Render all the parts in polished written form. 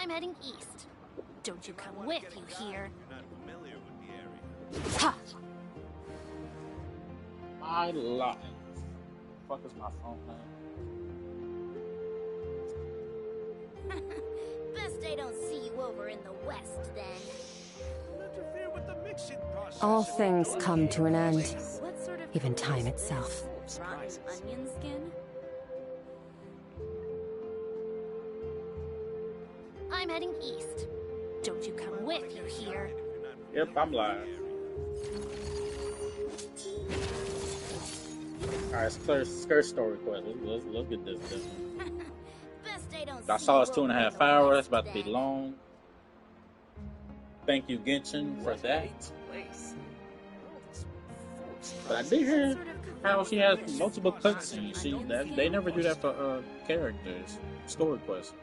I'm heading east. Don't you come with, you hear? Ha! My life. Fuck is my phone name? Best I don't see you over in the west, then. All things come to an end. What sort of Even time itself. rotten onion skin? I'm heading east. Don't you come with, you hear? Yep, I'm live. Alright, Skirk story quest. Let's get this done. Best I don't I see saw you it's 2.5 over in the hours. west, That's about to be then. long. Thank you, Genshin, for that. But I did hear how she has multiple cutscenes. They never do that for characters, story quests.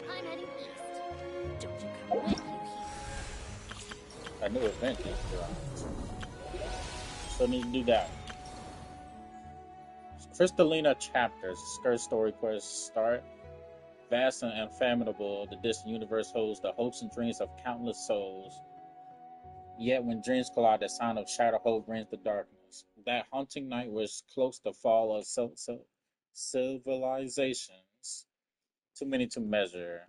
I'm heading east. Don't you come with, you hear? A new event is dropped. So I need to do that. Crystallina chapters, Skirk story quest start. Vast and unfathomable, the distant universe holds the hopes and dreams of countless souls. Yet when dreams collide, the sound of Shadowhold brings the darkness. That haunting night was close to fall of civilizations, too many to measure.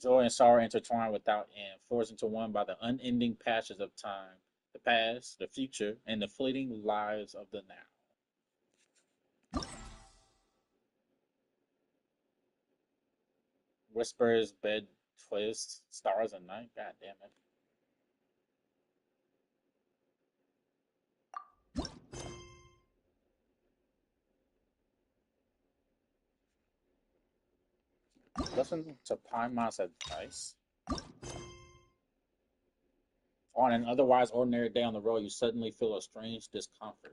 Joy and sorrow intertwined without end, forced into one by the unending passions of time, the past, the future, and the fleeting lives of the now. Whispers, bed twists, stars and night. God damn it. Listen to Paimon's advice. On an otherwise ordinary day on the road, you suddenly feel a strange discomfort.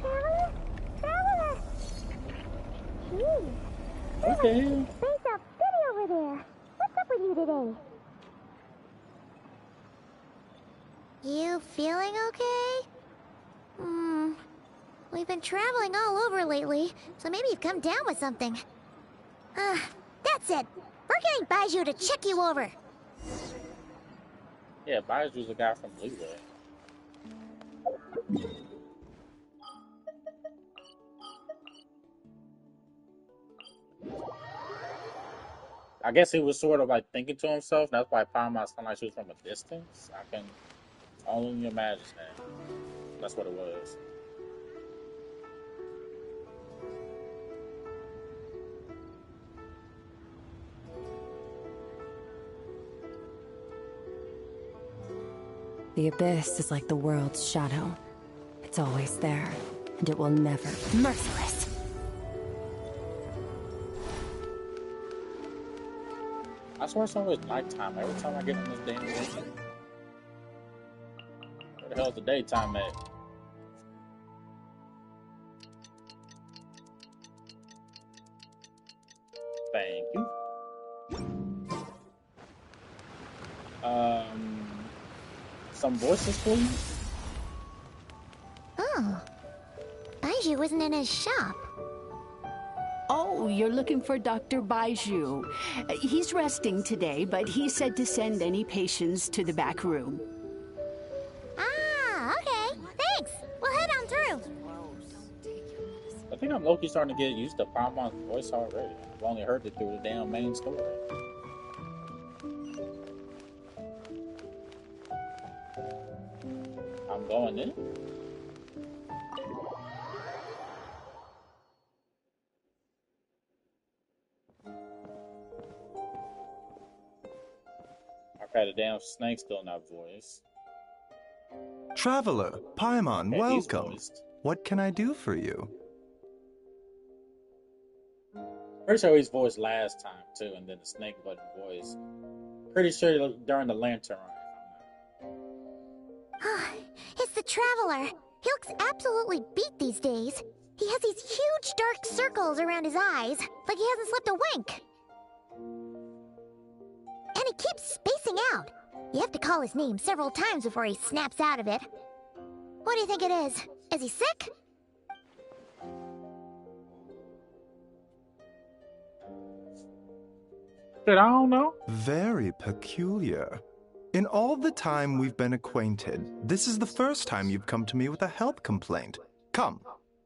Traveler? Traveler! Gee, What the hell? face up city over there. What's up with you today? You feeling okay? We've been traveling all over lately, so maybe you've come down with something. That's it. We're getting Baiju to check you over. Yeah, Baiju's the guy from Leeway. I guess he was sort of like thinking to himself. That's why Paimon sounded like she was from a distance. I can only imagine that. That's what it was. The abyss is like the world's shadow. It's always there, and it will never be merciless. I swear it's always nighttime every time I get in this damn room. Where the hell's the daytime at? Thank you. Some voices, please. Oh. Baiju wasn't in his shop. Oh, you're looking for Dr. Baiju. He's resting today, but he said to send any patients to the back room. Ah, okay. Thanks. We'll head on through. I think I'm low-key starting to get used to Paimon's voice already. I've only heard it through the damn main story. I'm going in. Okay, the damn snake's still in that voice. Traveler, Paimon, Okay, he's welcome. voiced. What can I do for you? Pretty sure he's voiced last time too, and then the snake wasn't voiced. Pretty sure during the lantern run. It's the Traveler. He looks absolutely beat these days. He has these huge dark circles around his eyes, like he hasn't slept a wink. And he keeps spacing out. You have to call his name several times before he snaps out of it. What do you think it is? Is he sick? Shit, I don't know. Very peculiar. In all the time we've been acquainted, this is the first time you've come to me with a health complaint. Come,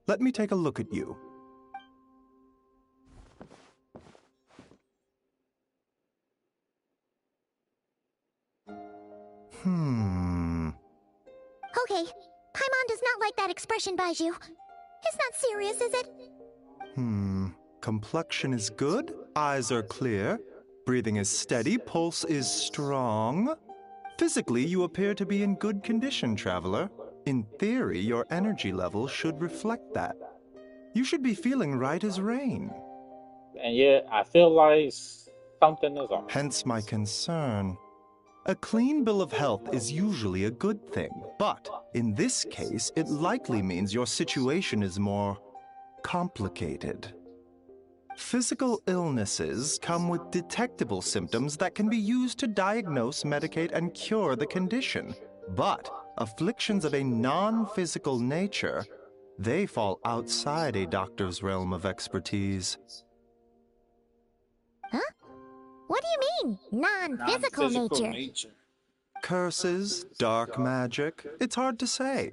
let me take a look at you. Okay, Paimon does not like that expression, Baiju. It's not serious, is it? Complexion is good, eyes are clear, breathing is steady, pulse is strong. Physically, you appear to be in good condition, traveler. In theory, your energy level should reflect that. You should be feeling right as rain. And yet, I feel like something is off. Hence my concern. A clean bill of health is usually a good thing, but in this case, it likely means your situation is more complicated. Physical illnesses come with detectable symptoms that can be used to diagnose, medicate, and cure the condition. But afflictions of a non-physical nature, they fall outside a doctor's realm of expertise. Huh? What do you mean, non-physical nature? Curses, dark magic, it's hard to say.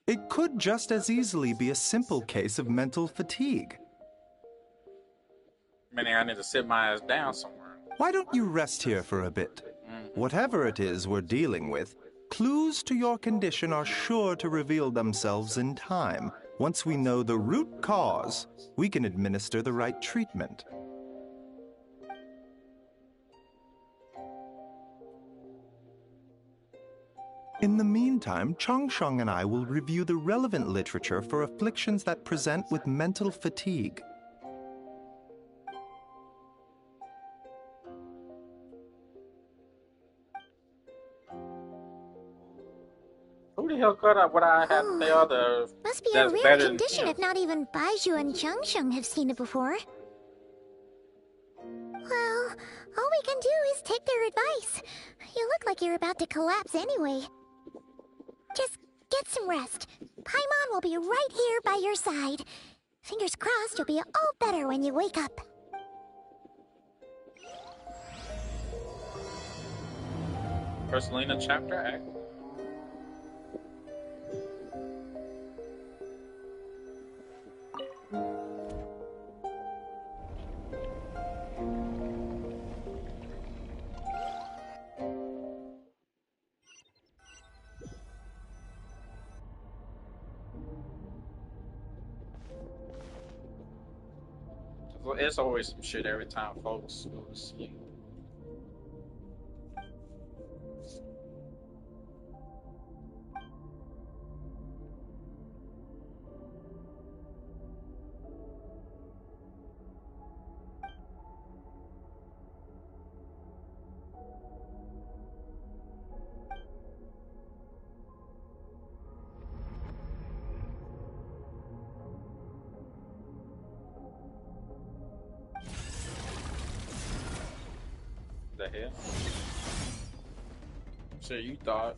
It could just as easily be a simple case of mental fatigue. Meaning I need to sit my ass down somewhere. Why don't you rest here for a bit? Whatever it is we're dealing with, clues to your condition are sure to reveal themselves in time. Once we know the root cause, we can administer the right treatment. In the meantime, Changsheng and I will review the relevant literature for afflictions that present with mental fatigue. Who the hell cut up what I had to tell the Must be a rare condition if not even Baiju and Changsheng have seen it before. Well, all we can do is take their advice. You look like you're about to collapse anyway. Just get some rest. Paimon will be right here by your side. Fingers crossed you'll be all better when you wake up. Crystallina chapter act. It's always some shit every time folks go to sleep. The hell? I'm sure you thought.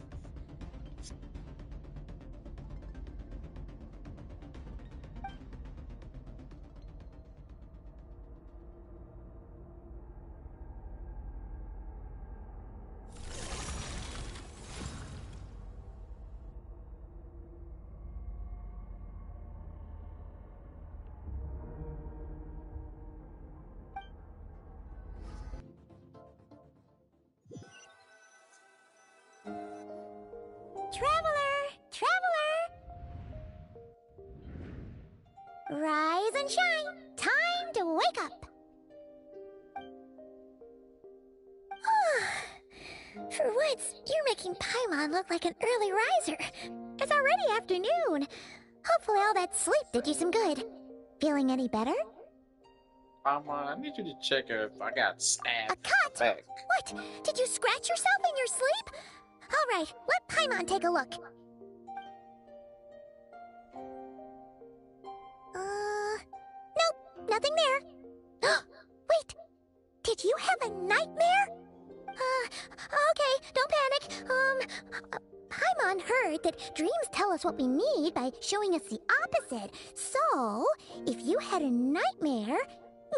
Rise and shine! Time to wake up! For once, you're making Paimon look like an early riser. It's already afternoon. Hopefully all that sleep did you some good. Feeling any better? Paimon, I need you to check if I got stabbed. A cut? Back. What? Did you scratch yourself in your sleep? All right, let Paimon take a look. Nope, nothing there. Wait, did you have a nightmare? Okay, don't panic. Paimon heard that dreams tell us what we need by showing us the opposite. So, if you had a nightmare,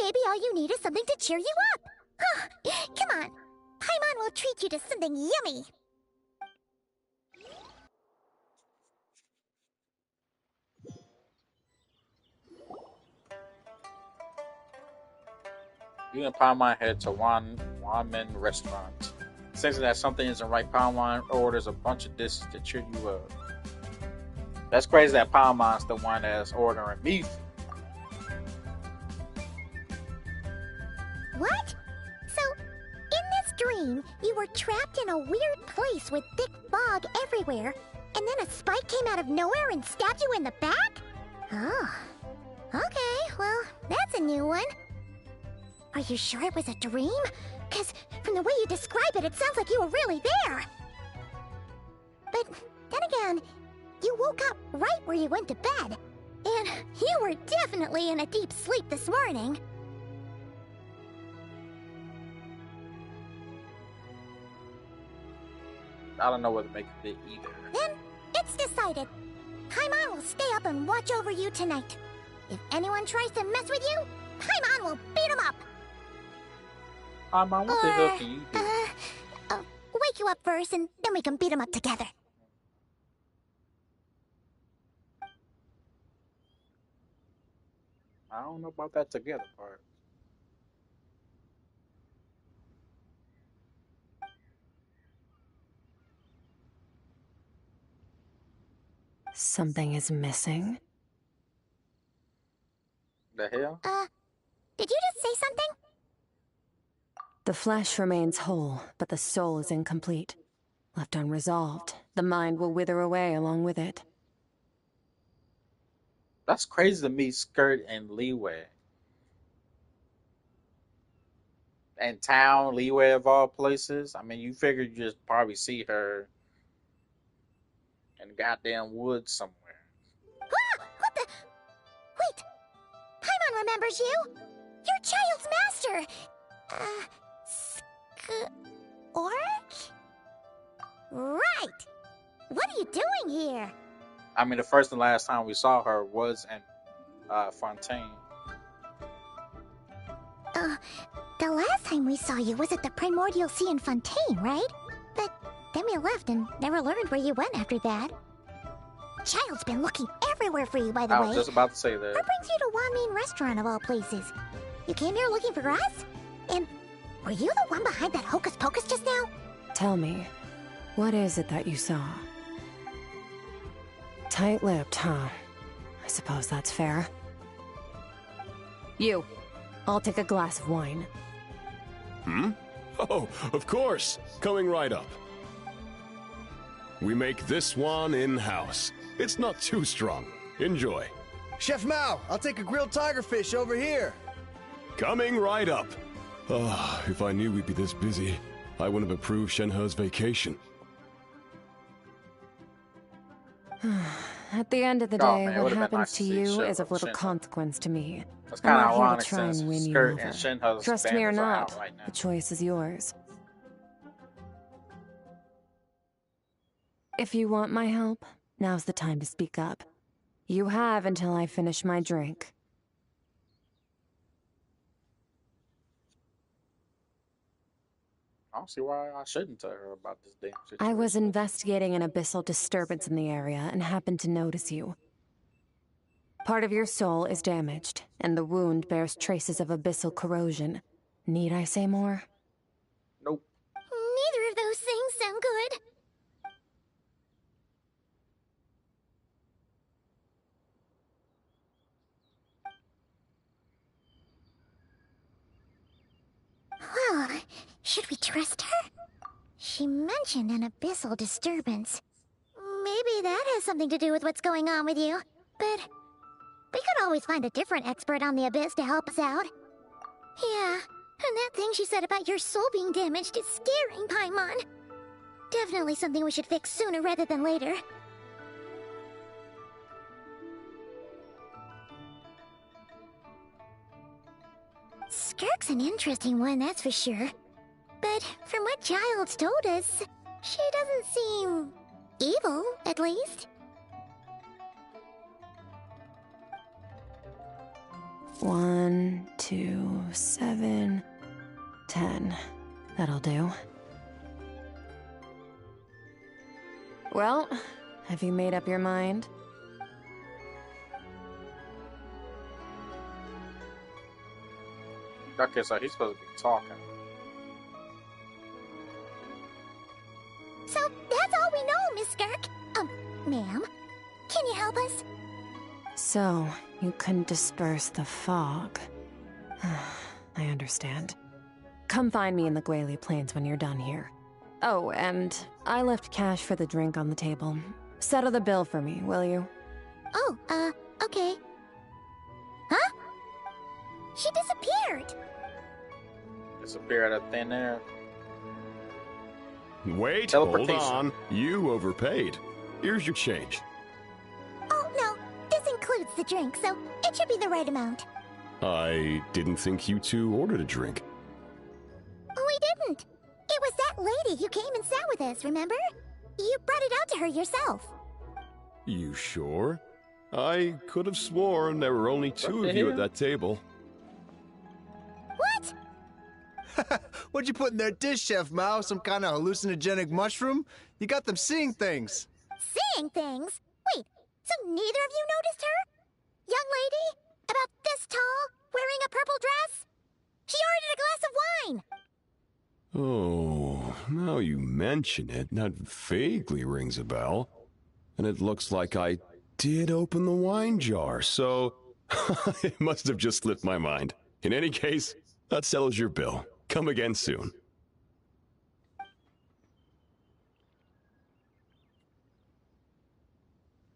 maybe all you need is something to cheer you up. Come on. Paimon will treat you to something yummy. You and Paimon head to Wanmin restaurant. Sensing that something isn't right, Paimon orders a bunch of dishes to cheer you up. That's crazy that Paimon's the one that's ordering beef. What? So, in this dream, you were trapped in a weird place with thick fog everywhere, and then a spike came out of nowhere and stabbed you in the back? Oh. Okay, well, that's a new one. Are you sure it was a dream? Because from the way you describe it, it sounds like you were really there. But then again, you woke up right where you went to bed. And you were definitely in a deep sleep this morning. I don't know what to make of it either. Then, it's decided. Paimon will stay up and watch over you tonight. If anyone tries to mess with you, Paimon will beat him up. Paimon, what the hell can you do? I'll wake you up first, and then we can beat him up together. I don't know about that together part. Something is missing. The hell? Did you just say something? The flesh remains whole, but the soul is incomplete. Left unresolved, the mind will wither away along with it. That's crazy to meet Skirk and Leeway. And town, Leeway of all places. I mean, you figure you just probably see her in the goddamn woods somewhere. Ah! What the? Wait! Paimon remembers you! Your child's master! Skirk? Right! What are you doing here? I mean, the first and last time we saw her was in Fontaine. The last time we saw you was at the Primordial Sea in Fontaine, right? But then we left and never learned where you went after that. Child's been looking everywhere for you, by the way. I was just about to say that. What brings you to Wanmin Restaurant of all places? You came here looking for us? And were you the one behind that hocus pocus just now? Tell me, what is it that you saw? Tight-lipped, huh? I suppose that's fair. You. I'll take a glass of wine. Hmm? Oh, of course. Coming right up. We make this one in-house. It's not too strong. Enjoy. Chef Mao, I'll take a grilled tigerfish over here. Coming right up. Ah, if I knew we'd be this busy, I wouldn't have approved Shenhe's vacation. At the end of the Oh, day, man, it what would've been happens nice to to see you is of Shenhe. little consequence to me. It's I'm kind of not here ironic to try since and win you Skirk over. and Shenhe's Trust me or banners are not, out right now. the choice is yours. If you want my help, now's the time to speak up. You have until I finish my drink. I don't see why I shouldn't tell her about this damn situation. I was investigating an abyssal disturbance in the area and happened to notice you. Part of your soul is damaged, and the wound bears traces of abyssal corrosion. Need I say more? Nope. Neither of those things sound good. Well, should we trust her? She mentioned an abyssal disturbance. Maybe that has something to do with what's going on with you. But we could always find a different expert on the abyss to help us out. Yeah, and that thing she said about your soul being damaged is scaring, Paimon. Definitely something we should fix sooner rather than later. Skirk's an interesting one, that's for sure. But from what Child's told us, she doesn't seem evil, at least. One, 2, 7, 10. That'll do. Well, have you made up your mind? Okay, so he's supposed to be talking. So that's all we know, Miss Skirk. Ma'am, can you help us? So, you couldn't disperse the fog. I understand. Come find me in the Gwali Plains when you're done here. Oh, and I left cash for the drink on the table. Settle the bill for me, will you? Oh, okay. Huh? She disappeared. Disappear out of thin air. Wait, hold Teleportation. on. You overpaid. Here's your change. Oh, no. This includes the drink, so it should be the right amount. I didn't think you two ordered a drink. We didn't. It was that lady who came and sat with us, remember? You brought it out to her yourself. You sure? I could have sworn there were only two of you at that table. What? What'd you put in their dish, Chef Mao? Some kind of hallucinogenic mushroom? You got them seeing things. Seeing things? Wait, so neither of you noticed her? Young lady? About this tall, wearing a purple dress? She ordered a glass of wine. Oh, now you mention it, that vaguely rings a bell. And it looks like I did open the wine jar, so it must have just slipped my mind. In any case, that settles your bill. Come again soon.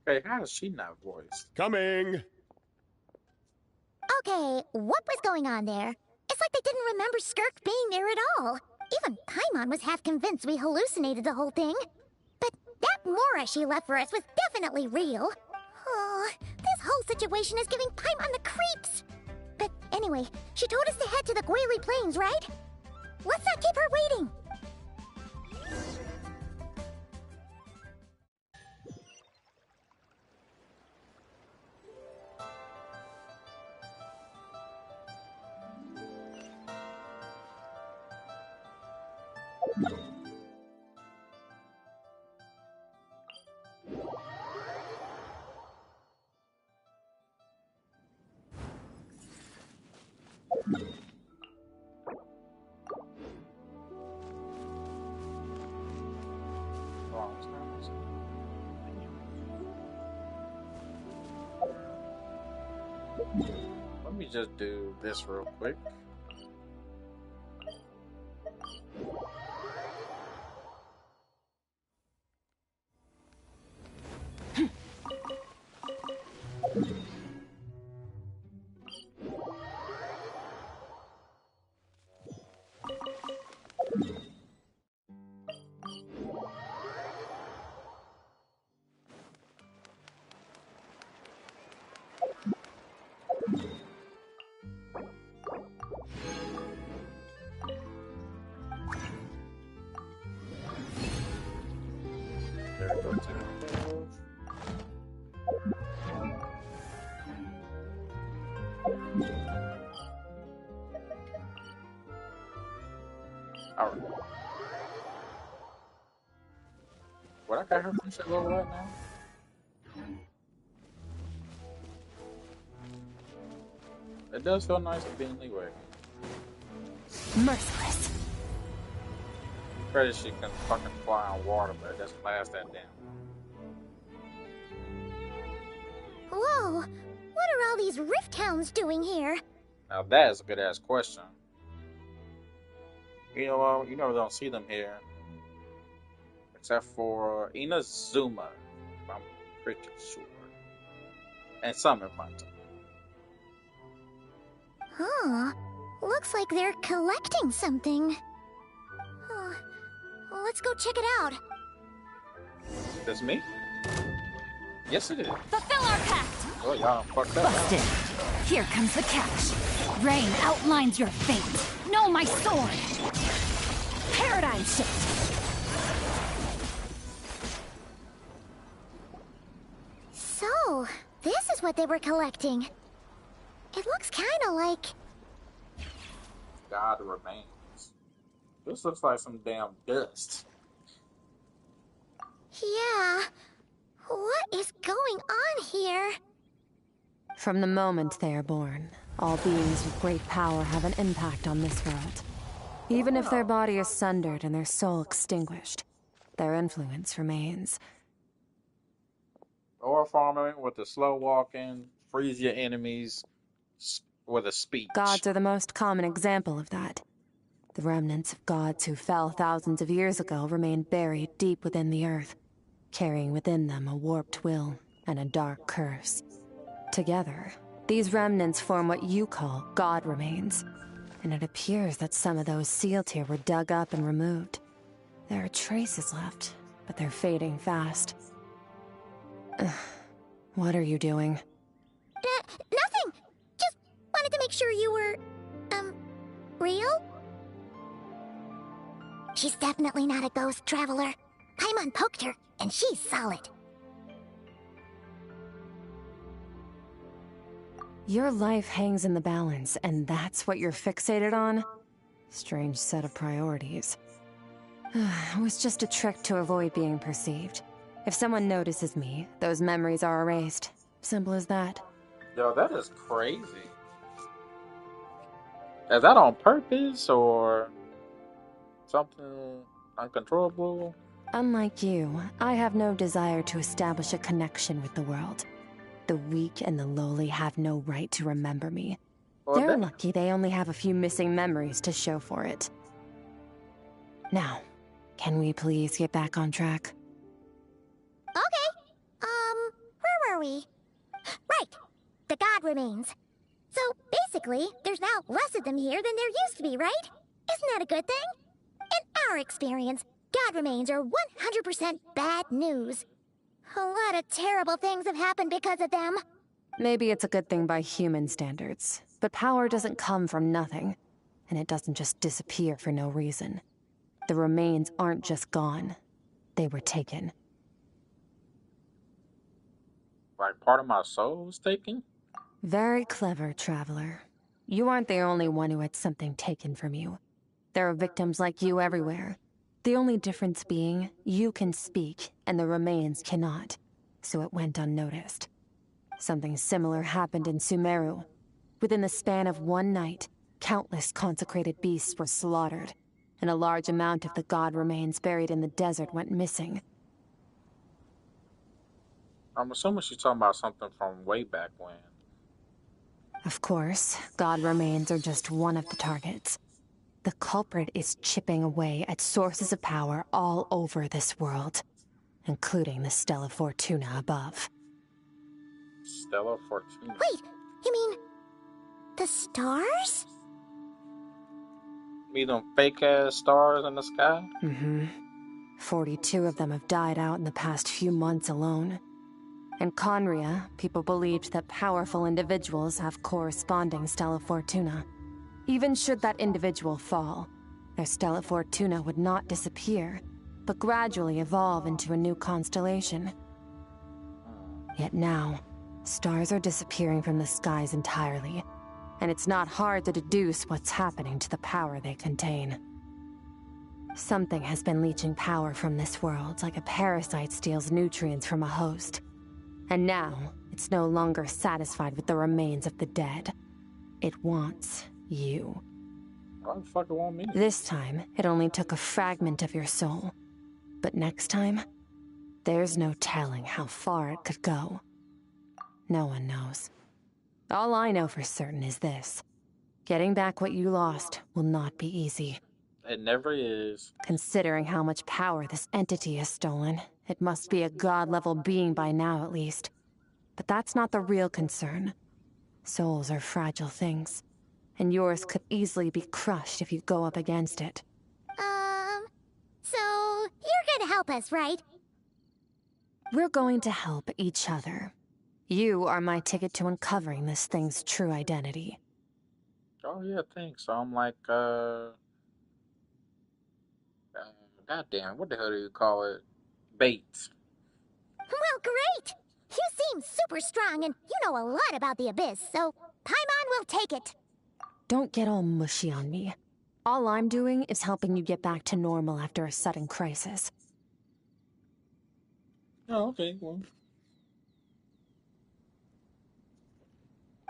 Hey, how does she not voice? Coming! Okay, what was going on there? It's like they didn't remember Skirk being there at all. Even Paimon was half convinced we hallucinated the whole thing. But that Mora she left for us was definitely real. Oh, this whole situation is giving Paimon the creeps. But anyway, she told us to head to the Gwali Plains, right? Let's not keep her waiting. Let me just do this real quick. There we go. Alright. What I got her from shit level right now? It does feel nice to be in leeway. Merciless. Credit she can fucking fly on water, but it doesn't last that damn. Whoa, what are all these rift hounds doing here? Now that is a good ass question. You know, you never don't see them here. Except for Inazuma, I'm pretty sure. And some in Phantom. Huh. Looks like they're collecting something. Let's go check it out. That's me? Yes, it is. Fulfill our pact! Oh, y'all fucked up. Busted! Here comes the catch. Rain outlines your fate. Know my sword! Paradigm shift! So, this is what they were collecting. It looks kinda like... God remains. This looks like some damn dust. Yeah. What is going on here? From the moment they are born, all beings with great power have an impact on this world. Even if their body is sundered and their soul extinguished, their influence remains. Or farming with the slow walking, freeze your enemies with a speech. Gods are the most common example of that. The remnants of gods who fell thousands of years ago remain buried deep within the earth, carrying within them a warped will and a dark curse. Together, these remnants form what you call god remains, and it appears that some of those sealed here were dug up and removed. There are traces left, but they're fading fast. What are you doing? Nothing! Just wanted to make sure you were, real? She's definitely not a ghost traveler. Paimon poked her, and she's solid. Your life hangs in the balance, and that's what you're fixated on? Strange set of priorities. It was just a trick to avoid being perceived. If someone notices me, those memories are erased. Simple as that. Yo, that is crazy. Is that on purpose or something uncontrollable? Unlike you, I have no desire to establish a connection with the world. The weak and the lowly have no right to remember me. Well, They're lucky they only have a few missing memories to show for it. Now, can we please get back on track? Okay. Where were we? Right. The god remains. So, basically, there's now less of them here than there used to be, right? Isn't that a good thing? In our experience, god remains are 100% bad news. A lot of terrible things have happened because of them. Maybe it's a good thing by human standards, but power doesn't come from nothing, and it doesn't just disappear for no reason. The remains aren't just gone. They were taken. Like part of my soul was taken? Very clever, traveler. You aren't the only one who had something taken from you. There are victims like you everywhere. The only difference being, you can speak, and the remains cannot. So it went unnoticed. Something similar happened in Sumeru. Within the span of one night, countless consecrated beasts were slaughtered, and a large amount of the god remains buried in the desert went missing. I'm assuming she's talking about something from way back when. Of course, god remains are just one of the targets. The culprit is chipping away at sources of power all over this world, including the Stella Fortuna above. Stella Fortuna? Wait, you mean the stars? You mean them fake-ass stars in the sky? Mm-hmm. 42 of them have died out in the past few months alone. In Conria, people believed that powerful individuals have corresponding Stella Fortuna. Even should that individual fall, their Stella Fortuna would not disappear, but gradually evolve into a new constellation. Yet now, stars are disappearing from the skies entirely, and it's not hard to deduce what's happening to the power they contain. Something has been leeching power from this world like a parasite steals nutrients from a host. And now, it's no longer satisfied with the remains of the dead. It wants you. Why the fuck it want me? This time, it only took a fragment of your soul. But next time, there's no telling how far it could go. No one knows. All I know for certain is this. Getting back what you lost will not be easy. It never is. Considering how much power this entity has stolen, it must be a god-level being by now at least. But that's not the real concern. Souls are fragile things, and yours could easily be crushed if you go up against it. So you're gonna help us, right? We're going to help each other. You are my ticket to uncovering this thing's true identity. Oh yeah, thanks. So I'm like, goddamn, what the hell do you call it? Bait. Well, great! You seem super strong, and you know a lot about the Abyss, so Paimon will take it. Don't get all mushy on me. All I'm doing is helping you get back to normal after a sudden crisis. Oh, okay. Well,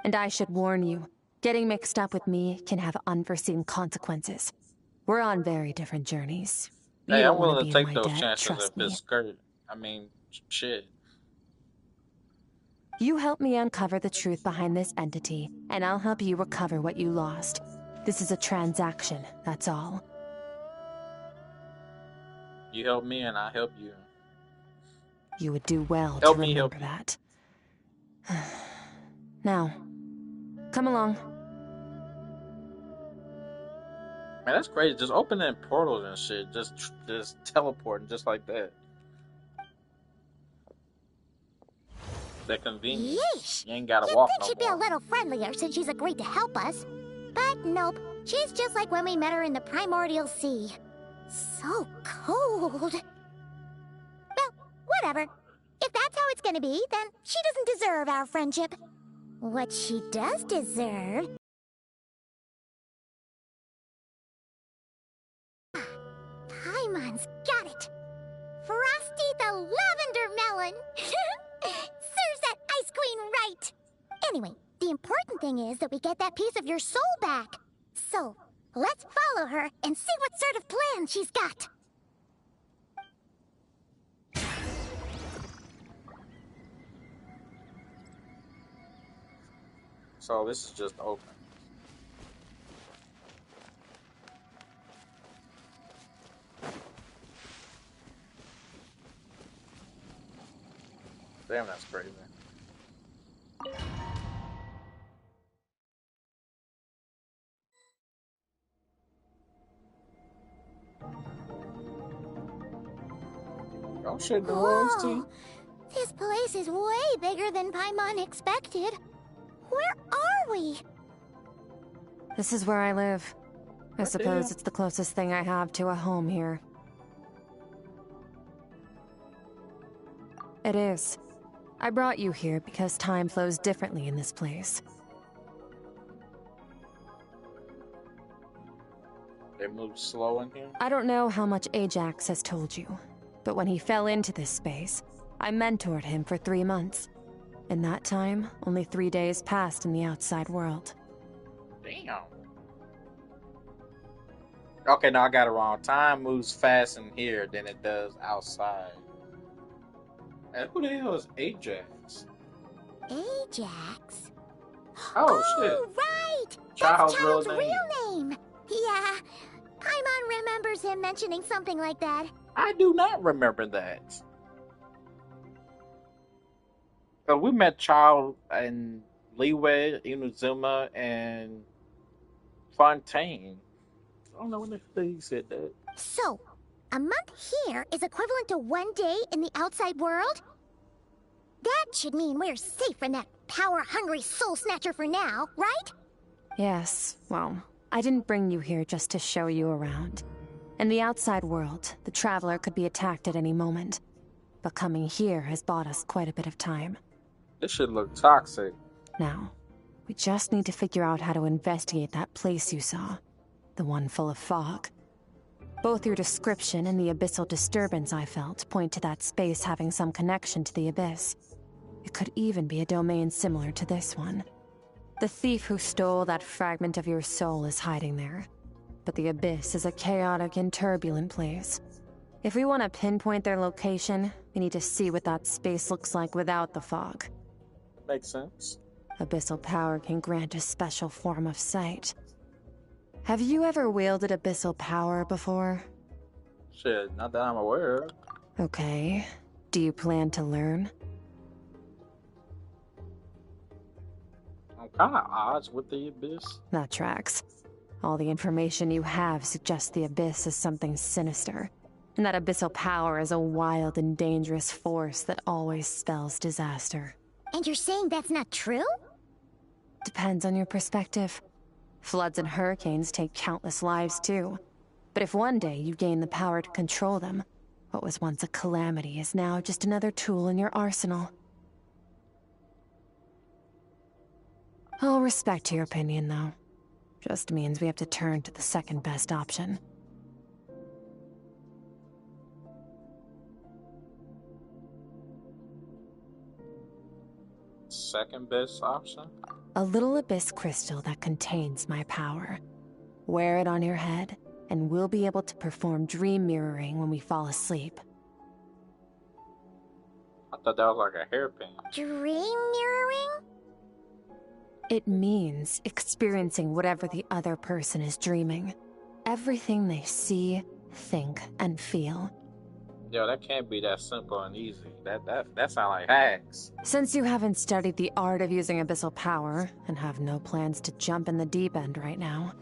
And I should warn you, getting mixed up with me can have unforeseen consequences. We're on very different journeys. You hey, I'm don't want to willing be to in take my those debt, chances if trust it's me. skirt. I mean, shit. You help me uncover the truth behind this entity, and I'll help you recover what you lost. This is a transaction, that's all. You help me, and I help you. You would do well to Help me help remember you. that. Now, come along. Man, that's crazy. Just opening portals and shit. Just teleporting just like that. That convenient. Yeesh! You ain't gotta You'd walk think no she'd be a more. little friendlier since she's agreed to help us. But nope, she's just like when we met her in the primordial sea. So cold. Well, whatever. If that's how it's gonna be, then she doesn't deserve our friendship. What she does deserve... Paimon's got it. Frosty the Lavender Melon. Serves that ice queen right. Anyway, the important thing is that we get that piece of your soul back. So, let's follow her and see what sort of plan she's got. So this is just open. Damn, that's crazy. Oh shit, the rose tea. Whoa! This place is way bigger than Paimon expected. Where are we? This is where I live. I What the suppose hell? it's the closest thing I have to a home here. It is. I brought you here because time flows differently in this place. They move slow in here. I don't know how much Ajax has told you, but when he fell into this space, I mentored him for 3 months. In that time, only 3 days passed in the outside world. Damn. Okay, now I got it wrong. Time moves fast in here than it does outside. And who the hell is Ajax? Ajax? Oh, shit. Right! Child's That's real Child's name. real name. Yeah, Paimon remembers him mentioning something like that. I do not remember that. But we met Child and Leeway, Inazuma, and Fontaine. I don't know when the hell he said that. So, a month here is equivalent to 1 day in the outside world? That should mean we're safe from that power-hungry soul snatcher for now, right? Yes, well, I didn't bring you here just to show you around. In the outside world, the Traveler could be attacked at any moment. But coming here has bought us quite a bit of time. This shit look toxic. Now, we just need to figure out how to investigate that place you saw. The one full of fog. Both your description and the abyssal disturbance I felt point to that space having some connection to the abyss. It could even be a domain similar to this one. The thief who stole that fragment of your soul is hiding there. But the abyss is a chaotic and turbulent place. If we want to pinpoint their location, we need to see what that space looks like without the fog. Makes sense. Abyssal power can grant a special form of sight. Have you ever wielded abyssal power before? Shit, not that I'm aware of. Okay. Do you plan to learn? I'm kind of odds with the abyss. That tracks. All the information you have suggests the abyss is something sinister, and that abyssal power is a wild and dangerous force that always spells disaster. And you're saying that's not true? Depends on your perspective. Floods and hurricanes take countless lives too. But if one day you gain the power to control them, what was once a calamity is now just another tool in your arsenal. I'll respect your opinion, though. Just means we have to turn to the second best option. Second best option? A little abyss crystal that contains my power. Wear it on your head, and we'll be able to perform dream mirroring when we fall asleep. I thought that was like a hairpin. Dream mirroring? It means experiencing whatever the other person is dreaming. Everything they see, think, and feel. Yo, that can't be that simple and easy. That sound like hacks. Since you haven't studied the art of using abyssal power, and have no plans to jump in the deep end right now,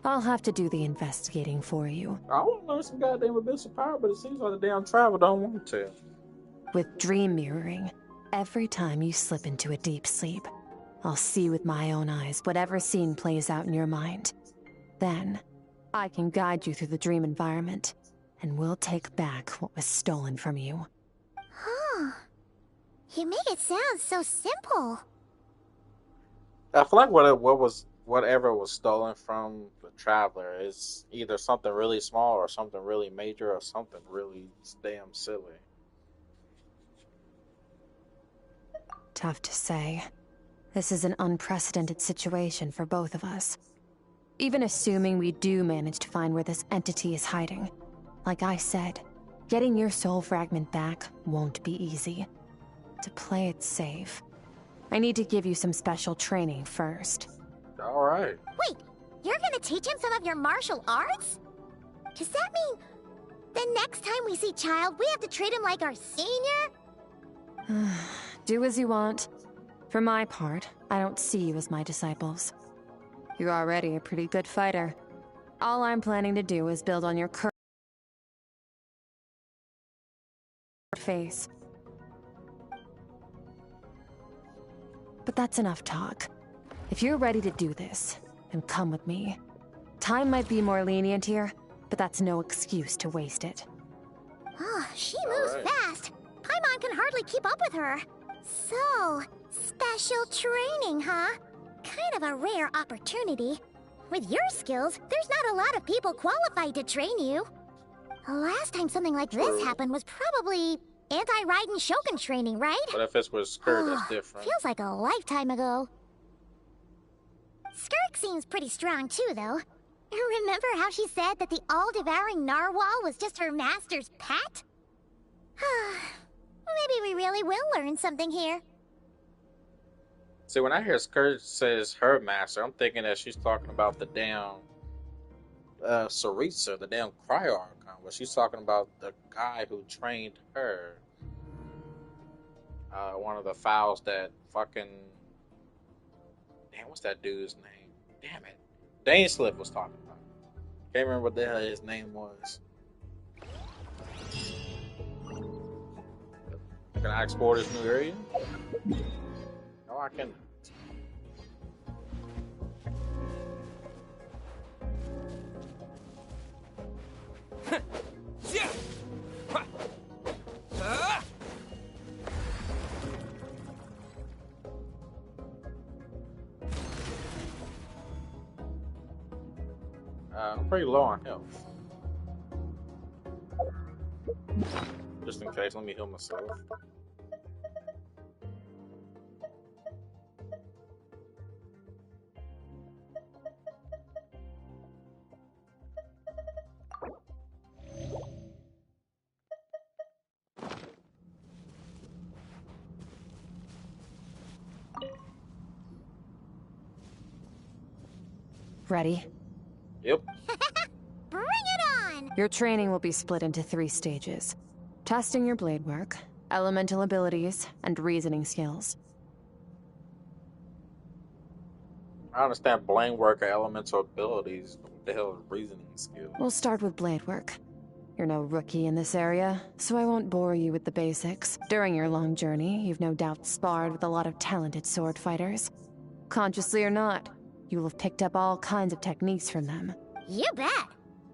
I'll have to do the investigating for you. I want to learn some goddamn abyssal power, but it seems like the damn travel don't want to. With dream mirroring, every time you slip into a deep sleep, I'll see with my own eyes whatever scene plays out in your mind. Then, I can guide you through the dream environment, and we'll take back what was stolen from you. Huh. You make it sound so simple. I feel like whatever was stolen from the traveler is either something really small or something really major or something really damn silly. Tough to say. This is an unprecedented situation for both of us. Even assuming we do manage to find where this entity is hiding, like I said, getting your soul fragment back won't be easy. To play it safe, I need to give you some special training first. Alright. Wait, you're gonna teach him some of your martial arts? Does that mean the next time we see Child, we have to treat him like our senior? Do as you want. For my part, I don't see you as my disciples. You're already a pretty good fighter. All I'm planning to do is build on your current face. But that's enough talk. If you're ready to do this, then come with me. Time might be more lenient here, but that's no excuse to waste it. Oh, she moves fast. Paimon can hardly keep up with her. So, special training, huh? Kind of a rare opportunity. With your skills, there's not a lot of people qualified to train you. The last time something like this happened was probably anti-Raiden Shogun training, right? But if it's with Skirk, that's different. Feels like a lifetime ago. Skirk seems pretty strong too, though. Remember how she said that the all-devouring narwhal was just her master's pet? Maybe we really will learn something here. See, when I hear Skirk says her master, I'm thinking that she's talking about the damn Sarisa, the damn Cryo Archon, but she's talking about the guy who trained her. One of the fouls that fucking... Damn, what's that dude's name? Damn it. Dane Slip was talking about. Can't remember what the hell his name was. Can I explore this new area? No, I cannot. I'm pretty low on health. Just in case, let me heal myself. Ready? Yep. Bring it on! Your training will be split into 3 stages. Testing your blade work, elemental abilities, and reasoning skills. I understand blade work or elemental abilities. What the hell is reasoning skill? We'll start with blade work. You're no rookie in this area, so I won't bore you with the basics. During your long journey, you've no doubt sparred with a lot of talented sword fighters. Consciously or not, you will have picked up all kinds of techniques from them. You bet!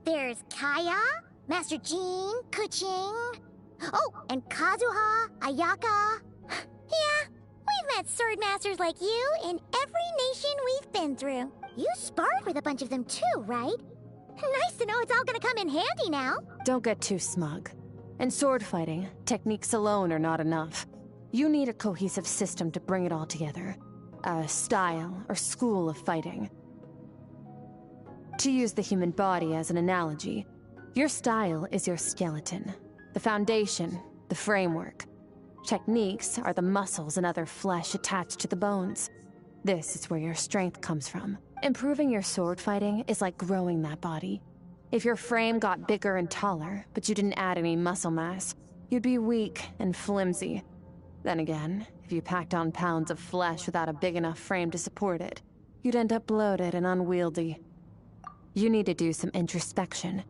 There's Kaya, Master Jean, Kuching... Oh, and Kazuha, Ayaka... Yeah, we've met sword masters like you in every nation we've been through. You sparred with a bunch of them too, right? Nice to know it's all gonna come in handy now. Don't get too smug. In sword fighting, techniques alone are not enough. You need a cohesive system to bring it all together. A style or school of fighting. To use the human body as an analogy, your style is your skeleton, the foundation, the framework. Techniques are the muscles and other flesh attached to the bones. This is where your strength comes from. Improving your sword fighting is like growing that body. If your frame got bigger and taller, but you didn't add any muscle mass, you'd be weak and flimsy. Then again, if you packed on pounds of flesh without a big enough frame to support it, you'd end up bloated and unwieldy. You need to do some introspection.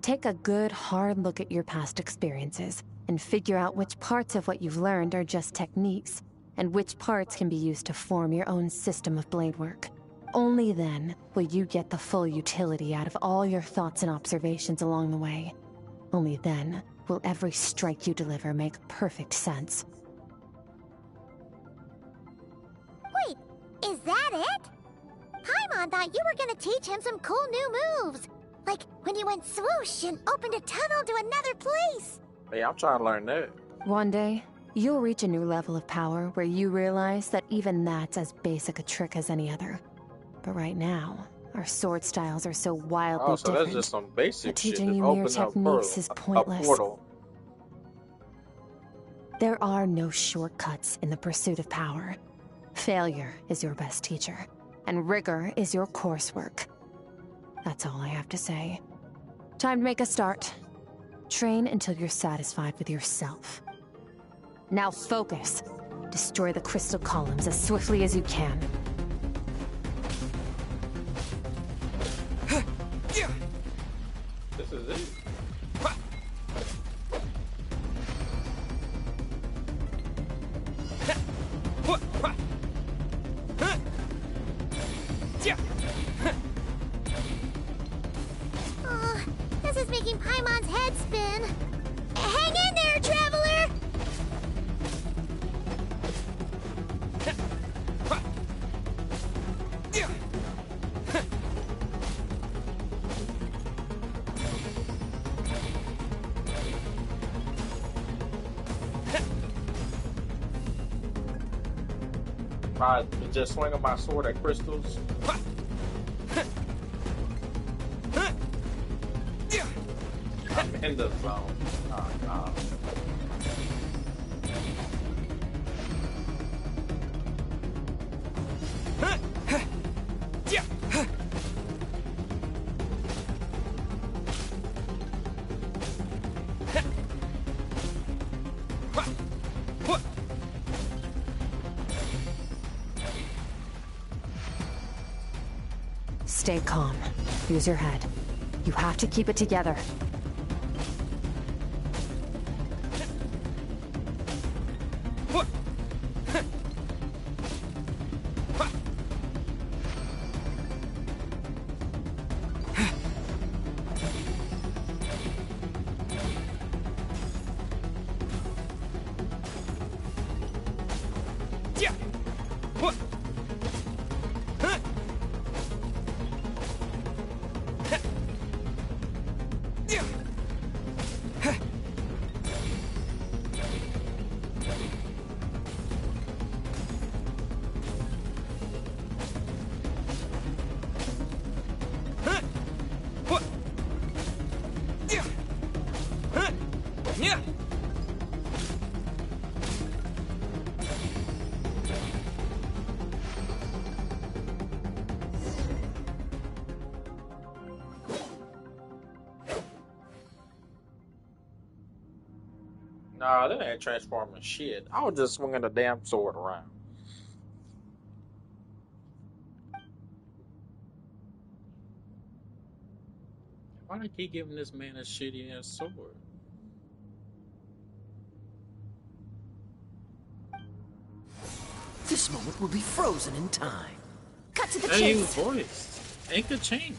Take a good, hard look at your past experiences and figure out which parts of what you've learned are just techniques, and which parts can be used to form your own system of blade work. Only then will you get the full utility out of all your thoughts and observations along the way. Only then will every strike you deliver make perfect sense. Wait, is that it? Paimon thought you were gonna teach him some cool new moves. Like when you went swoosh and opened a tunnel to another place. Hey, I'm trying to learn that. One day, you'll reach a new level of power where you realize that even that's as basic a trick as any other. But right now, our sword styles are so wildly So different that's just some basic that shit. teaching Just you mere open up techniques is a pointless. portal. There are no shortcuts in the pursuit of power. Failure is your best teacher, and rigor is your coursework. That's all I have to say. Time to make a start. Train until you're satisfied with yourself. Now focus. Destroy the crystal columns as swiftly as you can. This is it. This is making Paimon's head spin. Hang in there, traveler! By just swinging my sword at crystals. I'm in the zone. Oh, no. Stay calm. Use your head. You have to keep it together. Nah, that ain't transforming shit. I was just swinging the damn sword around. Why they keep giving this man a shitty ass sword? This moment will be frozen in time. Cut to the Hey, chase. voice. Ain't the chain.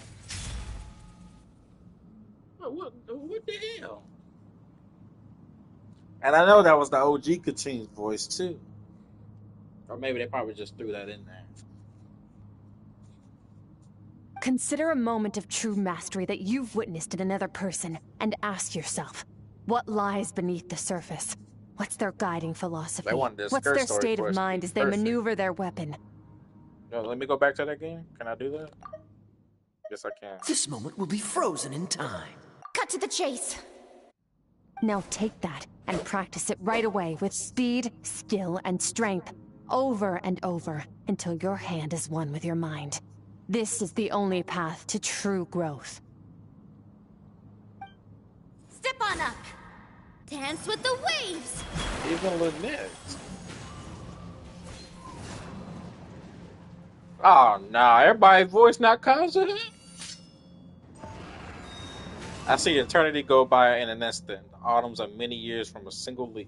What the hell? And I know that was the OG Kachine's voice too. Or maybe they probably just threw that in there. Consider a moment of true mastery that you've witnessed in another person, and ask yourself, what lies beneath the surface? What's their guiding philosophy? They want this What's Skirk their story state of quest to mind be as they perfect. maneuver their weapon? Yo, let me go back to that game. Can I do that? Yes, I can. This moment will be frozen in time. Cut to the chase. Now take that and practice it right away with speed, skill, and strength, over and over, until your hand is one with your mind. This is the only path to true growth. Step on up. Dance with the waves. Even Lynette. Oh, nah. Everybody's voice not consonant. I see eternity go by in an instant. The autumns are many years from a single leaf.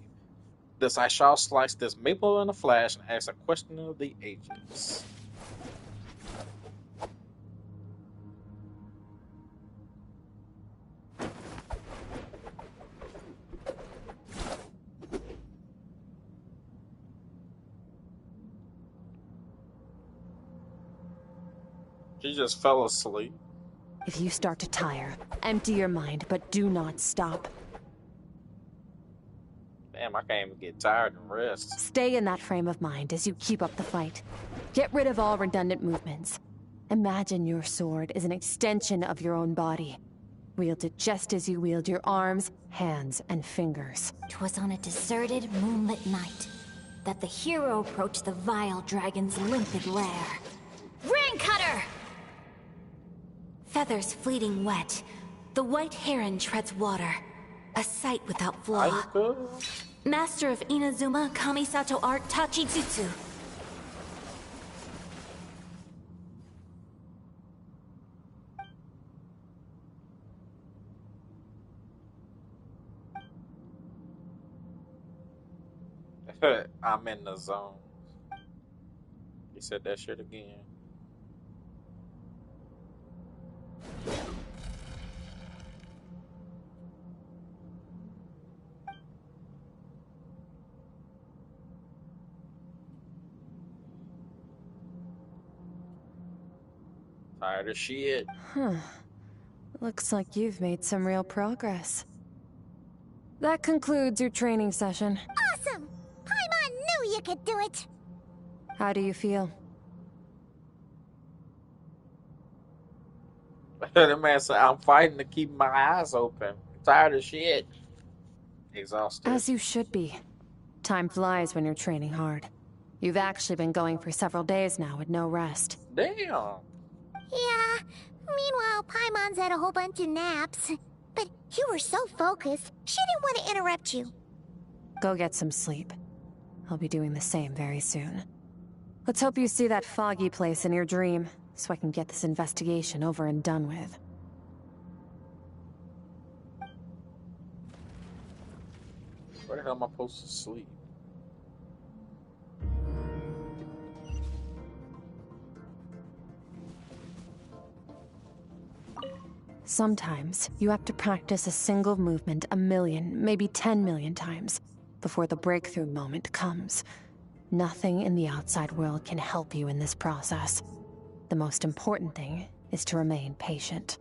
Thus I shall slice this maple in a flash and ask a question of the ages. She just fell asleep. If you start to tire, empty your mind, but do not stop. Damn, I can't even get tired and rest. Stay in that frame of mind as you keep up the fight. Get rid of all redundant movements. Imagine your sword is an extension of your own body. Wield it just as you wield your arms, hands, and fingers. 'Twas on a deserted moonlit night that the hero approached the vile dragon's limpid lair. Rain Cutter! Feathers fleeting wet, the white heron treads water. A sight without flaw. Master of Inazuma Kamisato art Tachijutsu. I'm in the zone. He said that shit again. Tired of shit. Huh. Looks like you've made some real progress. That concludes your training session. Awesome! Paimon knew you could do it! How do you feel? The man said, I'm fighting to keep my eyes open. Tired of shit. Exhausted. As you should be. Time flies when you're training hard. You've actually been going for several days now with no rest. Damn. Yeah, meanwhile, Paimon's had a whole bunch of naps. But you were so focused, she didn't want to interrupt you. Go get some sleep. I'll be doing the same very soon. Let's hope you see that foggy place in your dream, so I can get this investigation over and done with. Where the hell am I supposed to sleep? Sometimes, you have to practice a single movement 1 million, maybe 10 million times, before the breakthrough moment comes. Nothing in the outside world can help you in this process. The most important thing is to remain patient.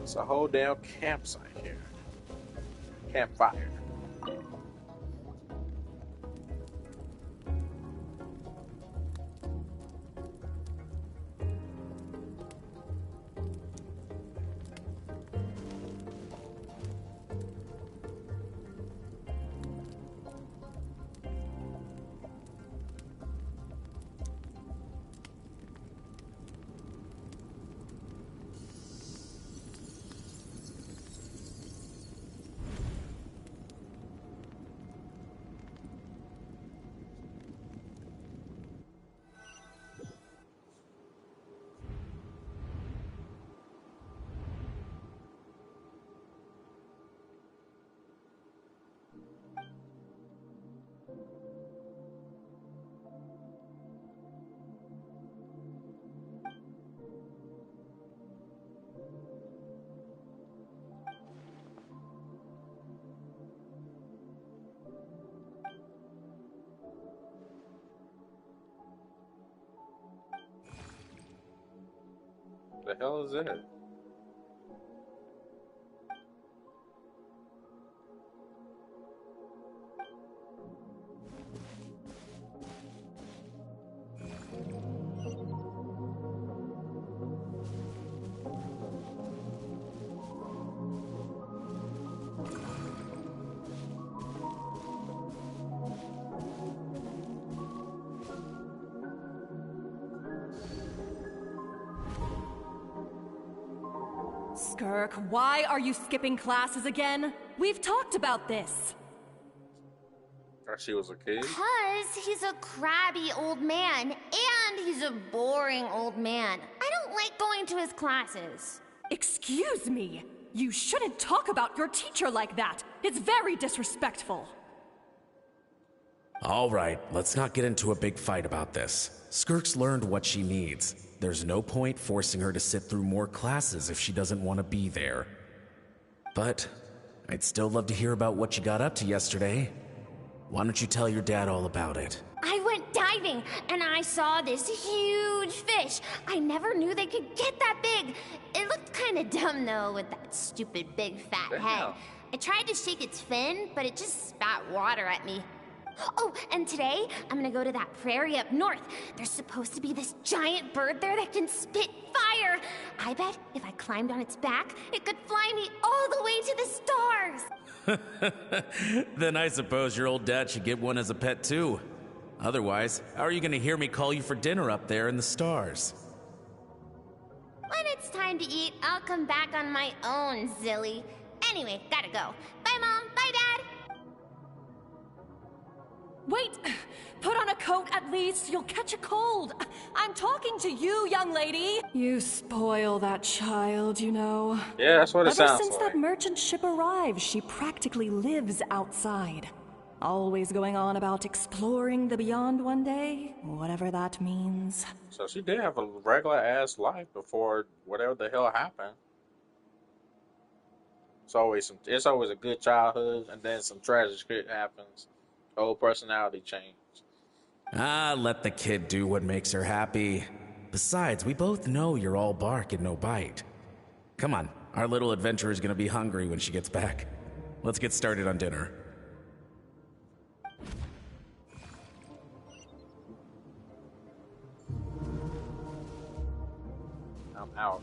It's a whole damn campsite here. Campfire. The hell is it? Skirk, why are you skipping classes again? We've talked about this. Or she was a kid? Because he's a crabby old man, and he's a boring old man. I don't like going to his classes. Excuse me. You shouldn't talk about your teacher like that. It's very disrespectful. All right, let's not get into a big fight about this. Skirk's learned what she needs. There's no point forcing her to sit through more classes if she doesn't want to be there. But I'd still love to hear about what you got up to yesterday. Why don't you tell your dad all about it? I went diving, and I saw this huge fish. I never knew they could get that big. It looked kind of dumb, though, with that stupid big fat head. I tried to shake its fin, but it just spat water at me. Oh, and today, I'm gonna go to that prairie up north. There's supposed to be this giant bird there that can spit fire. I bet if I climbed on its back, it could fly me all the way to the stars. Then I suppose your old dad should get one as a pet too. Otherwise, how are you gonna hear me call you for dinner up there in the stars? When it's time to eat, I'll come back on my own, Zilly. Anyway, gotta go. Bye, Mom. Bye, Dad. Wait! Put on a coat at least. You'll catch a cold. I'm talking to you, young lady. You spoil that child, you know. Yeah, that's what it sounds like. Ever since that merchant ship arrived, she practically lives outside. Always going on about exploring the beyond one day, whatever that means. So she did have a regular ass life before whatever the hell happened. It's always a good childhood, and then some tragic shit happens. Whole personality change. Let the kid do what makes her happy. Besides, we both know you're all bark and no bite. Come on, our little adventurer is gonna be hungry when she gets back. Let's get started on dinner. I'm out.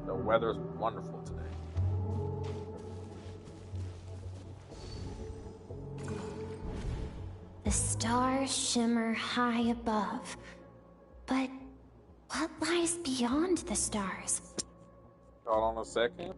The weather's wonderful today. The stars shimmer high above. But what lies beyond the stars? Hold on a second.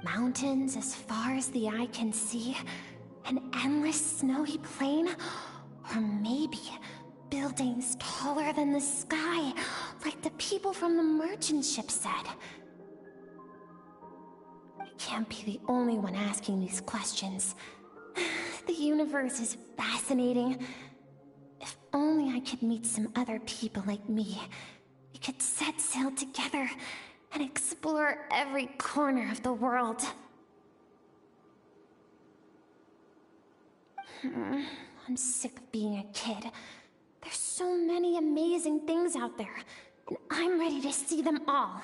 Mountains as far as the eye can see, an endless snowy plain, or maybe buildings taller than the sky, like the people from the merchant ship said. I can't be the only one asking these questions. The universe is fascinating. If only I could meet some other people like me. We could set sail together and explore every corner of the world. I'm sick of being a kid. There's so many amazing things out there, and I'm ready to see them all.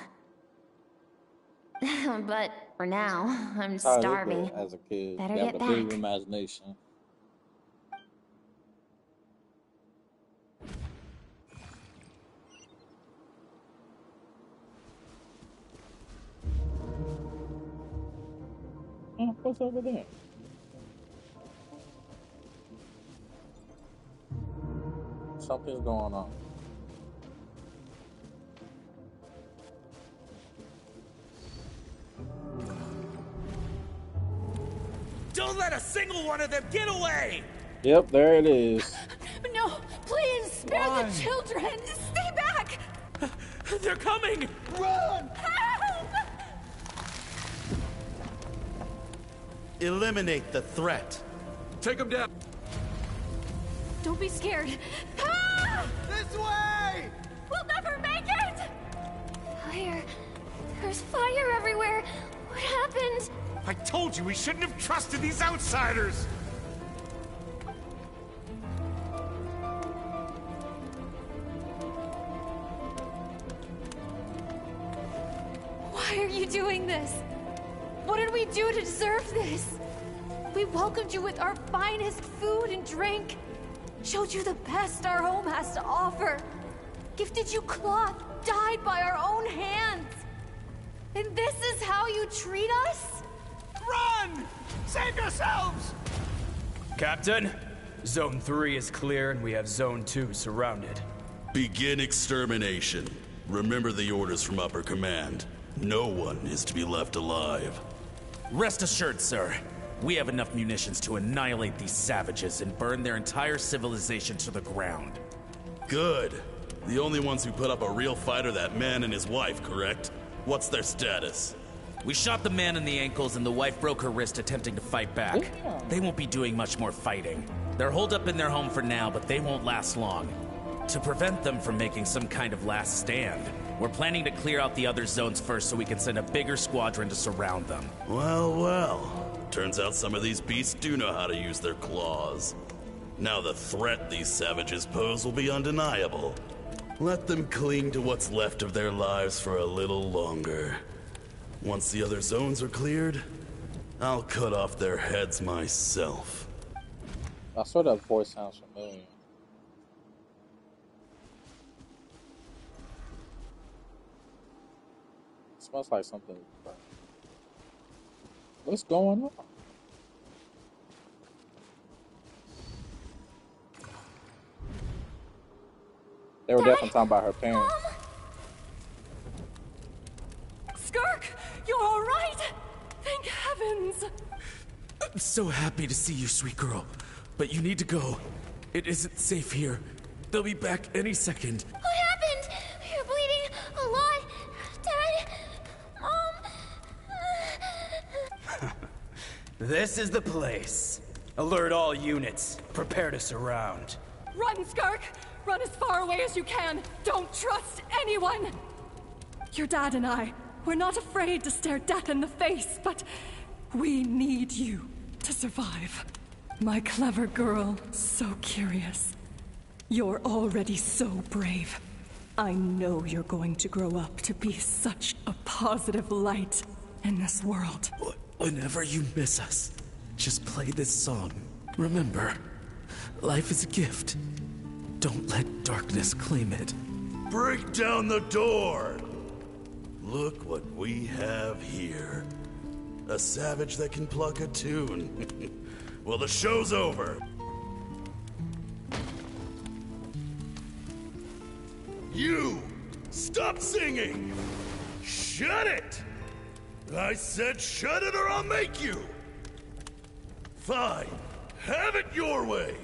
But for now, I'm starving. As a kid, Better you have get a big back. imagination. What's over there? Something's going on. Don't let a single one of them get away! Yep, there it is. No, please, spare Why? the children! Stay back! They're coming! Run! Help! Eliminate the threat. Take them down. Don't be scared. Ah! This way! We'll never make it! Fire. There's fire everywhere. What happened? I told you we shouldn't have trusted these outsiders! Why are you doing this? What did we do to deserve this? We welcomed you with our finest food and drink, showed you the best our home has to offer, gifted you cloth dyed by our own hands. And this is how you treat us? Run! Save yourselves! Captain, Zone 3 is clear and we have Zone 2 surrounded. Begin extermination. Remember the orders from upper command. No one is to be left alive. Rest assured, sir. We have enough munitions to annihilate these savages and burn their entire civilization to the ground. Good. The only ones who put up a real fight are that man and his wife, correct? What's their status? We shot the man in the ankles and the wife broke her wrist attempting to fight back. They won't be doing much more fighting. They're holed up in their home for now, but they won't last long. To prevent them from making some kind of last stand, we're planning to clear out the other zones first so we can send a bigger squadron to surround them. Well, well. Turns out some of these beasts do know how to use their claws. Now the threat these savages pose will be undeniable. Let them cling to what's left of their lives for a little longer. Once the other zones are cleared, I'll cut off their heads myself. I swear that voice sounds familiar. It smells like something. What's going on? They were definitely talking about her parents. Skirk, you're all right? Thank heavens. I'm so happy to see you, sweet girl. But you need to go. It isn't safe here. They'll be back any second. What happened? You're bleeding a lot. Dad, This is the place. Alert all units. Prepare to surround. Run, Skirk! Run as far away as you can. Don't trust anyone. Your dad and I, we're not afraid to stare death in the face, but we need you to survive. My clever girl, so curious. You're already so brave. I know you're going to grow up to be such a positive light in this world. Whenever you miss us, just play this song. Remember, life is a gift. Don't let darkness claim it. Break down the door! Look what we have here. A savage that can pluck a tune. Well, the show's over. You! Stop singing! Shut it! I said shut it or I'll make you! Fine. Have it your way!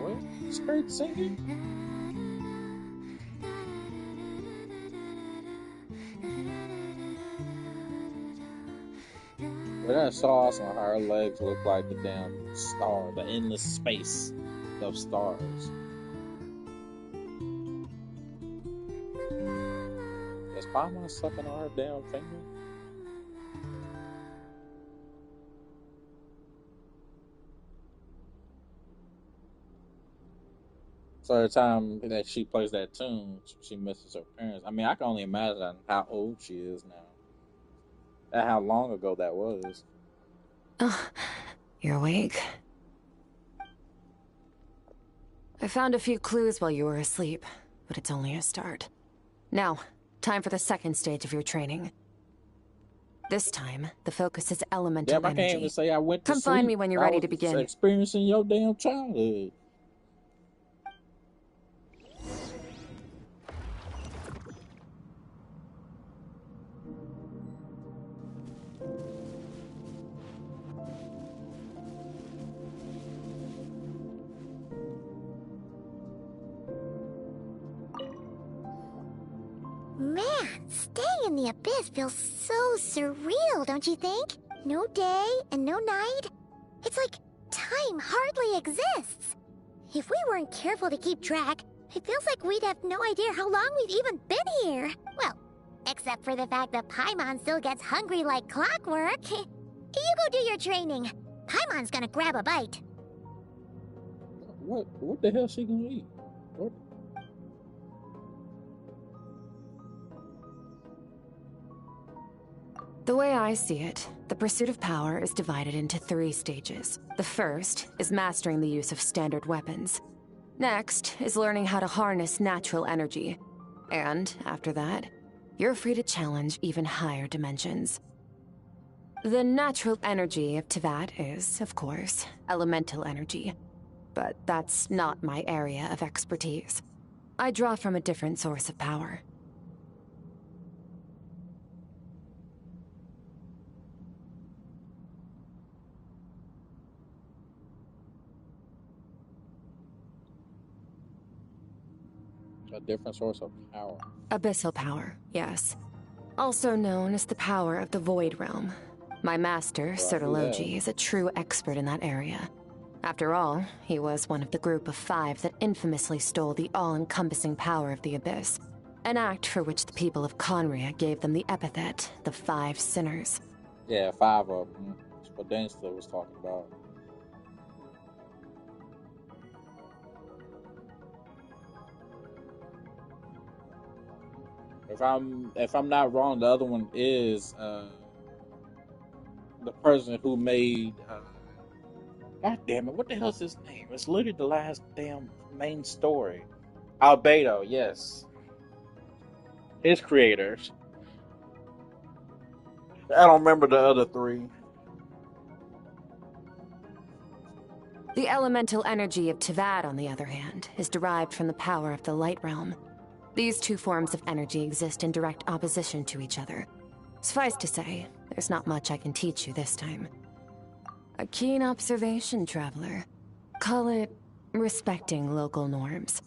What? Skirk singing? That's so awesome how her legs look like the damn star, the endless space of stars. Is Paimon sucking on her damn finger? So every time that she plays that tune, she misses her parents. I mean, I can only imagine how old she is now. And how long ago that was. Oh, you're awake. I found a few clues while you were asleep, but it's only a start. Now, time for the second stage of your training. This time, the focus is elemental Damn, I energy. can't even say I went to Come sleep. find me when you're ready to begin. Experiencing your damn childhood. Man, staying in the abyss feels so surreal, don't you think? No day and no night. It's like time hardly exists. If we weren't careful to keep track, it feels like we'd have no idea how long we've even been here. Well, except for the fact that Paimon still gets hungry like clockwork. You go do your training. Paimon's gonna grab a bite. What the hell is she gonna eat? What? The way I see it, the pursuit of power is divided into 3 stages. The first is mastering the use of standard weapons. Next is learning how to harness natural energy. And after that, you're free to challenge even higher dimensions. The natural energy of Teyvat is, of course, elemental energy. But that's not my area of expertise. I draw from a different source of power. A different source of power. Abyssal power, yes. Also known as the power of the Void Realm. My master, Sertologi, is a true expert in that area. After all, he was one of the group of 5 that infamously stole the all-encompassing power of the Abyss. An act for which the people of Conria gave them the epithet, the 5 Sinners. Yeah, 5 of them. That's what Dangster was talking about. If I'm not wrong, the other one is the person who made God damn it, what the hell's his name? It's literally the last damn main story. Albedo, yes. His creators. I don't remember the other 3. The elemental energy of Teyvat, on the other hand, is derived from the power of the Light Realm. These 2 forms of energy exist in direct opposition to each other. Suffice to say, there's not much I can teach you this time. A keen observation, traveler. Call it respecting local norms.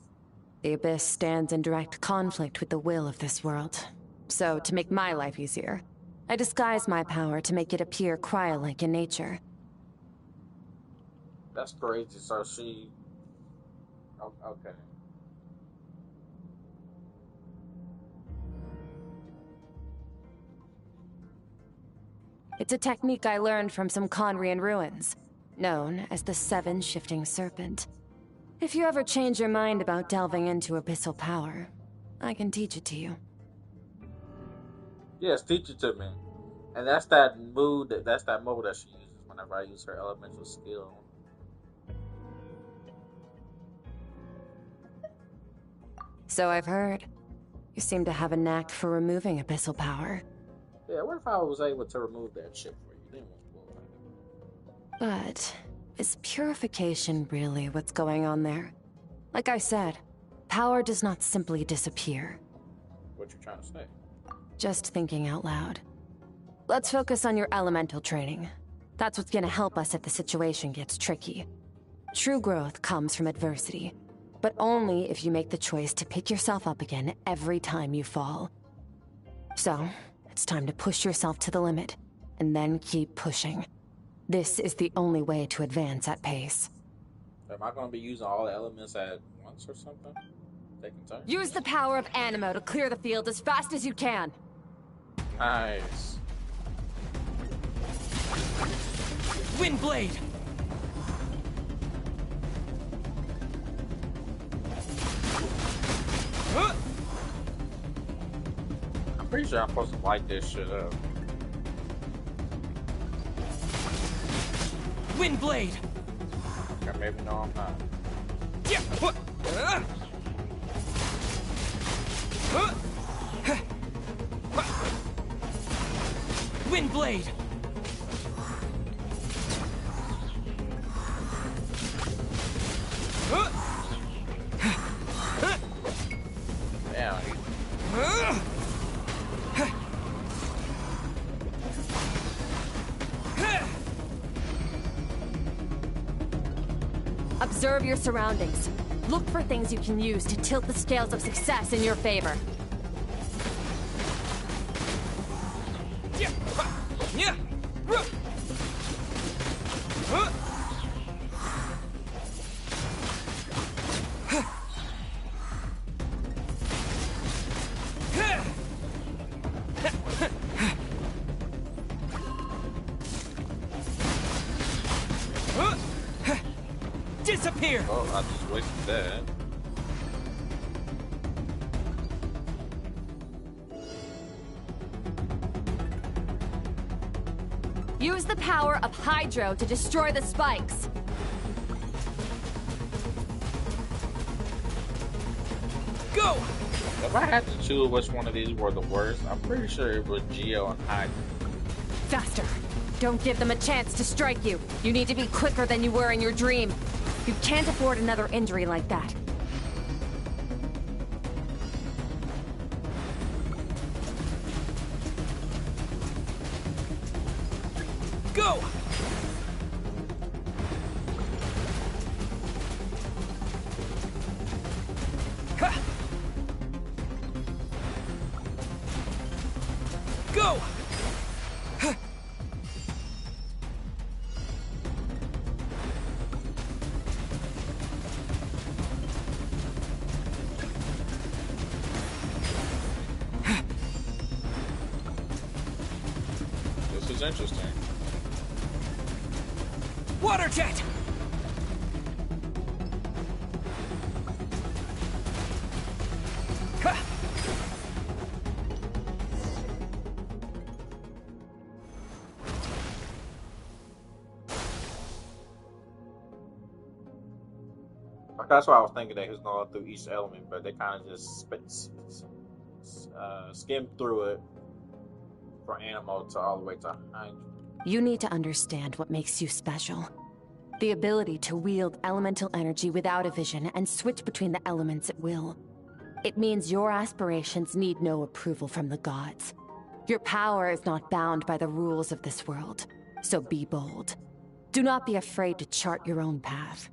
The Abyss stands in direct conflict with the will of this world. So, to make my life easier, I disguise my power to make it appear cryo-like in nature. That's crazy. So she... Okay. It's a technique I learned from some Conrian ruins, known as the 7 Shifting Serpent. If you ever change your mind about delving into abyssal power, I can teach it to you. Yes, teach it to me. And that's that mood that she uses whenever I use her elemental skill. So I've heard. You seem to have a knack for removing abyssal power. Yeah, what if I was able to remove that shit for you? But is purification really what's going on there? Like I said, power does not simply disappear. What you trying to say? Just thinking out loud. Let's focus on your elemental training. That's what's gonna help us if the situation gets tricky. True growth comes from adversity, but only if you make the choice to pick yourself up again every time you fall. So, it's time to push yourself to the limit and then keep pushing. This is the only way to advance at pace. Am I going to be using all the elements at once or something? Taking turns? Use the power of Animo to clear the field as fast as you can. Nice. Windblade! I'm pretty sure I'm supposed to light this shit up. Windblade! Okay, maybe no, I'm not. Windblade! Damn. Observe your surroundings. Look for things you can use to tilt the scales of success in your favor. Disappear! Oh, I just wasted that. Use the power of Hydro to destroy the spikes. Go! If I had to choose which one of these were the worst, I'm pretty sure it was Geo and Hydra. Faster. Don't give them a chance to strike you. You need to be quicker than you were in your dream. You can't afford another injury like that. Go! Ha! Go! Ha! This is interesting. Water jet! Ha! That's why I was thinking that he was going through each element, but they kind of just skimmed through it from Animo to all the way to Hydra. You need to understand what makes you special. The ability to wield elemental energy without a vision and switch between the elements at will. It means your aspirations need no approval from the gods. Your power is not bound by the rules of this world, so be bold. Do not be afraid to chart your own path.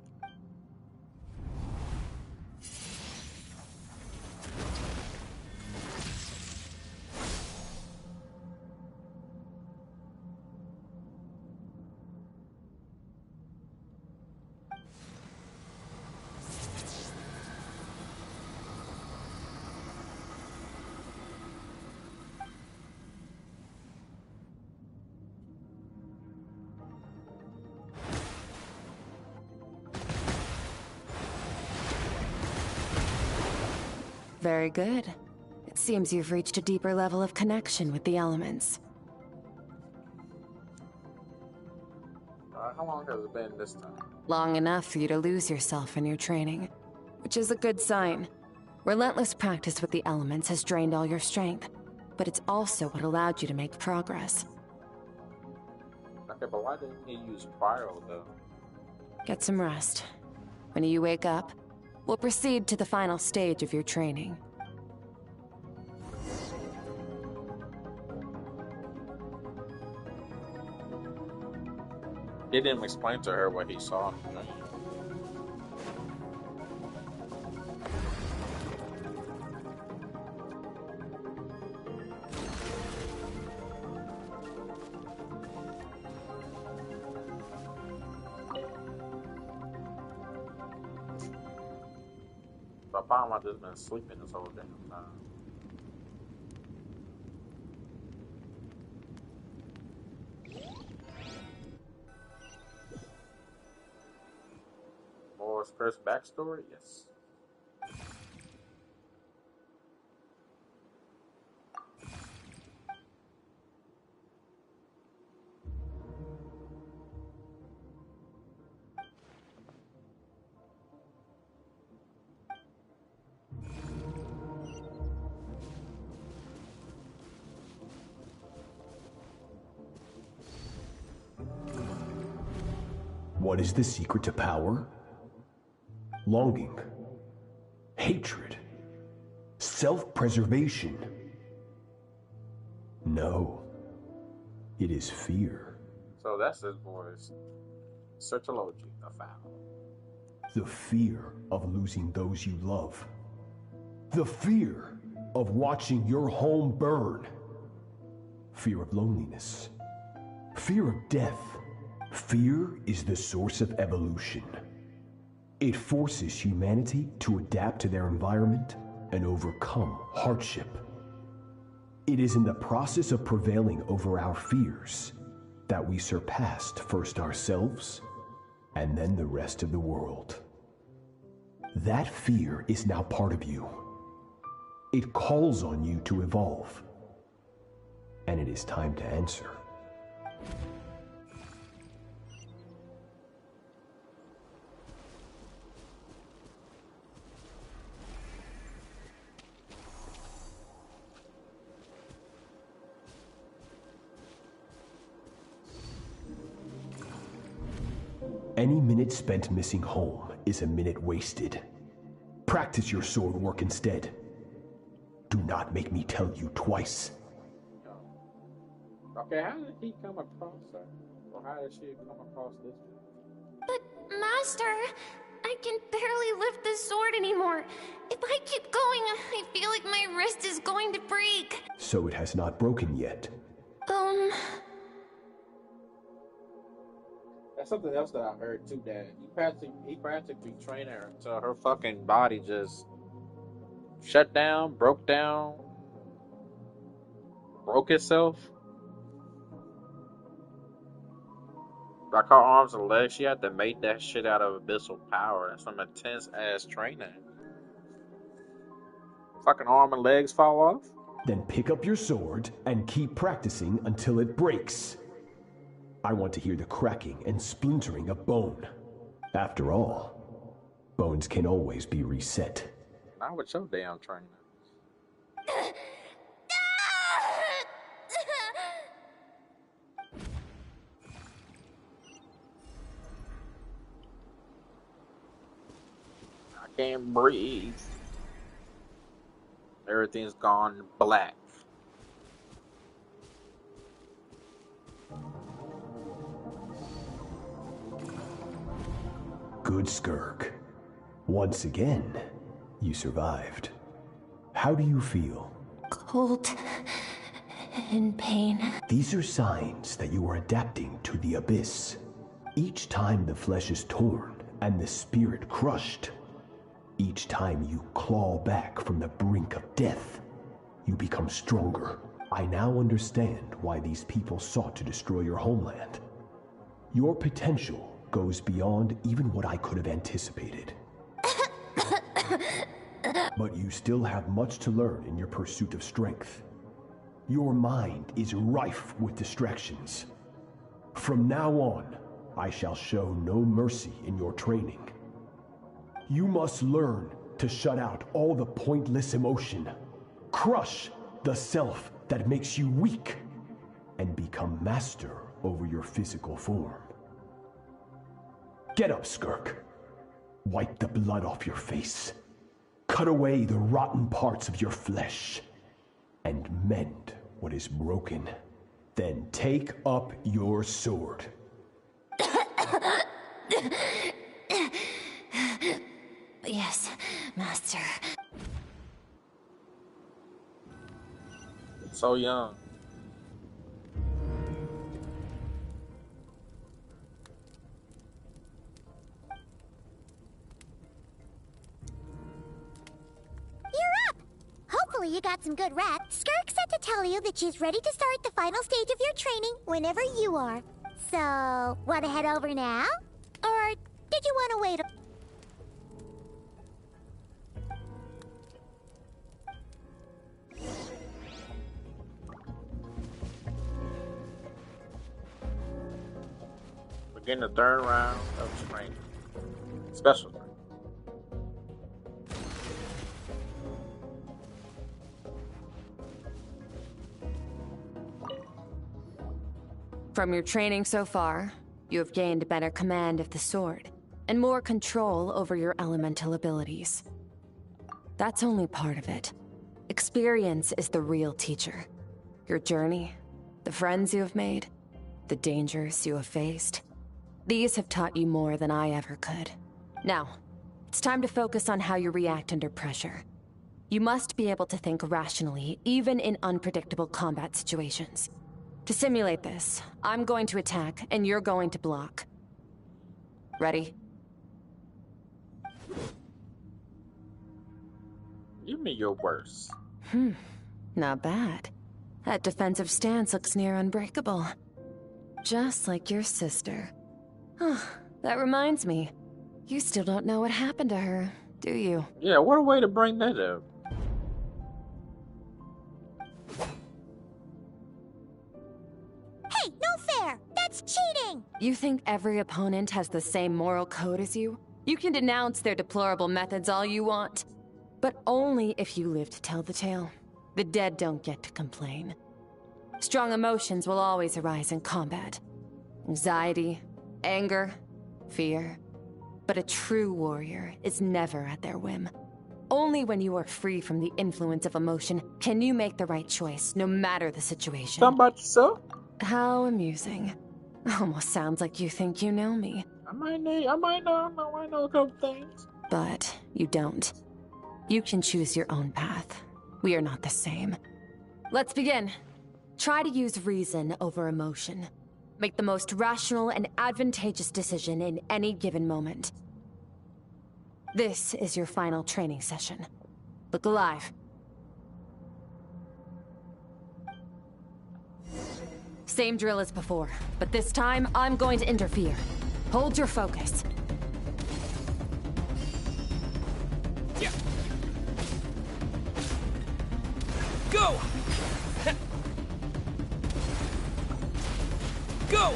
Very good. It seems you've reached a deeper level of connection with the elements. How long has it been this time? Long enough for you to lose yourself in your training, which is a good sign. Relentless practice with the elements has drained all your strength, but it's also what allowed you to make progress. Okay, but why didn't you use Pyro, though? Get some rest. When you wake up, we'll proceed to the final stage of your training. He didn't explain to her what he saw. So Paimon just been sleeping this whole damn time. More Skirk's backstory? Yes. What is the secret to power? Longing, hatred, self-preservation. No, it is fear. So that's his voice. Searchology, a foul. The fear of losing those you love. The fear of watching your home burn. Fear of loneliness. Fear of death. Fear is the source of evolution. It forces humanity to adapt to their environment and overcome hardship. It is in the process of prevailing over our fears that we surpassed first ourselves and then the rest of the world. That fear is now part of you. It calls on you to evolve. And it is time to answer. Any minute spent missing home is a minute wasted. Practice your sword work instead. Do not make me tell you twice. Okay, how did he come across her? Or how did she come across this? But, Master, I can barely lift the sword anymore. If I keep going, I feel like my wrist is going to break. So it has not broken yet. That's something else that I heard too, that he practically trained her until her fucking body just shut down, broke down, broke itself. Like her arms and legs, she had to make that shit out of abyssal power. That's some intense ass training. Fucking arm and legs fall off? Then pick up your sword and keep practicing until it breaks. I want to hear the cracking and splintering of bone. After all, bones can always be reset. Not with your damn training. I can't breathe. Everything's gone black. Good, Skirk. Once again, you survived. How do you feel? Cold. In pain. These are signs that you are adapting to the abyss. Each time the flesh is torn and the spirit crushed, each time you claw back from the brink of death, you become stronger. I now understand why these people sought to destroy your homeland. Your potential goes beyond even what I could have anticipated. But you still have much to learn in your pursuit of strength. Your mind is rife with distractions. From now on, I shall show no mercy in your training. You must learn to shut out all the pointless emotion, crush the self that makes you weak, and become master over your physical form. Get up, Skirk. Wipe the blood off your face. Cut away the rotten parts of your flesh. And mend what is broken. Then take up your sword. Yes, Master. So young. Hopefully you got some good rest. Skirk said to tell you that she's ready to start the final stage of your training whenever you are. So, want to head over now? Or did you want to wait? Begin the third round of training. Special training. From your training so far, you have gained better command of the sword, and more control over your elemental abilities. That's only part of it. Experience is the real teacher. Your journey, the friends you have made, the dangers you have faced. These have taught you more than I ever could. Now, it's time to focus on how you react under pressure. You must be able to think rationally, even in unpredictable combat situations. To simulate this, I'm going to attack, and you're going to block. Ready? Give me your worst. Not bad. That defensive stance looks near unbreakable. Just like your sister. That reminds me. You still don't know what happened to her, do you? Yeah, what a way to bring that up. Hey, no fair! That's cheating! You think every opponent has the same moral code as you? You can denounce their deplorable methods all you want. But only if you live to tell the tale. The dead don't get to complain. Strong emotions will always arise in combat. Anxiety, anger, fear. But a true warrior is never at their whim. Only when you are free from the influence of emotion can you make the right choice, no matter the situation. Talk about yourself? How amusing. Almost sounds like you think you know me. I might know a couple things. But you don't. You can choose your own path. We are not the same. Let's begin. Try to use reason over emotion. Make the most rational and advantageous decision in any given moment. This is your final training session. Look alive. Same drill as before, but this time I'm going to interfere. Hold your focus. Yeah. Go! Go!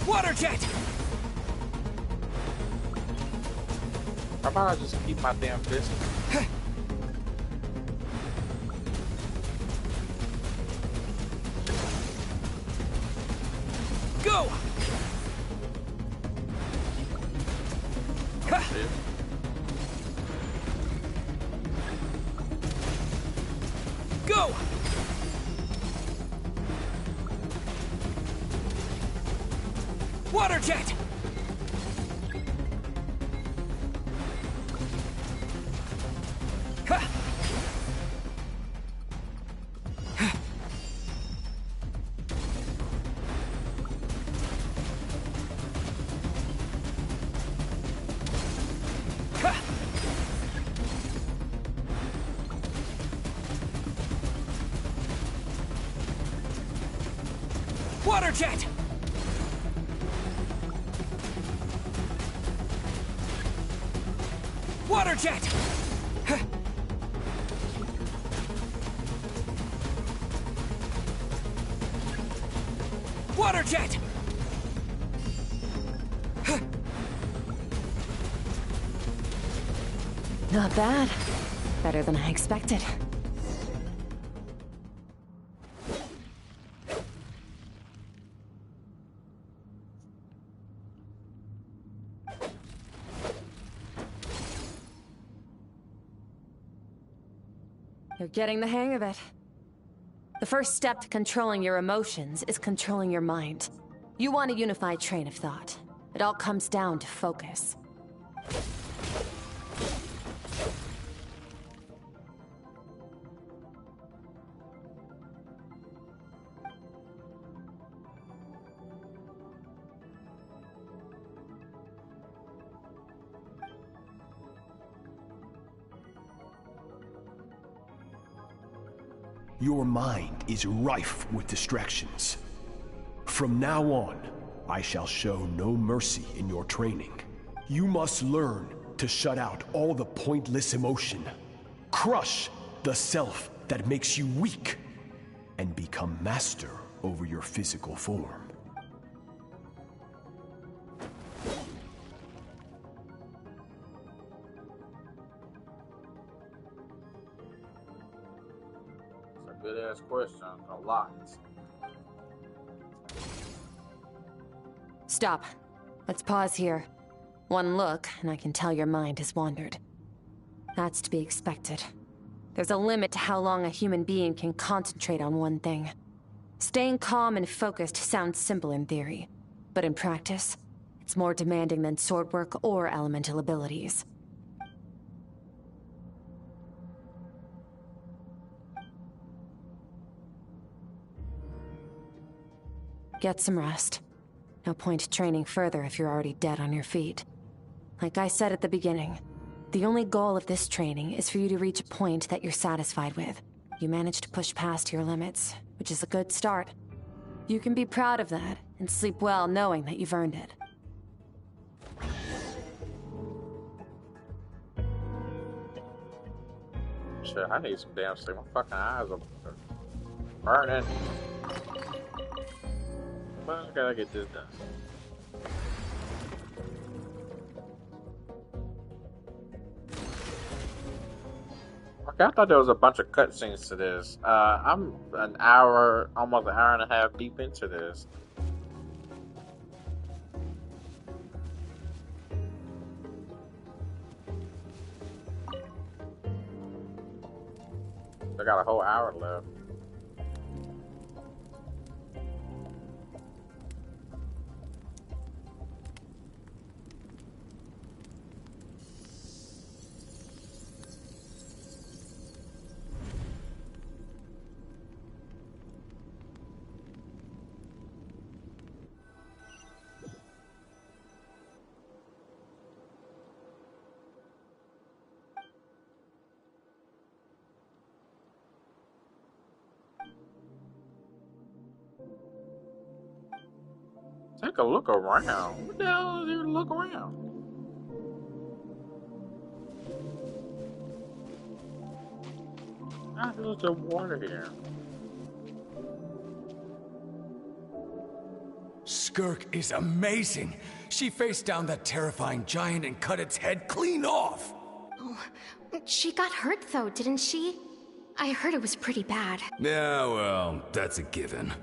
Water jet! How about I just keep my damn distance? Go! Go! Water jet! Water jet! Water jet! Water jet! Not bad. Better than I expected. You're getting the hang of it. The first step to controlling your emotions is controlling your mind. You want a unified train of thought. It all comes down to focus. Your mind is rife with distractions. From now on, I shall show no mercy in your training. You must learn to shut out all the pointless emotion. Crush the self that makes you weak, and become master over your physical form. It's a good ass question. A lot. Stop. Let's pause here. One look, and I can tell your mind has wandered. That's to be expected. There's a limit to how long a human being can concentrate on one thing. Staying calm and focused sounds simple in theory, but in practice, it's more demanding than sword work or elemental abilities. Get some rest. No point training further if you're already dead on your feet. Like I said at the beginning, the only goal of this training is for you to reach a point that you're satisfied with. You managed to push past your limits, which is a good start. You can be proud of that, and sleep well knowing that you've earned it. Shit, I need some damn sleep. My fucking eyes are burning. Well, I gotta get this done. Okay, I thought there was a bunch of cutscenes to this. I'm an hour, almost an hour and a half deep into this. I got a whole hour left. Take a look around. What the hell is there to look around? Ah, there's the water here. Skirk is amazing. She faced down that terrifying giant and cut its head clean off. Oh, she got hurt though, didn't she? I heard it was pretty bad. Yeah, well, that's a given.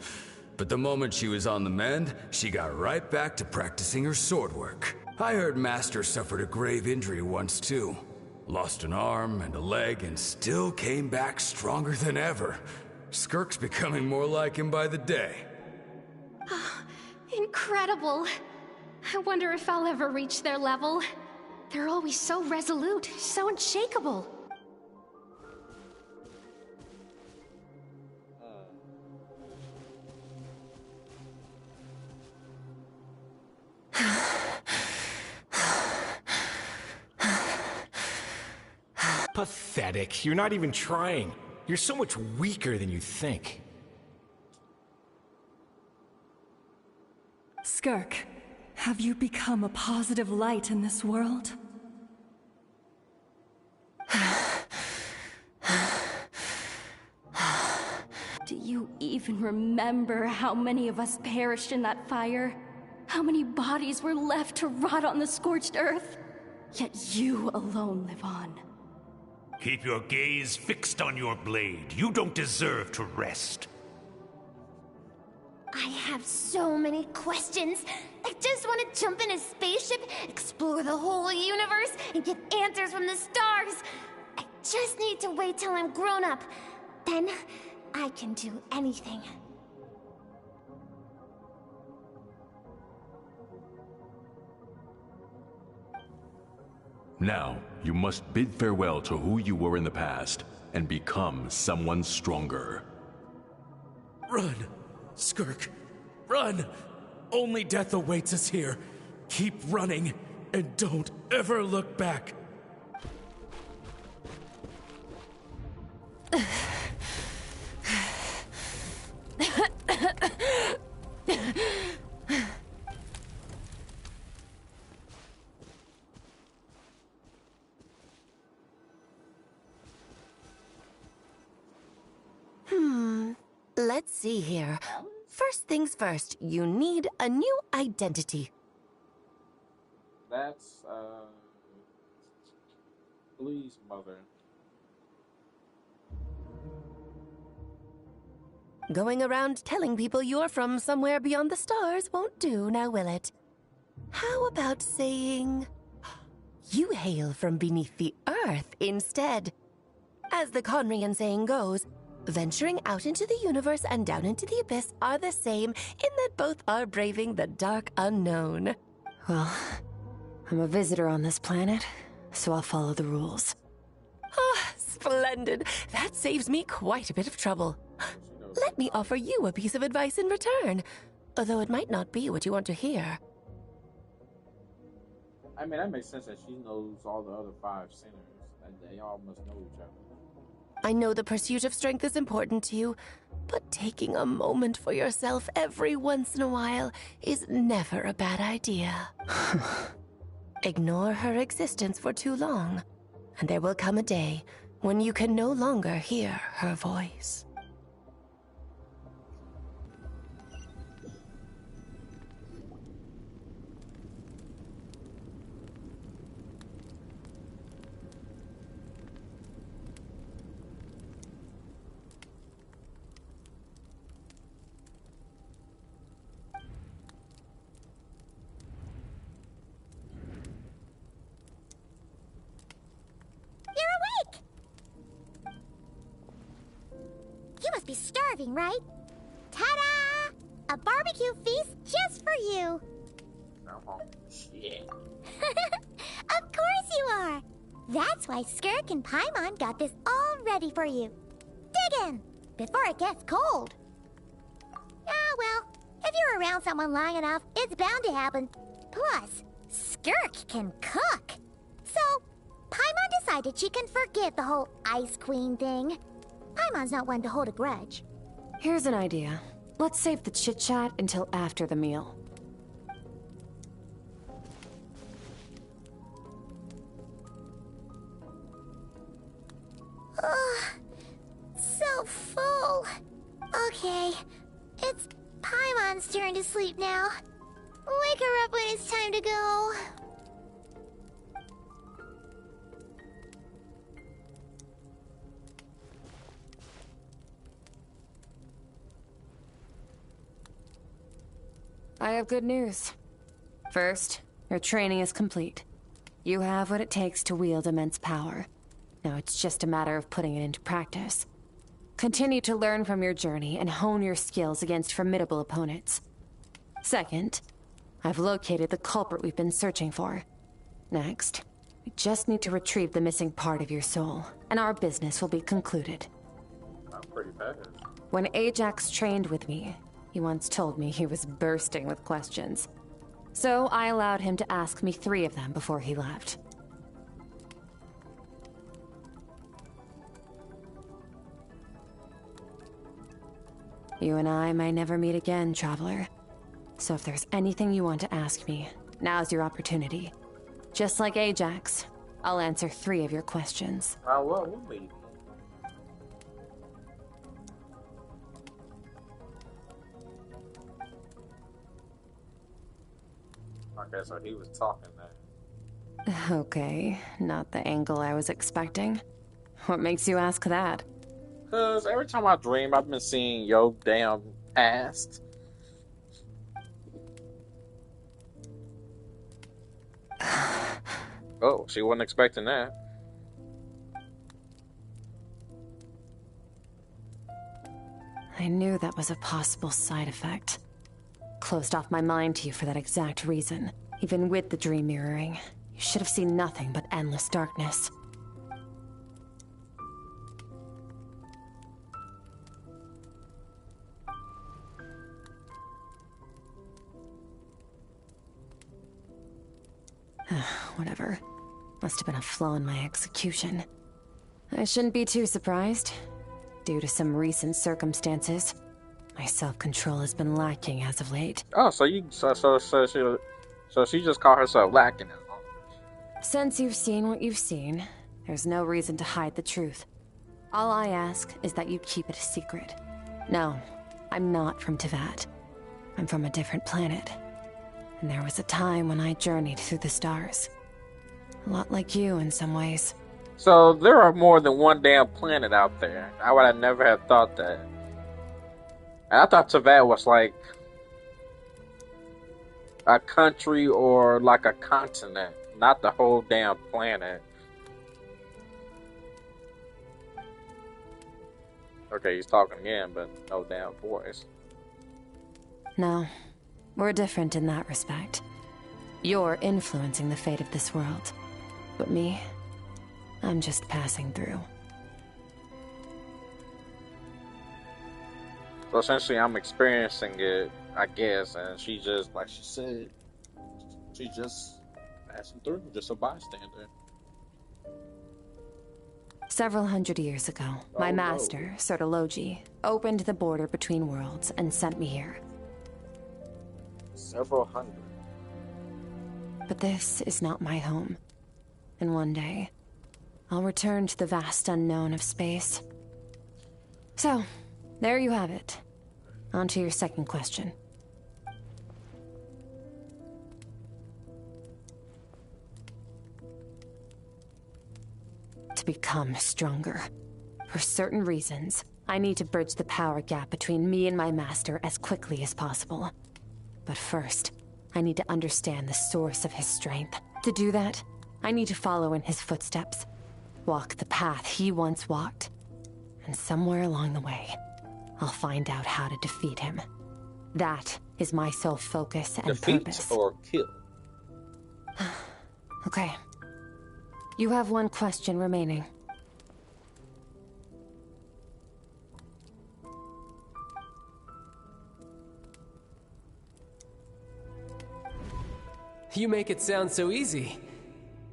But the moment she was on the mend, she got right back to practicing her sword work. I heard Master suffered a grave injury once too. Lost an arm and a leg and still came back stronger than ever. Skirk's becoming more like him by the day. Incredible. I wonder if I'll ever reach their level. They're always so resolute, so unshakable. Pathetic. You're not even trying. You're so much weaker than you think. Skirk, have you become a positive light in this world? Do you even remember how many of us perished in that fire? How many bodies were left to rot on the scorched earth? Yet you alone live on. Keep your gaze fixed on your blade. You don't deserve to rest. I have so many questions. I just want to jump in a spaceship, explore the whole universe, and get answers from the stars. I just need to wait till I'm grown up. Then, I can do anything. Now, you must bid farewell to who you were in the past, and become someone stronger. Run! Skirk, run! Only death awaits us here. Keep running, and don't ever look back. Let's see here. First things first, you need a new identity. That's, Blue's mother. Going around telling people you're from somewhere beyond the stars won't do, now will it? How about saying you hail from beneath the earth instead? As the Conrian saying goes, venturing out into the universe and down into the abyss are the same in that both are braving the dark unknown. Well, I'm a visitor on this planet, so I'll follow the rules. Ah, splendid. That saves me quite a bit of trouble. Let me offer you a piece of advice in return, although it might not be what you want to hear. I mean, that makes sense that she knows all the other 5 sinners, and they all must know each other. I know the pursuit of strength is important to you, but taking a moment for yourself every once in a while is never a bad idea. Ignore her existence for too long, and there will come a day when you can no longer hear her voice. Be starving, right? Ta-da! A barbecue feast just for you. Yeah. Of course you are. That's why Skirk and Paimon got this all ready for you. Dig in before it gets cold. Ah, well, if you're around someone long enough, it's bound to happen. Plus, Skirk can cook. So, Paimon decided she can forget the whole Ice Queen thing. Paimon's not one to hold a grudge. Here's an idea. Let's save the chit-chat until after the meal. Ugh, so full. Okay, it's Paimon's turn to sleep now. Wake her up when it's time to go. I have good news. First, your training is complete. You have what it takes to wield immense power. Now it's just a matter of putting it into practice. Continue to learn from your journey and hone your skills against formidable opponents. Second, I've located the culprit we've been searching for. Next, we just need to retrieve the missing part of your soul, and our business will be concluded. I'm pretty fast. When Ajax trained with me, he once told me he was bursting with questions. So I allowed him to ask me 3 of them before he left. You and I may never meet again, Traveler. So if there's anything you want to ask me, now's your opportunity. Just like Ajax, I'll answer 3 of your questions. Well, we'll meet. Okay, so he was talking then. Okay, not the angle I was expecting. What makes you ask that? Cause every time I dream, I've been seeing your damn ass. Oh, she wasn't expecting that. I knew that was a possible side effect. Closed off my mind to you for that exact reason. Even with the dream mirroring, you should have seen nothing but endless darkness. Whatever. Must have been a flaw in my execution. I shouldn't be too surprised. Due to some recent circumstances, my self-control has been lacking as of late. Oh, so she just called herself lacking. Since you've seen what you've seen, there's no reason to hide the truth. All I ask is that you keep it a secret. No, I'm not from Tevat. I'm from a different planet. And there was a time when I journeyed through the stars. A lot like you in some ways. So there are more than one damn planet out there. I would have never have thought that. I thought Tevat was like a country or like a continent, not the whole damn planet. Okay, he's talking again, but no damn voice. No, we're different in that respect. You're influencing the fate of this world. But me, I'm just passing through. So essentially, I'm experiencing it, I guess, and she just, like she said, she just passing through, just a bystander. Several hundred years ago, my master, Sertologi, opened the border between worlds and sent me here. Several hundred. But this is not my home. And one day, I'll return to the vast unknown of space. So, there you have it. On to your second question. To become stronger. For certain reasons, I need to bridge the power gap between me and my master as quickly as possible. But first, I need to understand the source of his strength. To do that, I need to follow in his footsteps. Walk the path he once walked. And somewhere along the way, I'll find out how to defeat him. That is my sole focus and purpose. Defeat or kill? Okay. You have one question remaining. You make it sound so easy.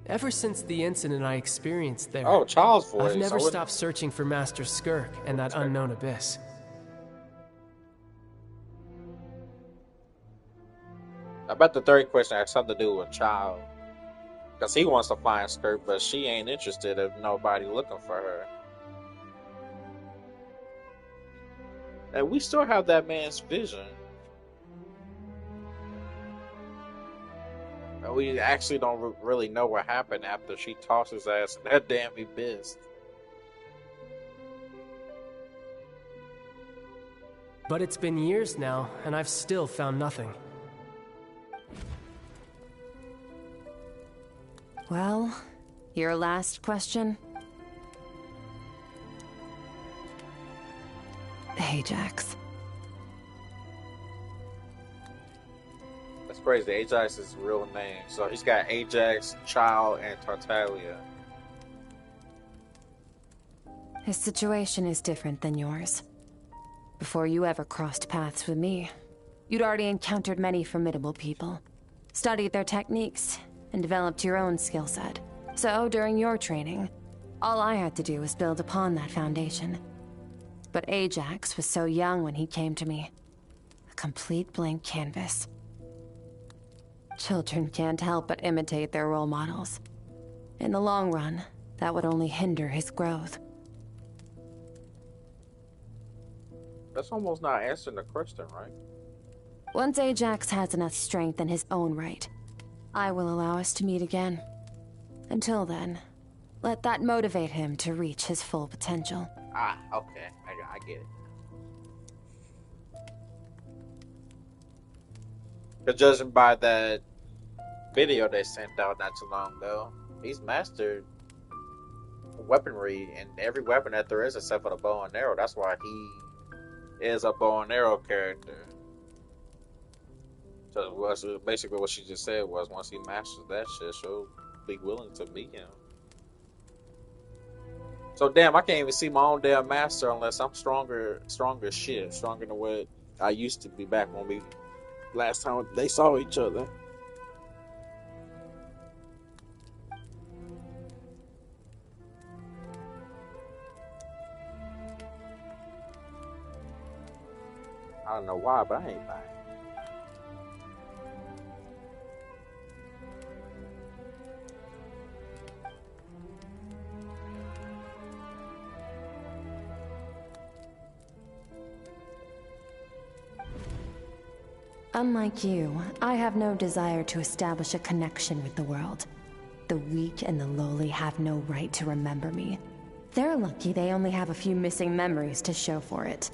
Ever since the incident I experienced there, oh, child's voice. I've never stopped searching for Master Skirk and that unknown abyss. I bet the third question has something to do with child. Because he wants to find Skirk, but she ain't interested if nobody looking for her. And we still have that man's vision. We actually don't really know what happened after she tossed his ass in that damn abyss. But it's been years now, and I've still found nothing. Well, your last question? Ajax. That's crazy. Ajax is his real name. So he's got Ajax, Child, and Tartaglia. His situation is different than yours. Before you ever crossed paths with me, you'd already encountered many formidable people, studied their techniques, and developed your own skill set. So, during your training, all I had to do was build upon that foundation. But Ajax was so young when he came to me. A complete blank canvas. Children can't help but imitate their role models. In the long run, that would only hinder his growth. That's almost not answering the question, right? Once Ajax has enough strength in his own right, I will allow us to meet again. Until then, let that motivate him to reach his full potential. Ah, okay. I get it. But judging by that video they sent out not too long ago, he's mastered weaponry in every weapon that there is except for the bow and arrow. That's why he is a bow and arrow character. So basically what she just said was once he masters that shit, she'll be willing to meet him. So damn, I can't even see my own damn master unless I'm stronger shit. Stronger than what I used to be back when we last time they saw each other. I don't know why, but I ain't buying. Unlike you, I have no desire to establish a connection with the world. The weak and the lowly have no right to remember me. They're lucky they only have a few missing memories to show for it.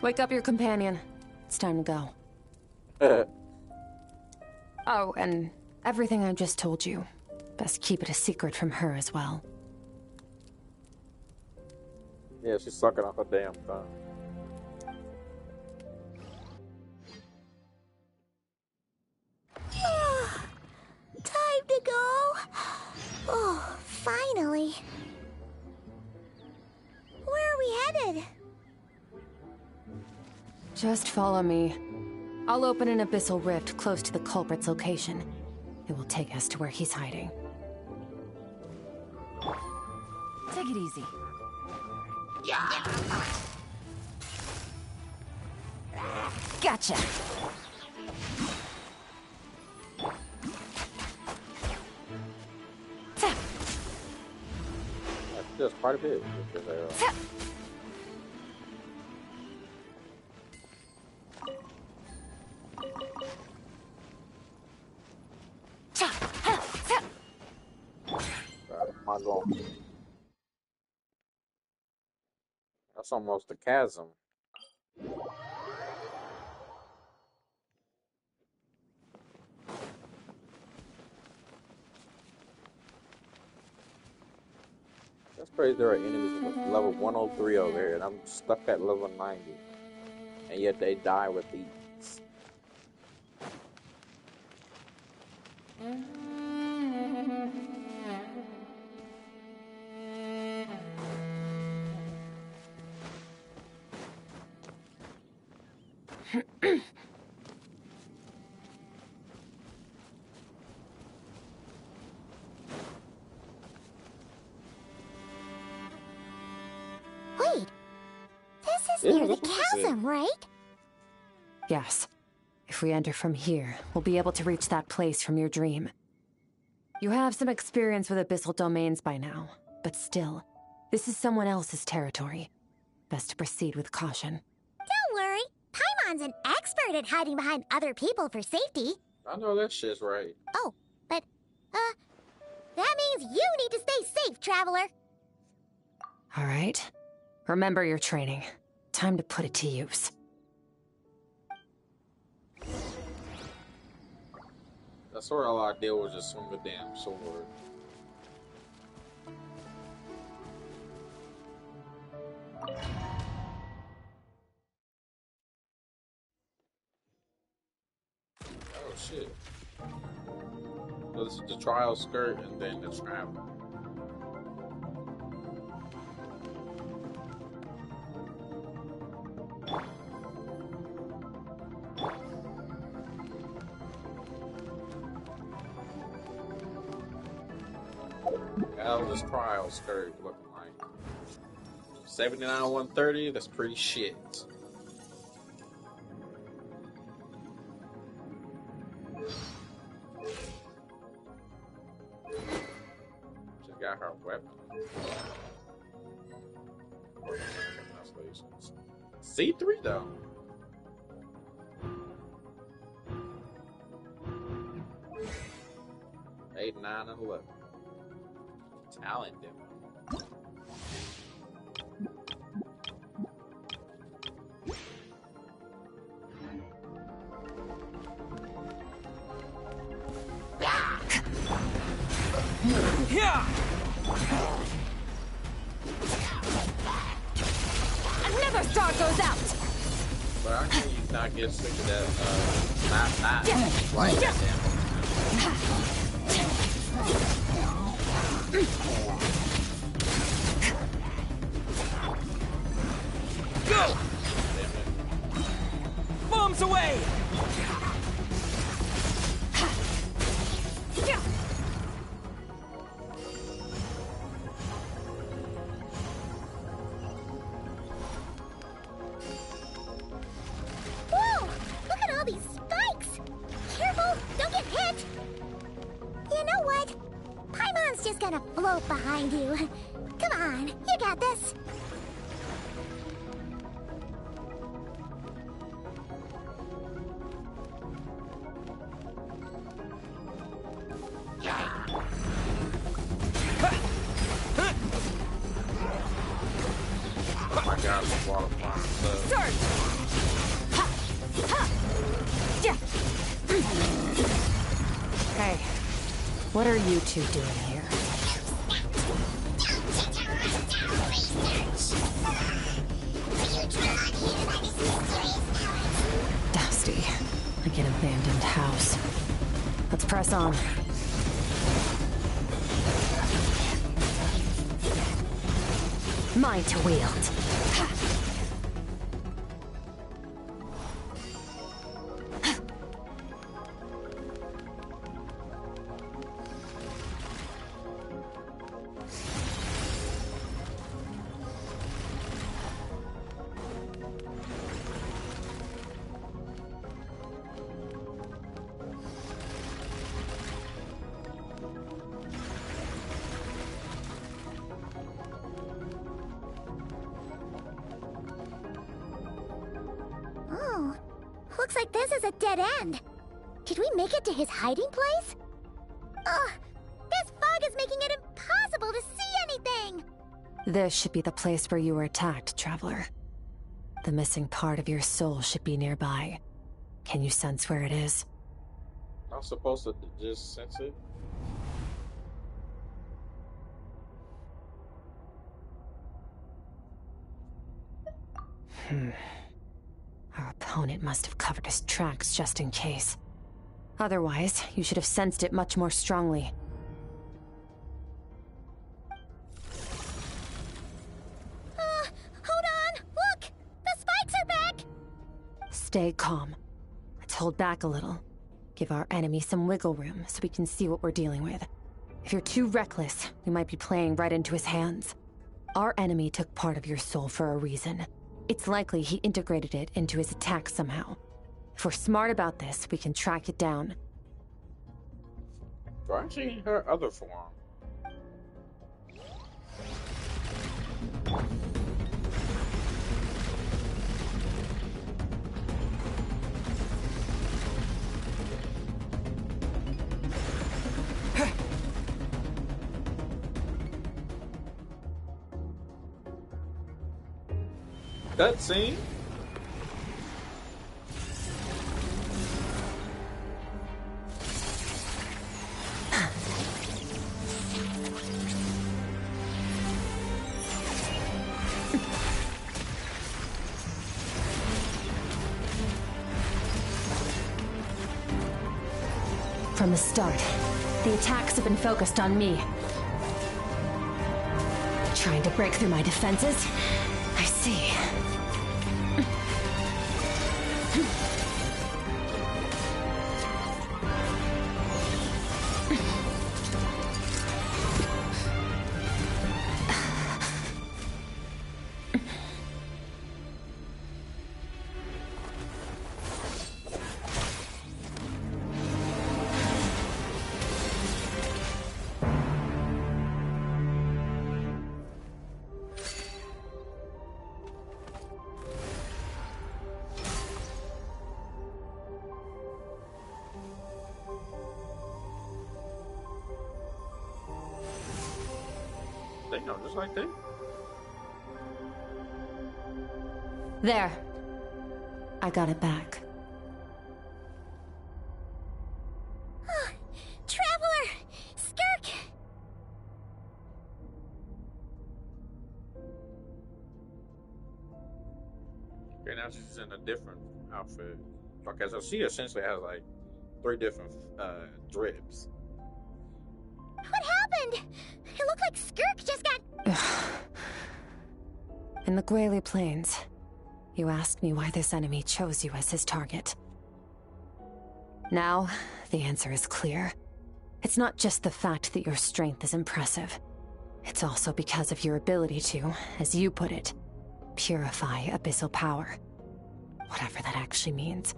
Wake up your companion. It's time to go. Oh, and everything I just told you. Best keep it a secret from her as well. Yeah, she's sucking off her damn thumb. Time to go. Oh, finally. Where are we headed? Just follow me. I'll open an abyssal rift close to the culprit's location. It will take us to where he's hiding. Take it easy. Gotcha! That's quite a bit. That's almost a chasm. That's crazy. There are enemies at level 103 over here, and I'm stuck at level 90. And yet they die with ease. Wait, this is near the chasm, right? Yes. If we enter from here, we'll be able to reach that place from your dream. You have some experience with abyssal domains by now, but still, this is someone else's territory. Best to proceed with caution. Don't worry, Paimon's an expert at hiding behind other people for safety. I know that shit's right. Oh, but, that means you need to stay safe, traveler. All right. Remember your training. Time to put it to use. That's where all I did was just swing the damn sword. Oh shit. So this is the trial skirt and then the travel. How's this trial skirt looking like? 79 130, that's pretty shit. She got her weapon. C3 though. Eight, 9, and 11. Talent demo. Never star goes out. But I can you not get sick of that not like that damn. Go! Bombs away! Whoa! Look at all these spikes! behind you. Come on, you got this. Oh my god, the water Start! Ha! Ha! Yeah! Hey, what are you two doing here? Dusty, like an abandoned house. Let's press on. Mine to wield. Oh, looks like this is a dead end. Did we make it to his hiding place? Ugh, this fog is making it impossible to see anything! This should be the place where you were attacked, Traveler. The missing part of your soul should be nearby. Can you sense where it is? I'm supposed to just sense it. Our opponent must have covered his tracks just in case. Otherwise, you should have sensed it much more strongly. Hold on! Look! The spikes are back! Stay calm. Let's hold back a little. Give our enemy some wiggle room so we can see what we're dealing with. If you're too reckless, we might be playing right into his hands. Our enemy took part of your soul for a reason. It's likely he integrated it into his attack somehow. If we're smart about this, we can track it down. Why is she in her other form? That scene? From the start, the attacks have been focused on me. Trying to break through my defenses? I see. Damn, just like that. There. I got it back. Traveler! Skirk! Okay, now she's in a different outfit. Okay, so she essentially has like 3 different dribs. What happened? It looked like Skirk just got... In the Guili Plains, you asked me why this enemy chose you as his target. Now, the answer is clear. It's not just the fact that your strength is impressive. It's also because of your ability to, as you put it, purify abyssal power. Whatever that actually means.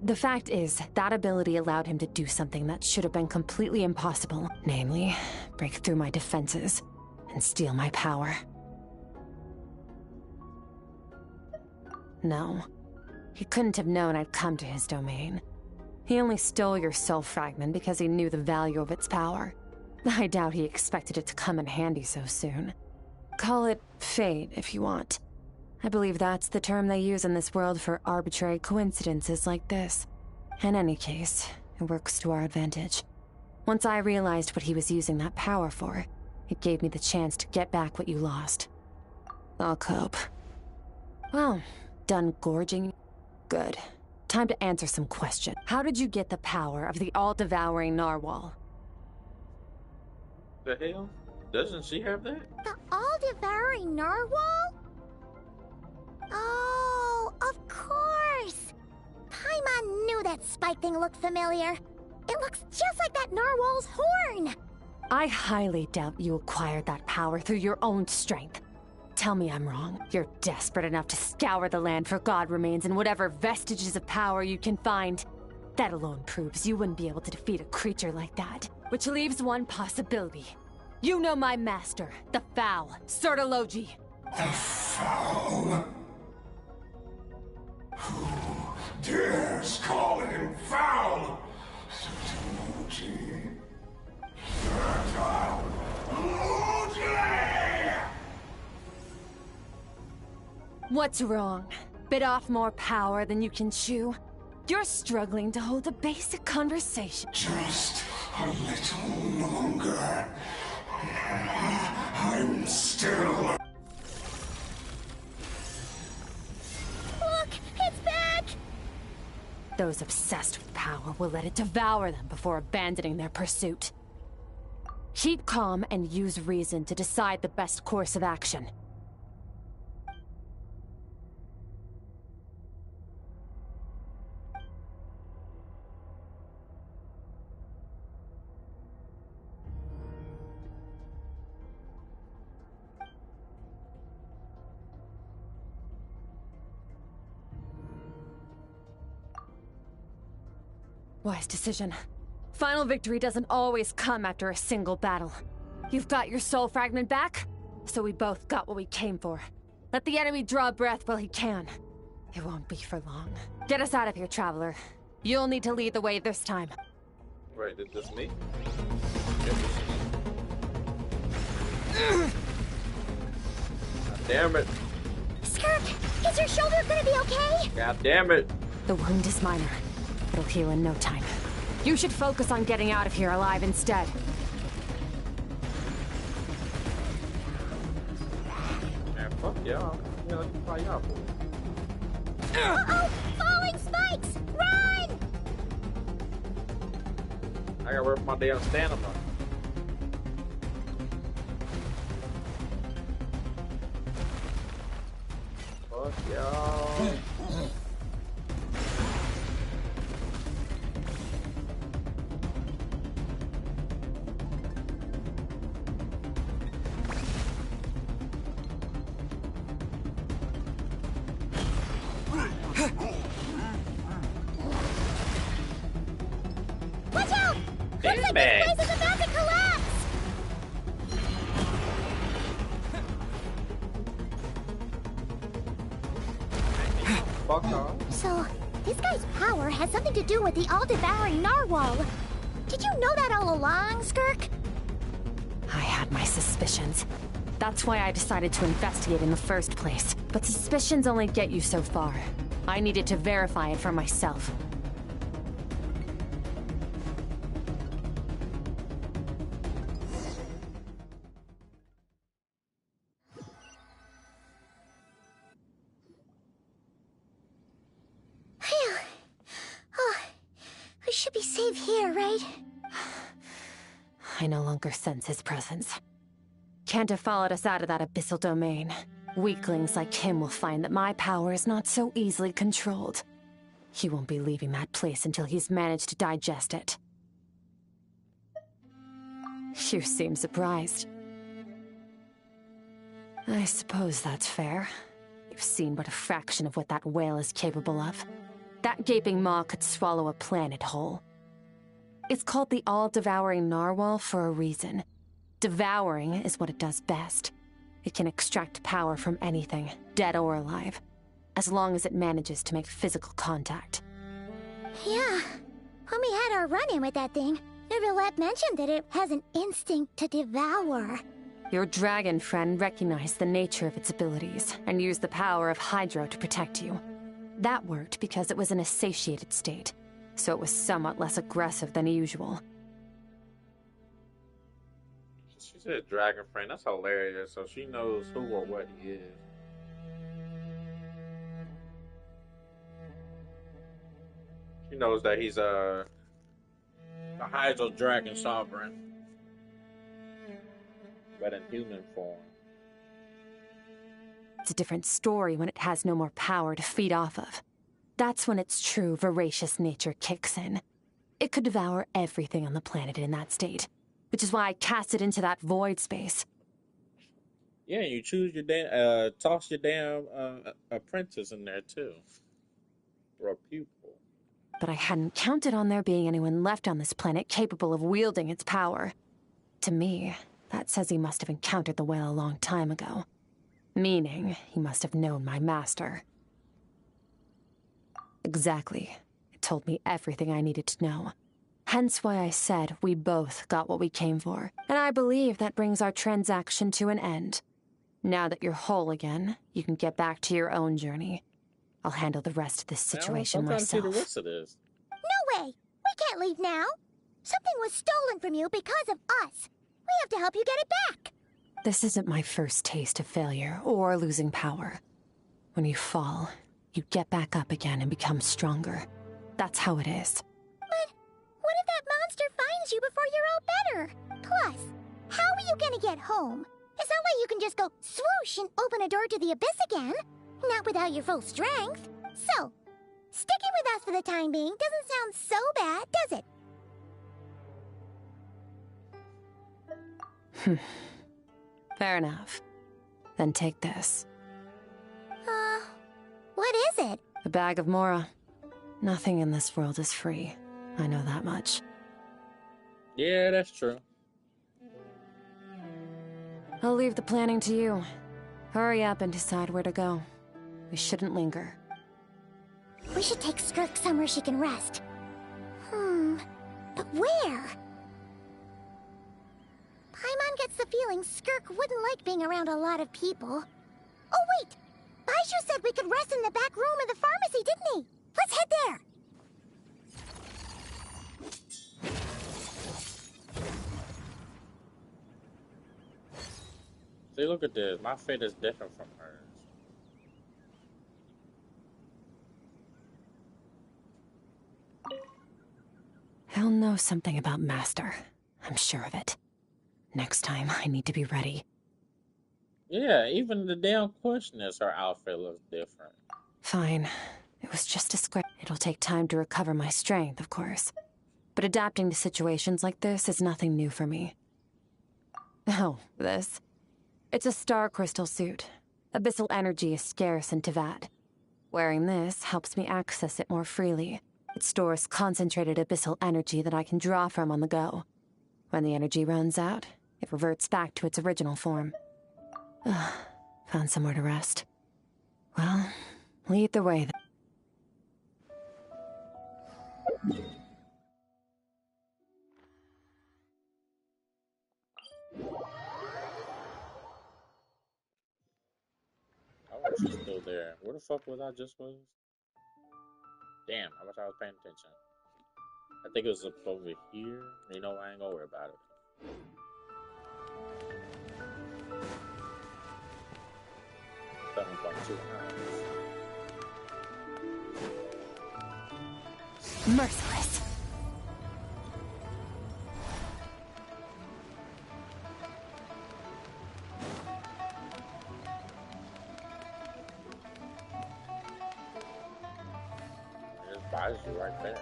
The fact is, that ability allowed him to do something that should have been completely impossible. Namely, break through my defenses. and steal my power. No, he couldn't have known I'd come to his domain. He only stole your soul fragment because he knew the value of its power. I doubt he expected it to come in handy so soon. Call it fate if you want. I believe that's the term they use in this world for arbitrary coincidences like this. In any case, it works to our advantage. Once I realized what he was using that power for, it gave me the chance to get back what you lost. I'll cope. Well, done gorging? Good. Time to answer some questions. How did you get the power of the all-devouring narwhal? The hell? Doesn't she have that? The all-devouring narwhal? Oh, of course! Paimon knew that spike thing looked familiar. It looks just like that narwhal's horn! I highly doubt you acquired that power through your own strength. Tell me I'm wrong. You're desperate enough to scour the land for god remains and whatever vestiges of power you can find. That alone proves you wouldn't be able to defeat a creature like that. Which leaves one possibility. You know my master, the Foul, Sertologi. The Foul? Who dares call him Foul? Sertologi. What's wrong? Bit off more power than you can chew? You're struggling to hold a basic conversation. Just a little longer. I'm still... Look! It's back! Those obsessed with power will let it devour them before abandoning their pursuit. Keep calm and use reason to decide the best course of action. Wise decision. Final victory doesn't always come after a single battle. You've got your soul fragment back, so we both got what we came for. Let the enemy draw breath while he can. It won't be for long. Get us out of here, Traveler. You'll need to lead the way this time. Wait, is this me? God damn it. Skirk, is your shoulder gonna be okay? God damn it. The wound is minor. It'll heal in no time. You should focus on getting out of here alive instead. Man, fuck y'all. Yeah, let's try y'all. Uh-oh! Falling spikes! Run! I gotta work my damn stamina. Fuck y'all. Watch out! Looks like this place is about to collapse! Fuck off. So, this guy's power has something to do with the all-devouring narwhal. Did you know that all along, Skirk? I had my suspicions. That's why I decided to investigate in the first place. But suspicions only get you so far. I needed to verify it for myself. Phew. Oh, we should be safe here, right? I no longer sense his presence. Can't have followed us out of that abyssal domain. Weaklings like him will find that my power is not so easily controlled. He won't be leaving that place until he's managed to digest it. You seem surprised. I suppose that's fair. You've seen but a fraction of what that whale is capable of. That gaping maw could swallow a planet whole. It's called the all-devouring narwhal for a reason. Devouring is what it does best. It can extract power from anything, dead or alive, as long as it manages to make physical contact. Yeah. When we had our run-in with that thing, Neverlet mentioned that it has an instinct to devour. Your dragon friend recognized the nature of its abilities and used the power of Hydro to protect you. That worked because it was in a satiated state, so it was somewhat less aggressive than usual. She said dragon friend. That's hilarious. So she knows who or what he is. She knows that he's the Hydro Dragon Sovereign, but in human form. It's a different story when it has no more power to feed off of. That's when its true voracious nature kicks in. It could devour everything on the planet in that state, which is why I cast it into that void space. Yeah, you choose your toss your damn apprentice in there too, or a pupil. But I hadn't counted on there being anyone left on this planet capable of wielding its power. To me, that says he must have encountered the whale a long time ago. Meaning, he must have known my master. Exactly. It told me everything I needed to know. Hence why I said we both got what we came for. And I believe that brings our transaction to an end. Now that you're whole again, you can get back to your own journey. I'll handle the rest of this situation myself. I'm trying to see the rest of this. No way! We can't leave now! Something was stolen from you because of us. We have to help you get it back. This isn't my first taste of failure or losing power. When you fall, you get back up again and become stronger. That's how it is. But what if that monster finds you before you're all better? Plus, how are you gonna get home? It's not like you can just go swoosh and open a door to the abyss again. Not without your full strength. So, sticking with us for the time being doesn't sound so bad, does it? Fair enough. Then take this. What is it? A bag of Mora. Nothing in this world is free. I know that much. Yeah, that's true. I'll leave the planning to you. Hurry up and decide where to go. We shouldn't linger. We should take Skirk somewhere she can rest. But where? Paimon gets the feeling Skirk wouldn't like being around a lot of people. Oh wait! Baizhu said we could rest in the back room of the pharmacy, didn't he? Let's head there! See, look at this. My fate is different from hers. He'll know something about Master. I'm sure of it. Next time, I need to be ready. Yeah, even the damn questioners, her outfit looks different. Fine. It was just a script. It'll take time to recover my strength, of course. But adapting to situations like this is nothing new for me. Oh, this. It's a star crystal suit. Abyssal energy is scarce in Teyvat. Wearing this helps me access it more freely. It stores concentrated abyssal energy that I can draw from on the go. When the energy runs out, it reverts back to its original form. Found somewhere to rest. Well, lead the way then. I wish she's still there. Where the fuck was I just was? Damn, I wish I was paying attention. I think it was up over here. You know, I ain't gonna worry about it. Merciless. There's Baizhu right there.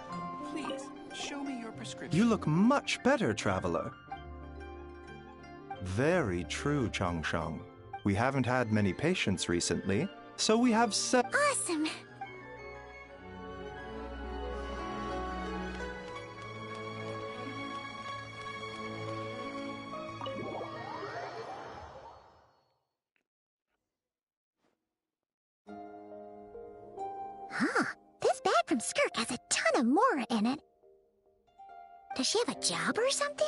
Please, show me your prescription. You look much better, traveler. Very true, Changshang. We haven't had many patients recently, so we have Awesome! Huh. This bag from Skirk has a ton of Mora in it. Does she have a job or something?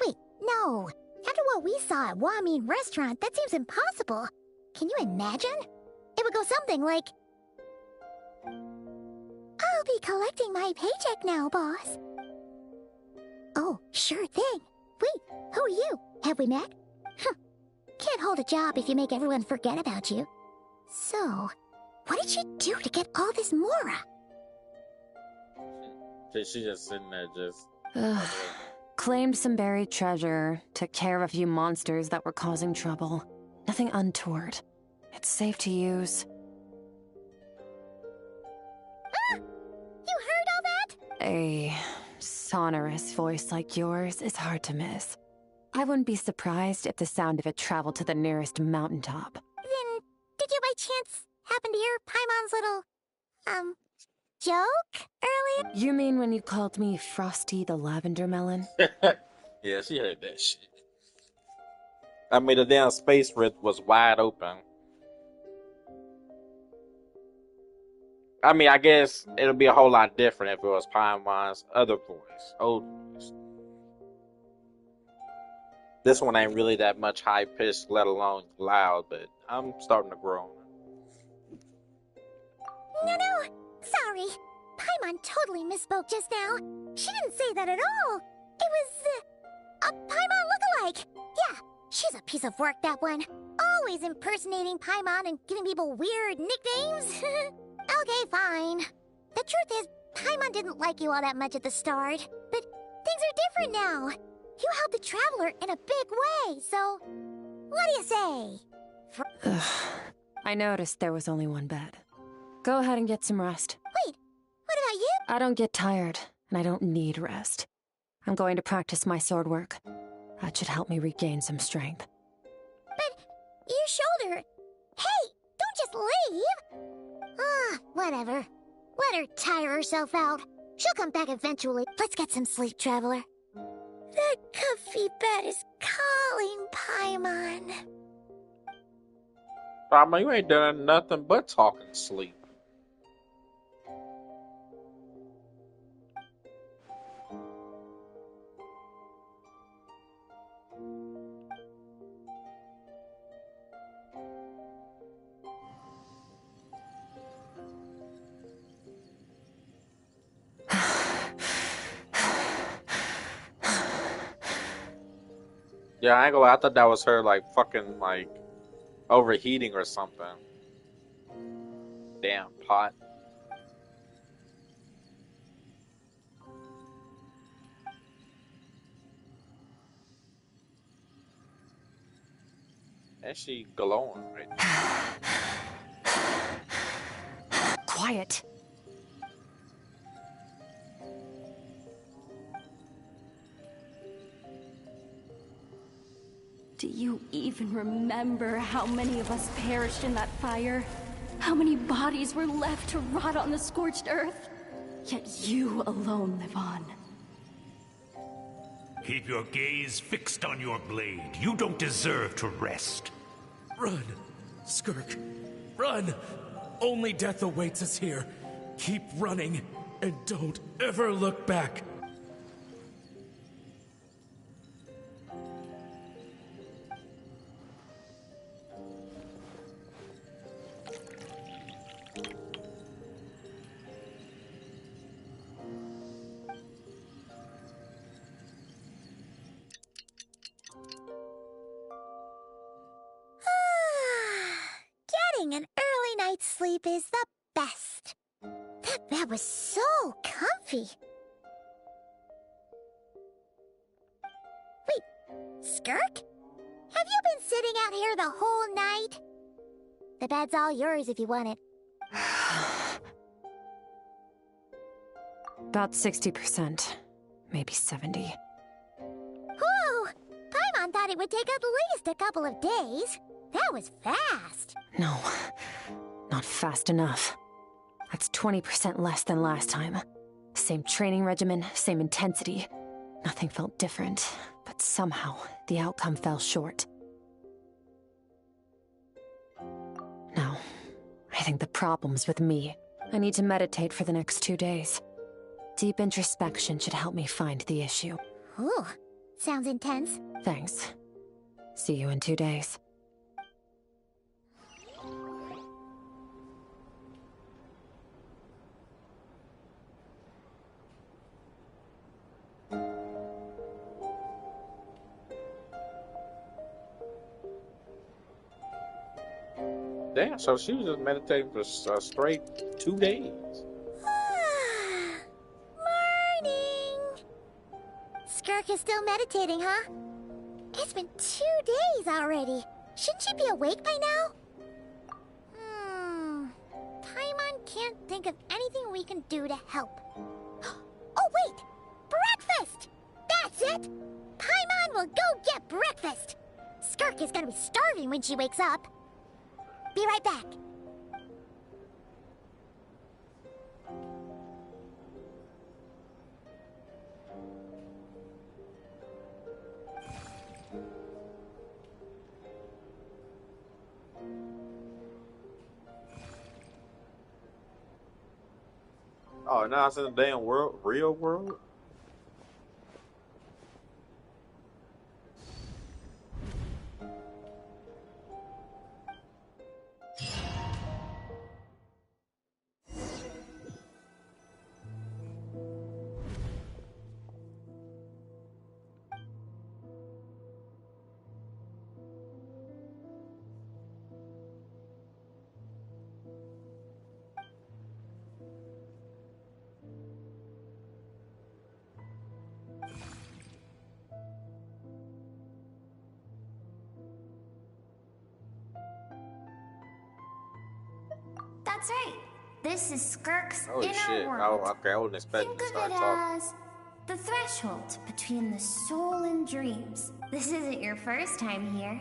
Wait, no. After what we saw at Wamin Restaurant, that seems impossible. Can you imagine? It would go something like... I'll be collecting my paycheck now, boss. Oh, sure thing. Wait, who are you? Have we met? Can't hold a job if you make everyone forget about you. So, what did she do to get all this Mora? She's just sitting there just... Claimed some buried treasure, took care of a few monsters that were causing trouble. Nothing untoward. It's safe to use. Ah! You heard all that? A sonorous voice like yours is hard to miss. I wouldn't be surprised if the sound of it traveled to the nearest mountaintop. Then, did you by chance happen to hear Paimon's little, joke earlier? You mean when you called me Frosty the Lavender Melon? Yeah, she heard that shit. I mean, the damn space rift was wide open. I mean, I guess it'll be a whole lot different if it was Paimon's other voice, old voice. This one ain't really that much high pitched, let alone loud, but I'm starting to grow on it. No, sorry. Paimon totally misspoke just now. She didn't say that at all. It was, a Paimon lookalike. Yeah, she's a piece of work, that one. Always impersonating Paimon and giving people weird nicknames. Okay, fine. The truth is, Paimon didn't like you all that much at the start, but things are different now. You helped the Traveler in a big way, so what do you say? I noticed there was only one bed. Go ahead and get some rest. Wait, what about you? I don't get tired, and I don't need rest. I'm going to practice my sword work. That should help me regain some strength. But your shoulder... Hey, don't just leave! Whatever. Let her tire herself out. She'll come back eventually. Let's get some sleep, Traveler. That comfy bed is calling, Paimon. I mean, you ain't done nothing but talk and sleep. Yeah, I ain't gonna lie, I thought that was her, like, fucking, like, overheating or something. Damn pot. And she glowing right now. Quiet. Do you even remember how many of us perished in that fire? How many bodies were left to rot on the scorched earth? Yet you alone live on. Keep your gaze fixed on your blade. You don't deserve to rest. Run, Skirk. Run! Only death awaits us here. Keep running, and don't ever look back. Getting an early night's sleep is the best. That bed was so comfy. Wait, Skirk? Have you been sitting out here the whole night? The bed's all yours if you want it. About 60%, maybe 70. Whew! Paimon thought it would take at least a couple of days. That was fast. No, not fast enough. That's 20% less than last time. Same training regimen, same intensity. Nothing felt different, but somehow the outcome fell short. No, I think the problem's with me. I need to meditate for the next 2 days. Deep introspection should help me find the issue. Ooh, sounds intense. Thanks. See you in 2 days. Damn, so she was just meditating for a straight 2 days. Morning! Skirk is still meditating, huh? It's been 2 days already. Shouldn't she be awake by now? Paimon can't think of anything we can do to help. Oh, wait! Breakfast! That's it! Paimon will go get breakfast! Skirk is gonna be starving when she wakes up. Be right back. Oh, now it's in the damn world, real world? That's right. This is Skirk's Holy inner shit. world. Oh, okay, I wasn't expecting Think to of start it talking. as the threshold between the soul and dreams. This isn't your first time here,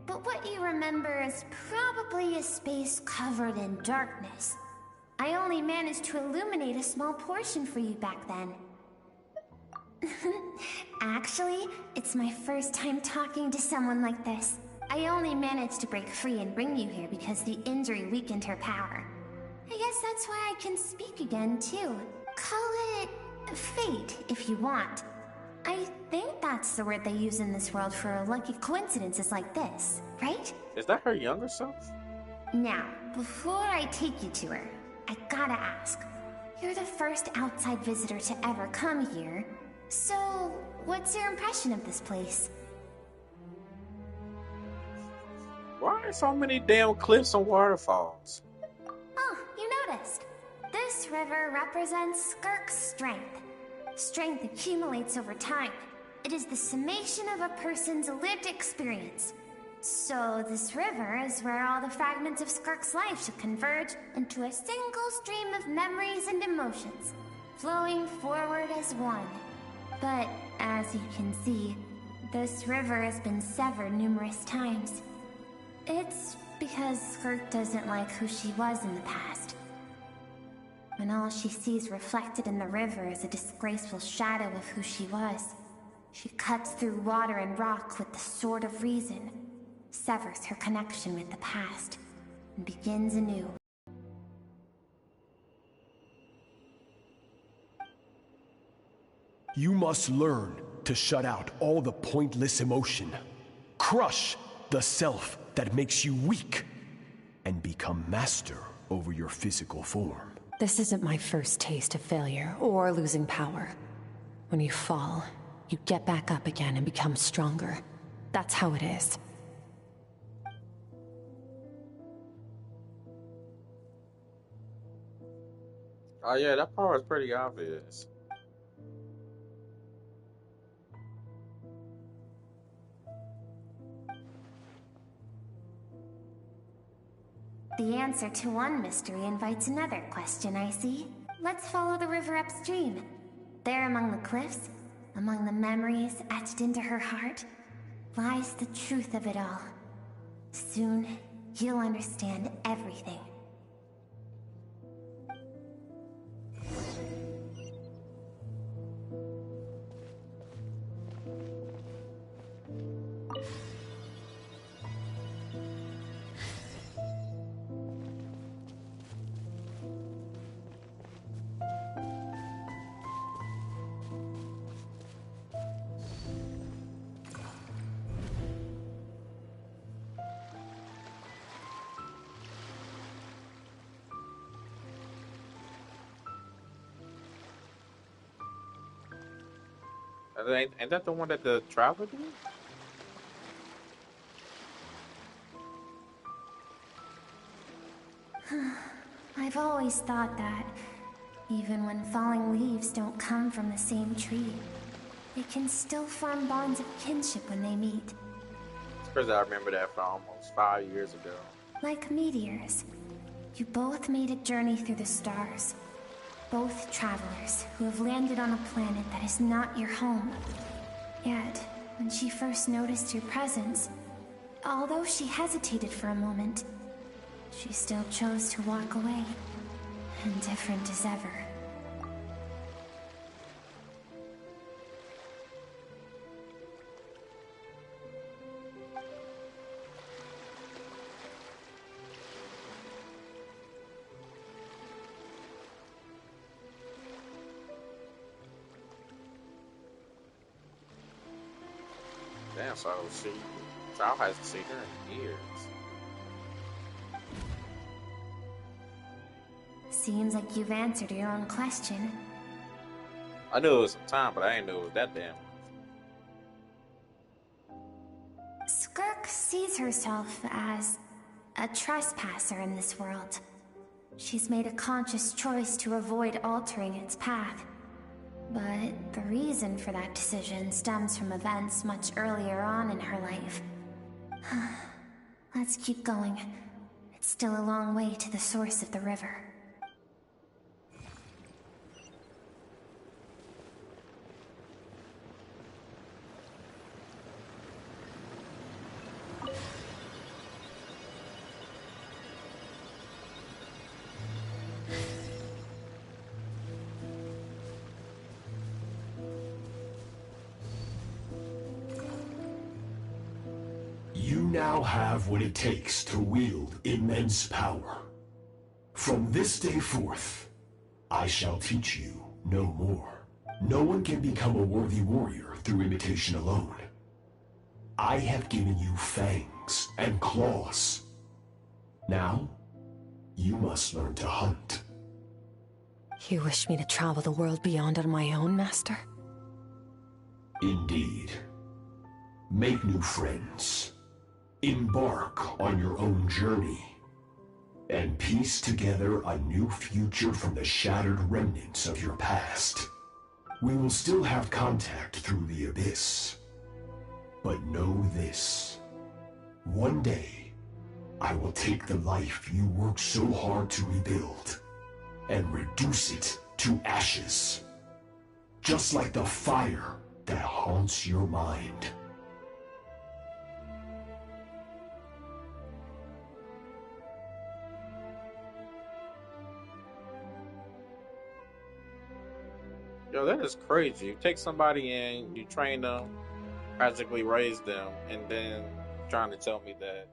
but what you remember is probably a space covered in darkness. I only managed to illuminate a small portion for you back then. Actually, it's my first time talking to someone like this. I only managed to break free and bring you here because the injury weakened her power. I guess that's why I can speak again, too. Call it fate, if you want. I think that's the word they use in this world for lucky coincidences like this, right? Is that her younger self? Now, before I take you to her, I gotta ask. You're the first outside visitor to ever come here, so what's your impression of this place? Why are so many damn cliffs and waterfalls? Oh, you noticed. This river represents Skirk's strength. Strength accumulates over time. It is the summation of a person's lived experience. So this river is where all the fragments of Skirk's life should converge into a single stream of memories and emotions, flowing forward as one. But as you can see, this river has been severed numerous times. It's because Skirk doesn't like who she was in the past. When all she sees reflected in the river is a disgraceful shadow of who she was, she cuts through water and rock with the sword of reason, severs her connection with the past, and begins anew. You must learn to shut out all the pointless emotion. Crush the self that makes you weak, and become master over your physical form. This isn't my first taste of failure or losing power. When you fall, you get back up again and become stronger. That's how it is. Oh yeah, that part was pretty obvious. The answer to one mystery invites another question, I see. Let's follow the river upstream. There among the cliffs, among the memories etched into her heart, lies the truth of it all. Soon, you'll understand everything. Ain't that the one that the traveler did? I've always thought that, even when falling leaves don't come from the same tree, they can still form bonds of kinship when they meet. It's crazy I remember that from almost 5 years ago. Like meteors, you both made a journey through the stars. Both travelers who have landed on a planet that is not your home. Yet, when she first noticed your presence, although she hesitated for a moment, she still chose to walk away, indifferent as ever. Damn, so Sal hasn't seen her in years. Seems like you've answered your own question. I knew it was some time, but I didn't know it was that damn. Skirk sees herself as a trespasser in this world. She's made a conscious choice to avoid altering its path. But the reason for that decision stems from events much earlier on in her life. Let's keep going. It's still a long way to the source of the river. You now have what it takes to wield immense power. From this day forth, I shall teach you no more. No one can become a worthy warrior through imitation alone. I have given you fangs and claws. Now, you must learn to hunt. You wish me to travel the world beyond on my own, Master? Indeed. Make new friends. Embark on your own journey. And piece together a new future from the shattered remnants of your past. We will still have contact through the abyss. But know this. One day, I will take the life you worked so hard to rebuild and reduce it to ashes. Just like the fire that haunts your mind. Yo, that is crazy. You take somebody in, you train them, practically raise them, and then trying to tell me that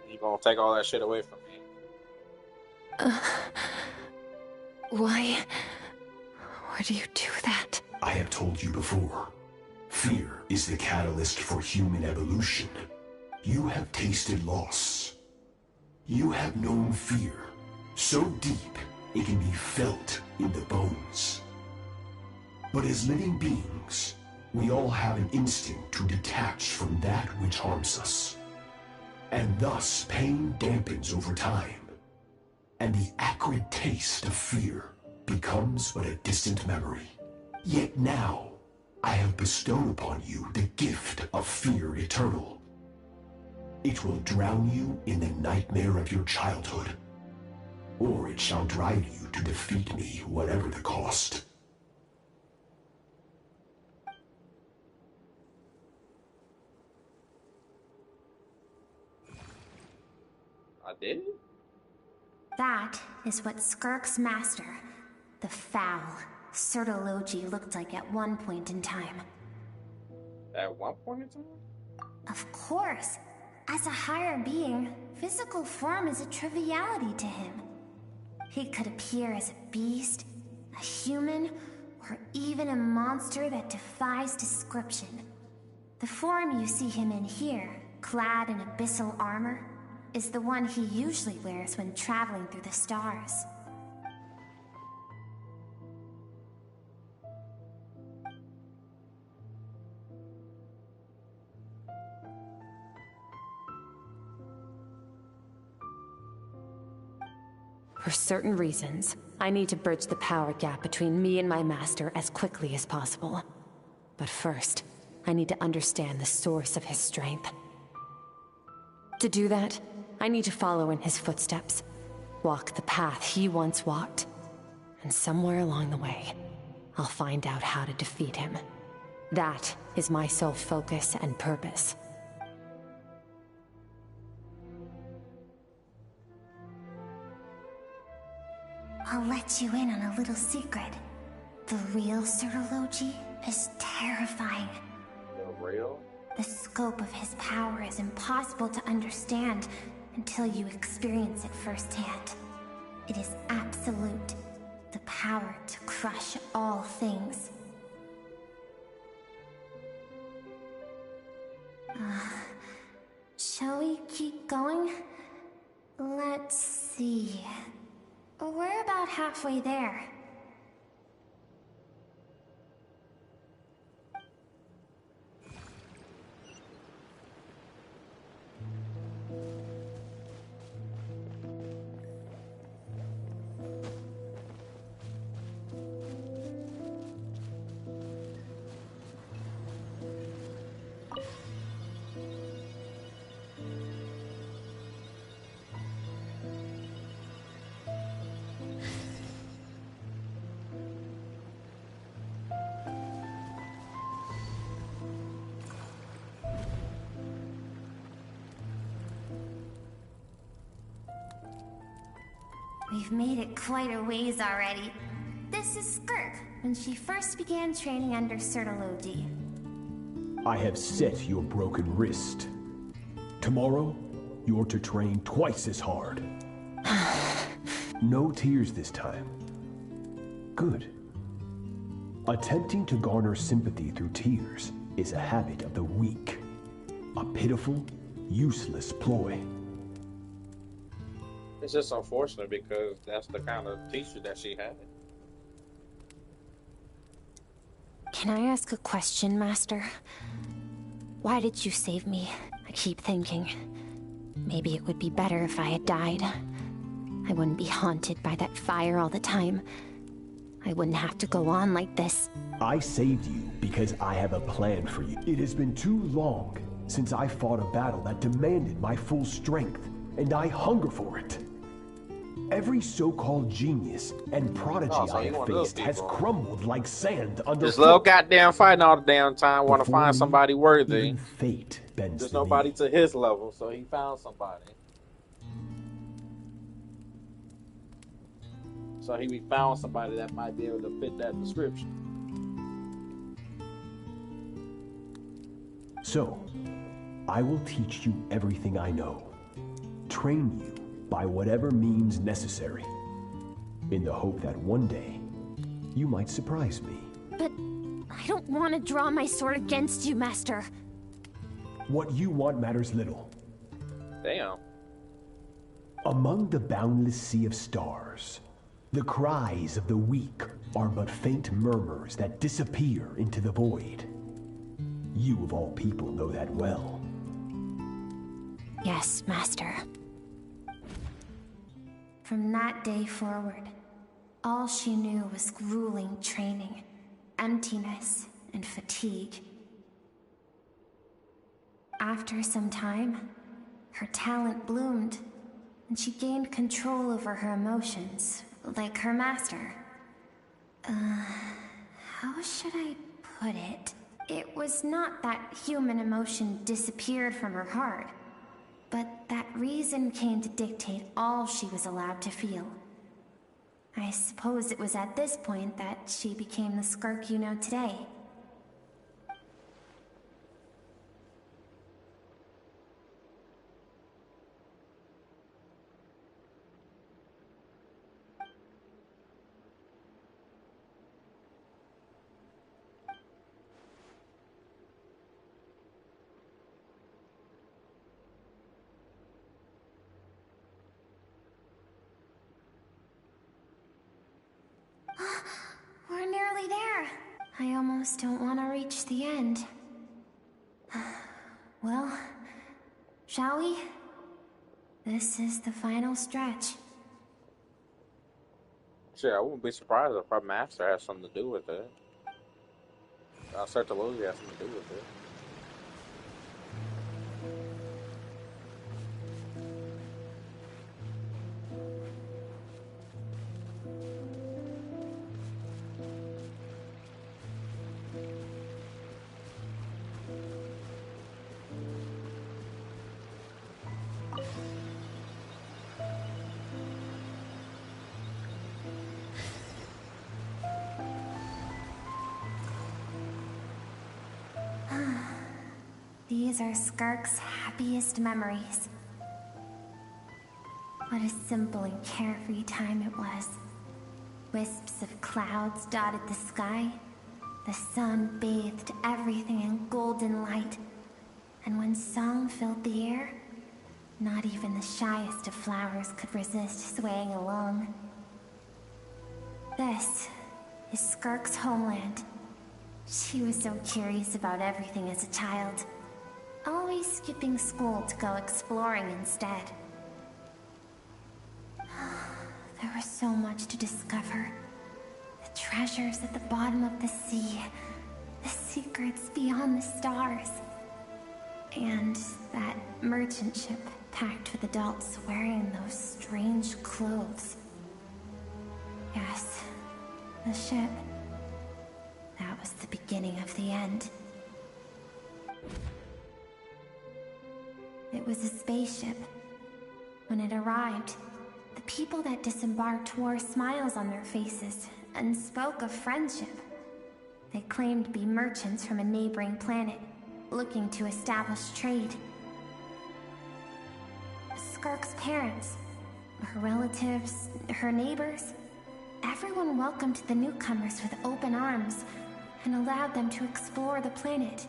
you're gonna take all that shit away from me. Why do you do that? I have told you before. Fear is the catalyst for human evolution. You have tasted loss. You have known fear so deep it can be felt in the bones. But as living beings, we all have an instinct to detach from that which harms us. And thus pain dampens over time, and the acrid taste of fear becomes but a distant memory. Yet now, I have bestowed upon you the gift of fear eternal. It will drown you in the nightmare of your childhood, or it shall drive you to defeat me, whatever the cost. I did? That is what Skirk's master, the foul, Sertologi, looked like at one point in time. At one point in time? Of course. As a higher being, physical form is a triviality to him. He could appear as a beast, a human, or even a monster that defies description. The form you see him in here, clad in abyssal armor, is the one he usually wears when traveling through the stars. For certain reasons, I need to bridge the power gap between me and my master as quickly as possible. But first, I need to understand the source of his strength. To do that, I need to follow in his footsteps, walk the path he once walked, and somewhere along the way, I'll find out how to defeat him. That is my sole focus and purpose. I'll let you in on a little secret. The real Sirology is terrifying. The real? The scope of his power is impossible to understand until you experience it firsthand. It is absolute. The power to crush all things. Shall we keep going? Let's see. We're about halfway there. We've made it quite a ways already. This is Skirk, when she first began training under Sirology. I have set your broken wrist. Tomorrow, you're to train twice as hard. No tears this time. Good. Attempting to garner sympathy through tears is a habit of the weak. A pitiful, useless ploy. It's just unfortunate because that's the kind of teacher that she had. Can I ask a question, Master? Why did you save me? I keep thinking, maybe it would be better if I had died. I wouldn't be haunted by that fire all the time. I wouldn't have to go on like this. I saved you because I have a plan for you. It has been too long since I fought a battle that demanded my full strength, and I hunger for it. Every so-called genius and prodigy I have faced has crumbled like sand under this little goddamn fighting all the damn time. Want to find somebody worthy. Fate bends. There's nobody to his level, so he found somebody. So he found somebody that might be able to fit that description. So, I will teach you everything I know. Train you by whatever means necessary, in the hope that one day, you might surprise me. But I don't want to draw my sword against you, Master. What you want matters little. Damn. Among the boundless sea of stars, the cries of the weak are but faint murmurs that disappear into the void. You of all people know that well. Yes, Master. From that day forward, all she knew was grueling training, emptiness, and fatigue. After some time, her talent bloomed, and she gained control over her emotions, like her master. How should I put it? It was not that human emotion disappeared from her heart, but that reason came to dictate all she was allowed to feel. I suppose it was at this point that she became the Skirk you know today. We're nearly there. I almost don't want to reach the end. Well, shall we? This is the final stretch. Shit, I wouldn't be surprised if our master has something to do with it. Sertology has something to do with it. These are Skirk's happiest memories. What a simple and carefree time it was. Wisps of clouds dotted the sky. The sun bathed everything in golden light. And when song filled the air, not even the shyest of flowers could resist swaying along. This is Skirk's homeland. She was so curious about everything as a child, always skipping school to go exploring instead. There was so much to discover. The treasures at the bottom of the sea, the secrets beyond the stars, and that merchant ship packed with adults wearing those strange clothes. Yes, the ship. That was the beginning of the end. It was a spaceship. When it arrived, the people that disembarked wore smiles on their faces and spoke of friendship. They claimed to be merchants from a neighboring planet, looking to establish trade. Skirk's parents, her relatives, her neighbors, everyone welcomed the newcomers with open arms and allowed them to explore the planet.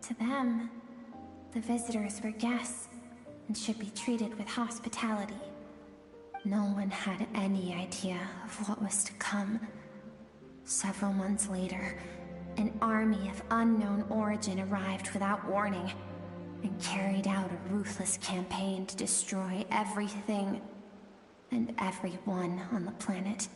To them, the visitors were guests and should be treated with hospitality. No one had any idea of what was to come. Several months later, an army of unknown origin arrived without warning and carried out a ruthless campaign to destroy everything and everyone on the planet.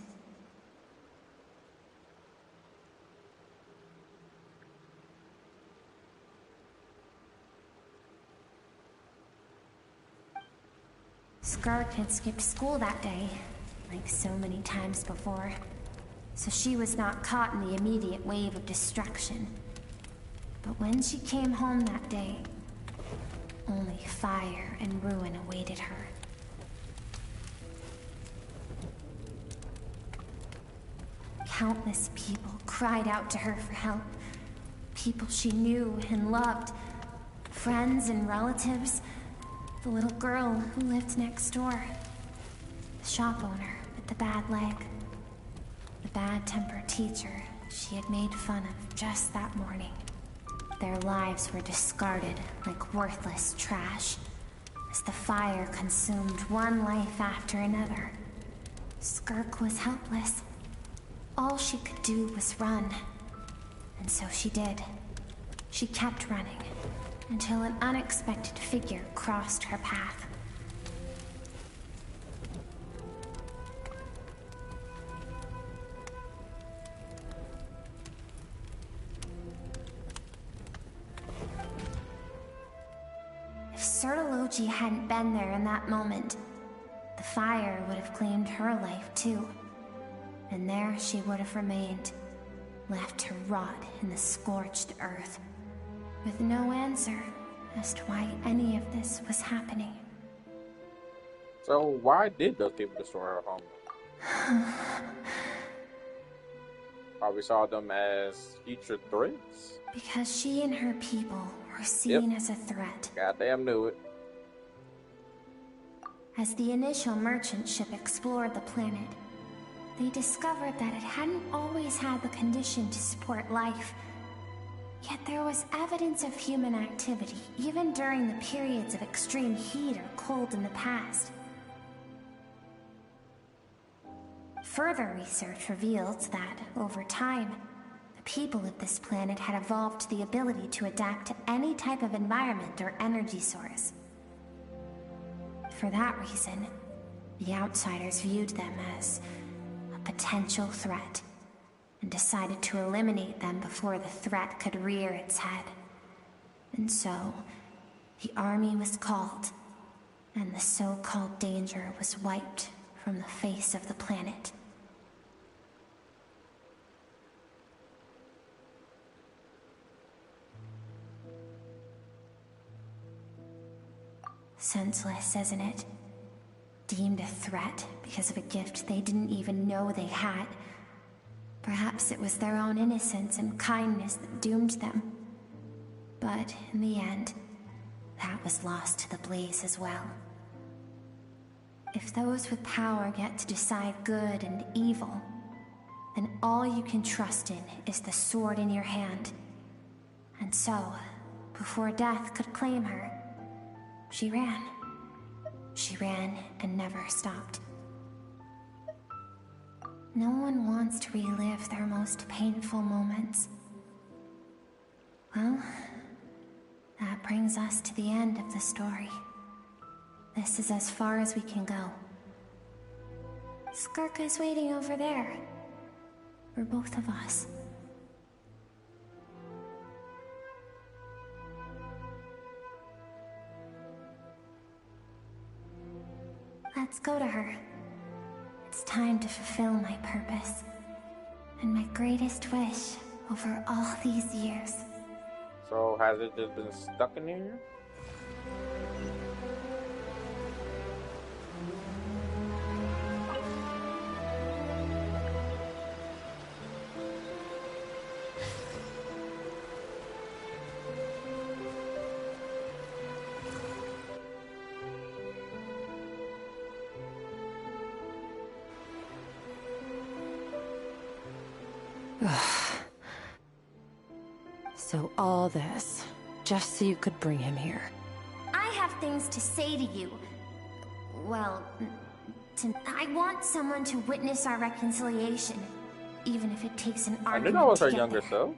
Skirk had skipped school that day, like so many times before, so she was not caught in the immediate wave of destruction. But when she came home that day, only fire and ruin awaited her. Countless people cried out to her for help. People she knew and loved. Friends and relatives. The little girl who lived next door. The shop owner with the bad leg. The bad-tempered teacher she had made fun of just that morning. Their lives were discarded like worthless trash as the fire consumed one life after another. Skirk was helpless. All she could do was run. And so she did. She kept running until an unexpected figure crossed her path. If Sertology hadn't been there in that moment, the fire would have claimed her life too. And there she would have remained, left to rot in the scorched earth, with no answer as to why any of this was happening. So why did those people destroy her home? Probably saw them as future threats. Because she and her people were seen as a threat. Goddamn knew it. As the initial merchant ship explored the planet, they discovered that it hadn't always had the condition to support life. Yet there was evidence of human activity, even during the periods of extreme heat or cold in the past. Further research revealed that, over time, the people of this planet had evolved the ability to adapt to any type of environment or energy source. For that reason, the outsiders viewed them as a potential threat, and decided to eliminate them before the threat could rear its head. And so, the army was called, and the so-called danger was wiped from the face of the planet. Senseless, isn't it? Deemed a threat because of a gift they didn't even know they had. Perhaps it was their own innocence and kindness that doomed them. But in the end, that was lost to the blaze as well. If those with power get to decide good and evil, then all you can trust in is the sword in your hand. And so, before death could claim her, she ran. She ran and never stopped. No one wants to relive their most painful moments. Well, that brings us to the end of the story. This is as far as we can go. Skirk is waiting over there. For both of us. Let's go to her. It's time to fulfill my purpose. And my greatest wish over all these years. So has it just been stuck in here? So all this, just so you could bring him here. I have things to say to you. Well, I want someone to witness our reconciliation, even if it takes an argument. I knew that was her to get younger there. self.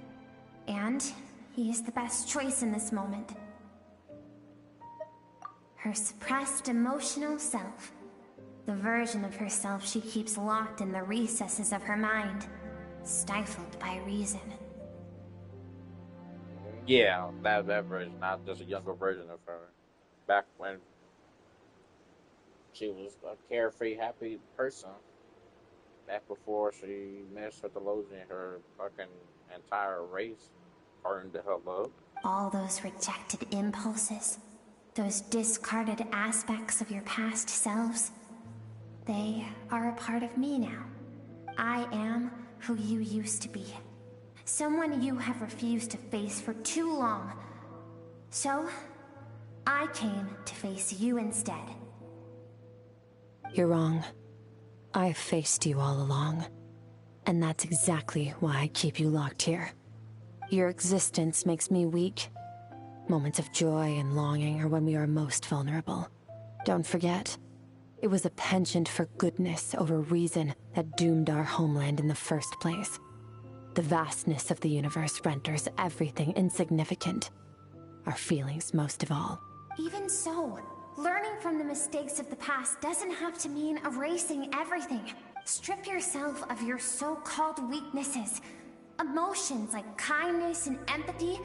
And he is the best choice in this moment. Her suppressed emotional self. The version of herself she keeps locked in the recesses of her mind, stifled by reason. Yeah, that version, not just a younger version of her. Back when she was a carefree, happy person. Back before she messed with the Losian, her fucking entire race burned to her love. All those rejected impulses, those discarded aspects of your past selves, they are a part of me now. I am who you used to be. Someone you have refused to face for too long. So, I came to face you instead. You're wrong. I've faced you all along. And that's exactly why I keep you locked here. Your existence makes me weak. Moments of joy and longing are when we are most vulnerable. Don't forget, it was a penchant for goodness over reason that doomed our homeland in the first place. The vastness of the universe renders everything insignificant. Our feelings most of all. Even so, learning from the mistakes of the past doesn't have to mean erasing everything. Strip yourself of your so-called weaknesses. Emotions like kindness and empathy,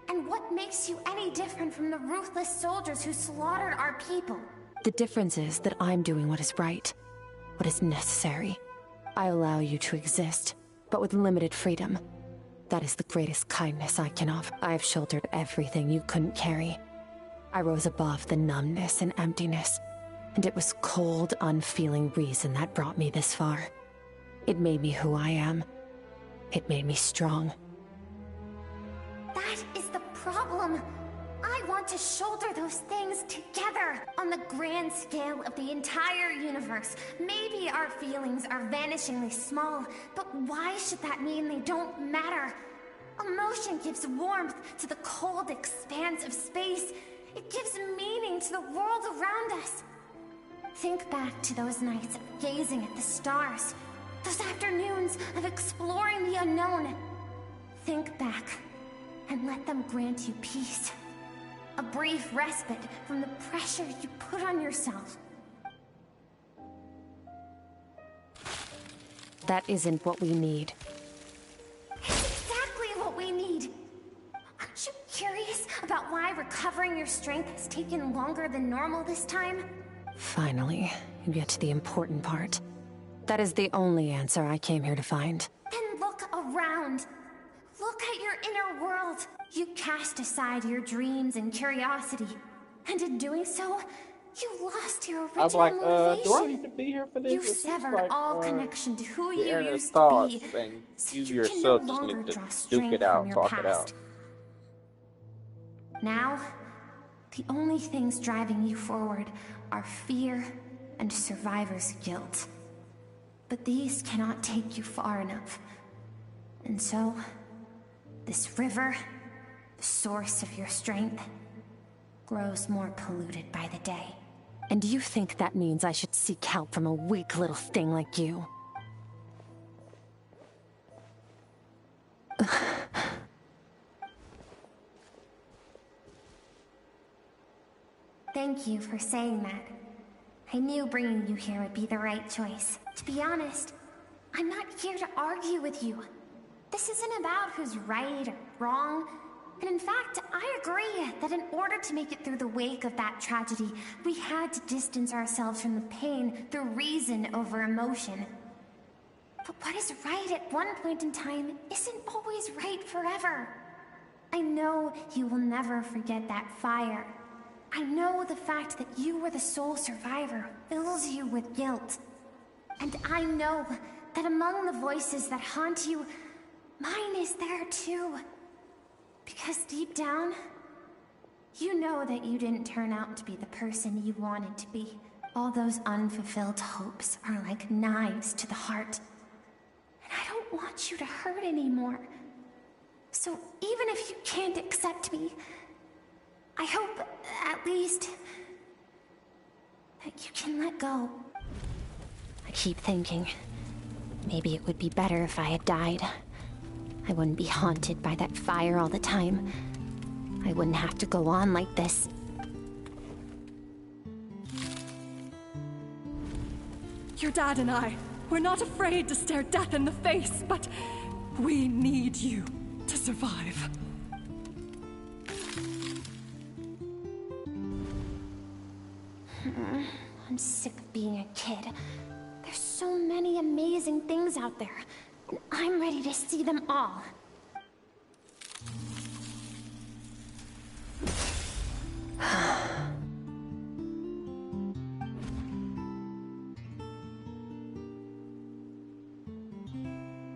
and what makes you any different from the ruthless soldiers who slaughtered our people? The difference is that I'm doing what is right, what is necessary. I allow you to exist, but with limited freedom. That is the greatest kindness I can offer. I've shouldered everything you couldn't carry. I rose above the numbness and emptiness, and it was cold, unfeeling reason that brought me this far. It made me who I am. It made me strong. That is the problem. I want to shoulder those things together on the grand scale of the entire universe. Maybe our feelings are vanishingly small, but why should that mean they don't matter? Emotion gives warmth to the cold expanse of space. It gives meaning to the world around us. Think back to those nights of gazing at the stars, those afternoons of exploring the unknown. Think back and let them grant you peace. A brief respite from the pressure you put on yourself. that isn't what we need. It's exactly what we need. Aren't you curious about why recovering your strength has taken longer than normal this time? Finally, you get to the important part. That is the only answer I came here to find. Then look around. Look at your inner world. You cast aside your dreams and curiosity. And in doing so, you lost your original I'm like, motivation. do I need to be here for this? You It seems severed like, all connection to who the you inner used thoughts, to be. and So you you yourself can no just longer need to draw duke strength it out, from your talk it past. out. Now, the only things driving you forward are fear and survivor's guilt. But these cannot take you far enough. And so, this river, the source of your strength, grows more polluted by the day. And you think that means I should seek help from a weak little thing like you? Thank you for saying that. I knew bringing you here would be the right choice. To be honest, I'm not here to argue with you. This isn't about who's right or wrong. And in fact, I agree that in order to make it through the wake of that tragedy, we had to distance ourselves from the pain through reason over emotion. But what is right at one point in time isn't always right forever. I know you will never forget that fire. I know the fact that you were the sole survivor fills you with guilt. And I know that among the voices that haunt you, mine is there too. Because deep down, you know that you didn't turn out to be the person you wanted to be. All those unfulfilled hopes are like knives to the heart. And I don't want you to hurt anymore. So even if you can't accept me, I hope, at least, that you can let go. I keep thinking, maybe it would be better if I had died. I wouldn't be haunted by that fire all the time. I wouldn't have to go on like this. Your dad and I, we're not afraid to stare death in the face, but we need you to survive. I'm sick of being a kid. There's so many amazing things out there, and I'm ready to see them all.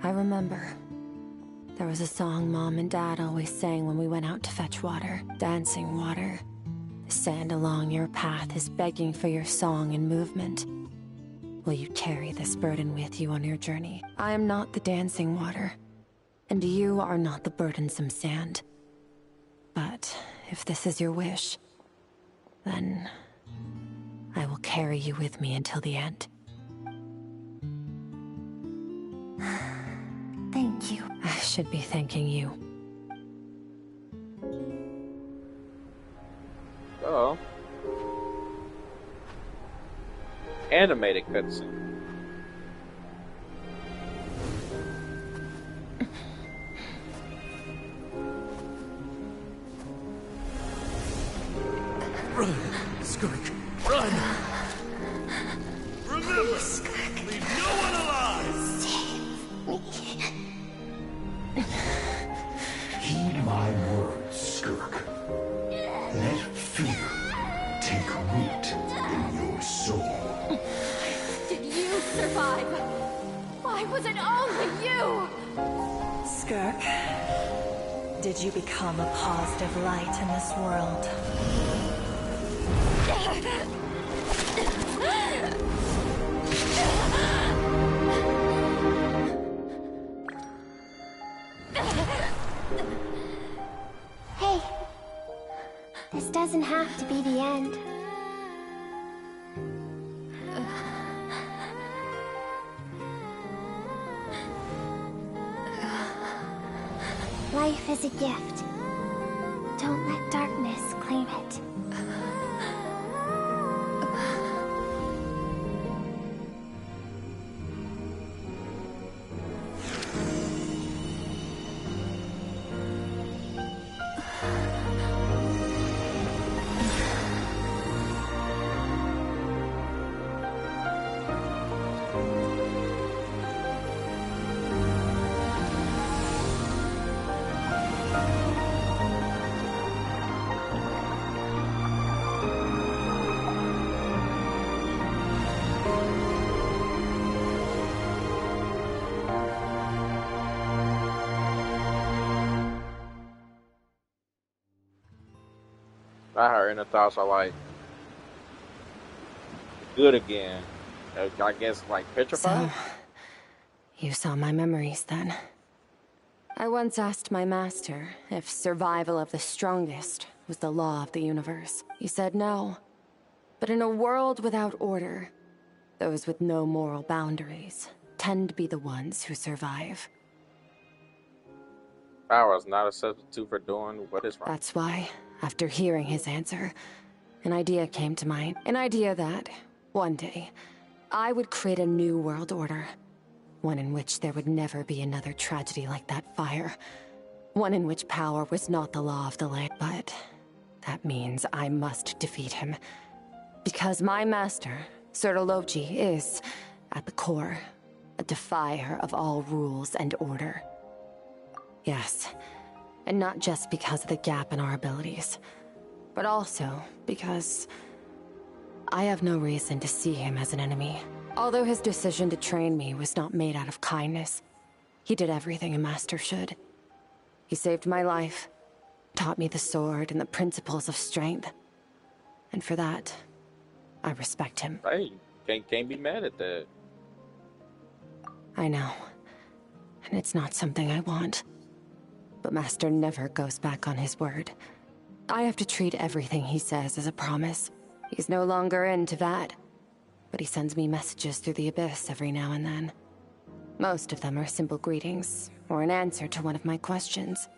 I remember. There was a song Mom and Dad always sang when we went out to fetch water. Dancing water. The sand along your path is begging for your song and movement. Will you carry this burden with you on your journey? I am not the dancing water, and you are not the burdensome sand. But if this is your wish, then I will carry you with me until the end. Thank you. I should be thanking you. Oh. Animated cutscene. Run, Skirk, run! Remember, leave no one alive! Heed my words, Skirk. Let fear take root in your soul. Did you survive? Why was it only you? Skirk, did you become a positive light in this world? Hey, this doesn't have to be the end. Life is a gift. Don't let darkness claim it. Her inner thoughts are like good again. I guess like petrified. So, you saw my memories then. I once asked my master if survival of the strongest was the law of the universe. He said no. But in a world without order, those with no moral boundaries tend to be the ones who survive. Power is not a substitute for doing what is right. That's why, after hearing his answer, an idea came to mind. An idea that, one day, I would create a new world order. One in which there would never be another tragedy like that fire. One in which power was not the law of the land. But that means I must defeat him. Because my master, Sertologi, is, at the core, a defier of all rules and order. Yes, and not just because of the gap in our abilities, but also because I have no reason to see him as an enemy. Although his decision to train me was not made out of kindness, he did everything a master should. He saved my life, taught me the sword and the principles of strength. And for that, I respect him. Hey, can't be mad at that. I know. And it's not something I want. But Master never goes back on his word. I have to treat everything he says as a promise. He's no longer into that. But he sends me messages through the abyss every now and then. Most of them are simple greetings, or an answer to one of my questions.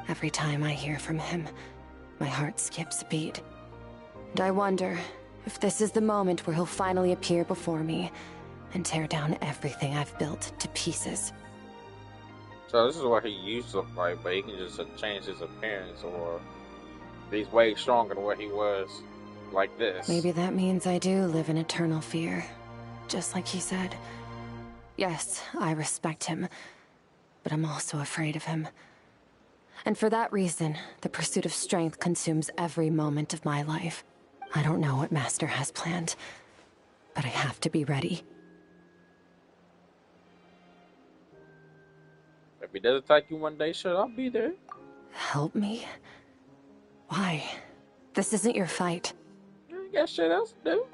Every time I hear from him, my heart skips a beat. And I wonder if this is the moment where he'll finally appear before me and tear down everything I've built to pieces. So this is what he used to look like, but he can just change his appearance, or he's way stronger than what he was like this. Maybe that means I do live in eternal fear, just like he said. Yes, I respect him, but I'm also afraid of him. And for that reason, the pursuit of strength consumes every moment of my life. I don't know what Master has planned, but I have to be ready. If he does attack you one day, sure, I'll be there. Help me? Why? This isn't your fight. You got shit else to do.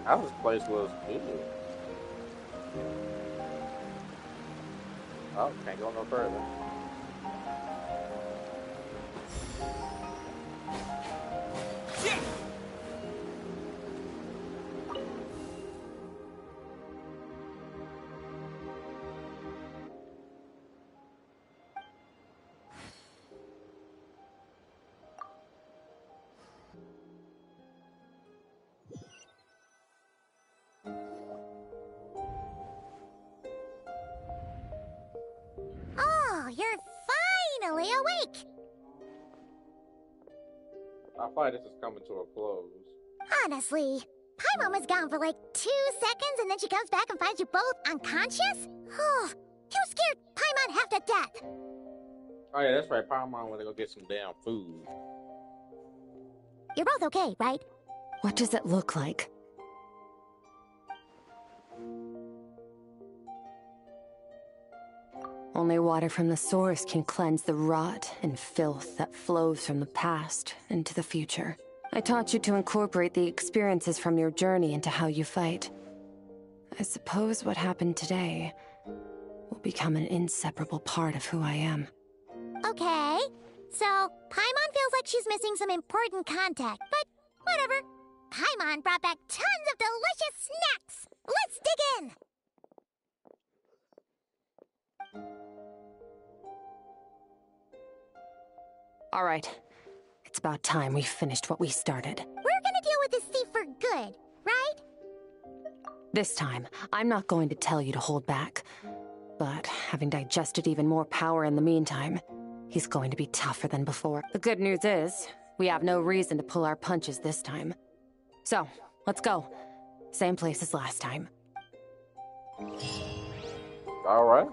How this place was good. Oh, can't go no further. Oh, you're finally awake! I find this is coming to a close. Honestly, Paimon was gone for like 2 seconds and then she comes back and finds you both unconscious? Oh, you scared Paimon half to death! Oh yeah, that's right. Paimon went to go get some damn food. You're both okay, right? What does it look like? Only water from the source can cleanse the rot and filth that flows from the past into the future. I taught you to incorporate the experiences from your journey into how you fight. I suppose what happened today will become an inseparable part of who I am. Okay, so Paimon feels like she's missing some important contact, but whatever. Paimon brought back tons of delicious snacks! Let's dig in! All right. It's about time we finished what we started. We're gonna deal with this thief for good, right? This time, I'm not going to tell you to hold back. But having digested even more power in the meantime, he's going to be tougher than before. The good news is, we have no reason to pull our punches this time. So, let's go. Same place as last time. All right.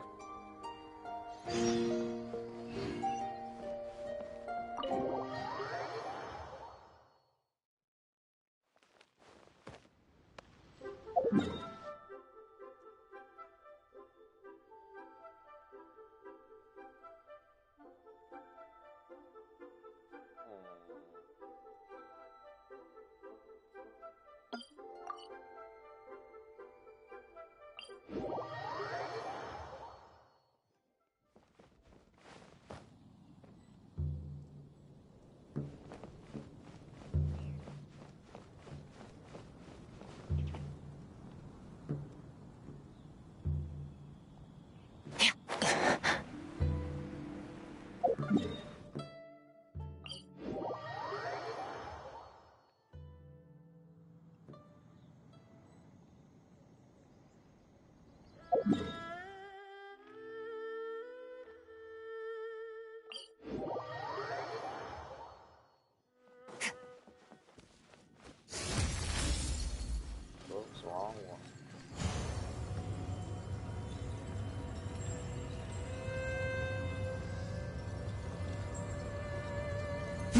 Oops, wrong one.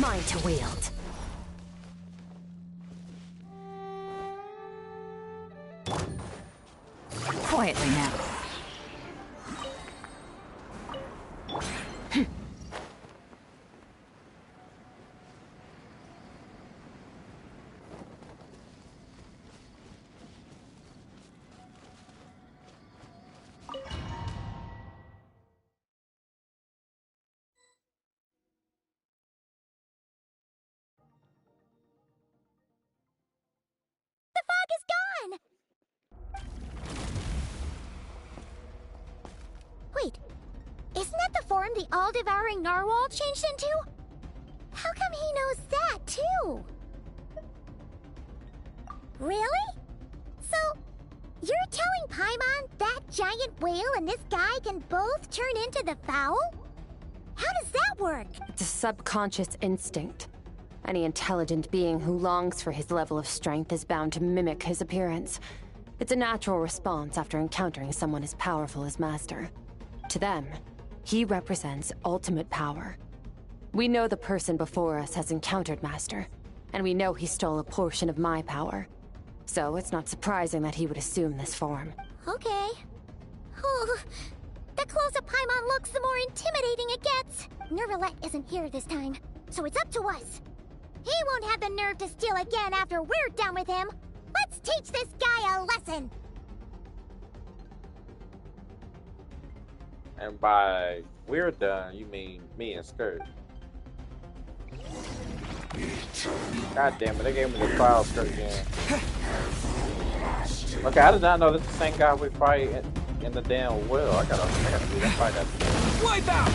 Mine to wield. Quietly now. The fog is gone! Wait, isn't that the form the all-devouring narwhal changed into? How come he knows that, too? Really? So, you're telling Paimon that giant whale and this guy can both turn into the fowl? How does that work? It's a subconscious instinct. Any intelligent being who longs for his level of strength is bound to mimic his appearance. It's a natural response after encountering someone as powerful as Master. To them, he represents ultimate power. We know the person before us has encountered Master, and we know he stole a portion of my power. So it's not surprising that he would assume this form. Okay. Oh, the closer Paimon looks, the more intimidating it gets. Nervalette isn't here this time, so it's up to us. He won't have the nerve to steal again after we're done with him. Let's teach this guy a lesson. And by we're done, you mean me and Skirk. God damn it, they gave me the trial Skirk again. Okay, I did not know this is the same guy we fight in the damn well. I gotta do that fight after. Wipe out!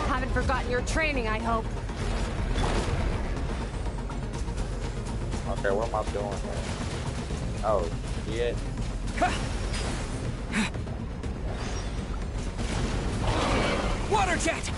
Haven't forgotten your training, I hope. Okay, what am I doing here? Oh, shit. Water jet!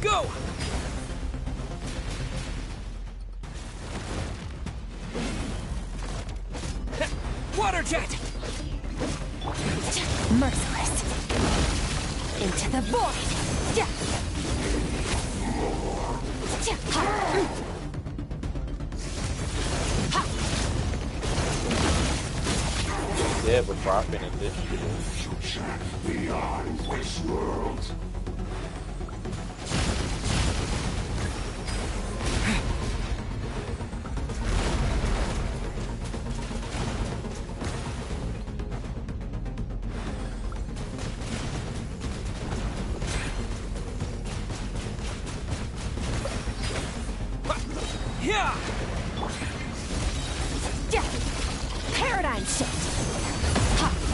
Go! Water jet! Merciless. Into the void! Yeah, before I finish this. Beyond this world. Yeah! Paradigm shift!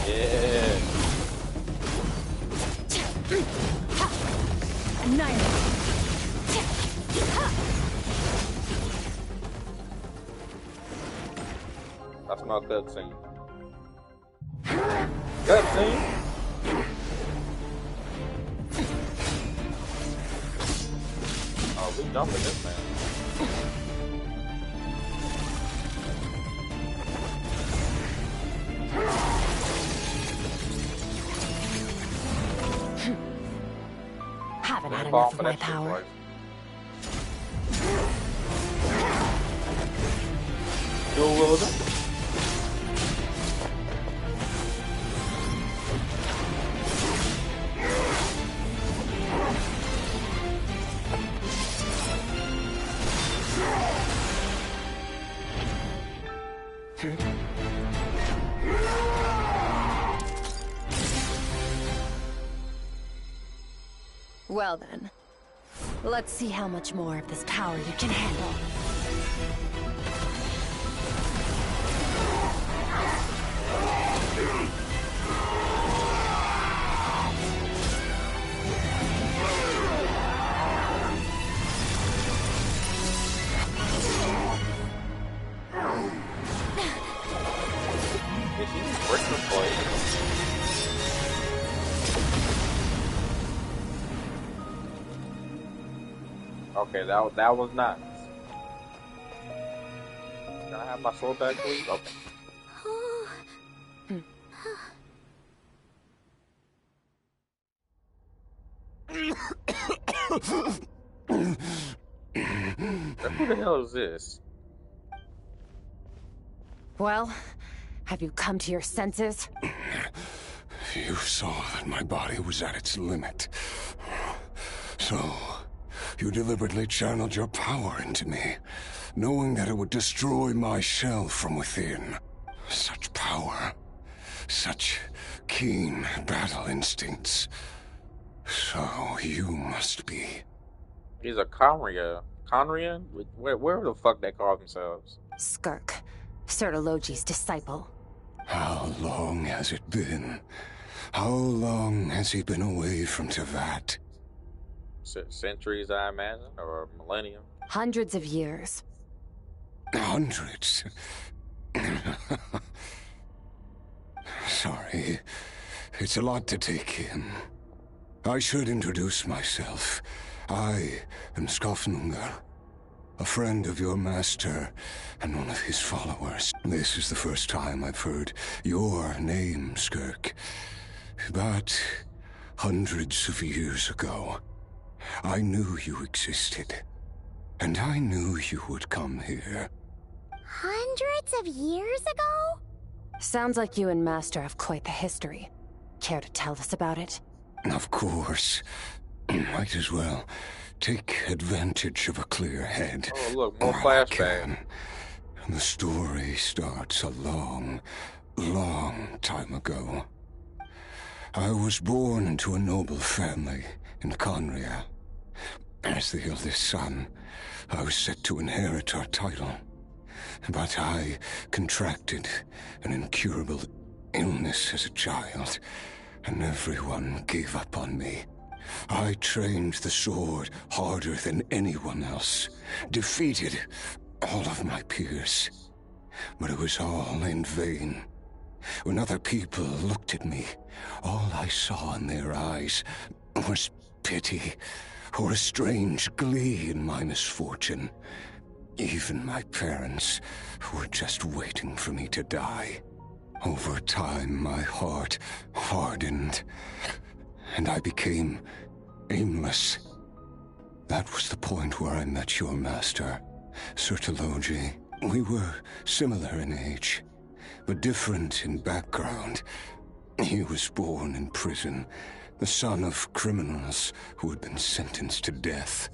Yeah. Annihilate! That's my cutscene. Cutscene? Oh, We jumping this man. Haven't had enough of my power. Dual wielder. Well then, let's see how much more of this power you can handle. Did she just break the blade? Okay, that was nuts. Can I have my sword back, please? Okay. Who the hell is this? Well, have you come to your senses? You saw that my body was at its limit. So, you deliberately channeled your power into me, knowing that it would destroy my shell from within. Such power. Such keen battle instincts. So, you must be. He's a Conrian? Where the fuck they call themselves? Skirk, Sertologi's disciple. How long has it been? How long has he been away from Tevat? Centuries, I imagine, or millennium. Hundreds of years. Hundreds? Sorry, it's a lot to take in. I should introduce myself. I am Skofnungar, a friend of your master and one of his followers. This is the first time I've heard your name, Skirk. But hundreds of years ago, I knew you existed. And I knew you would come here. Hundreds of years ago? Sounds like you and Master have quite the history. Care to tell us about it? Of course. Might as well take advantage of a clear head. Oh, look, more flashback. The story starts a long, long time ago. I was born into a noble family in Conria. As the eldest son, I was set to inherit our title. But I contracted an incurable illness as a child, and everyone gave up on me. I trained the sword harder than anyone else, defeated all of my peers. But it was all in vain. When other people looked at me, all I saw in their eyes was pity, or a strange glee in my misfortune. Even my parents were just waiting for me to die. Over time, my heart hardened, and I became aimless. That was the point where I met your master, Sertologi. We were similar in age, but different in background. He was born in prison, the son of criminals who had been sentenced to death.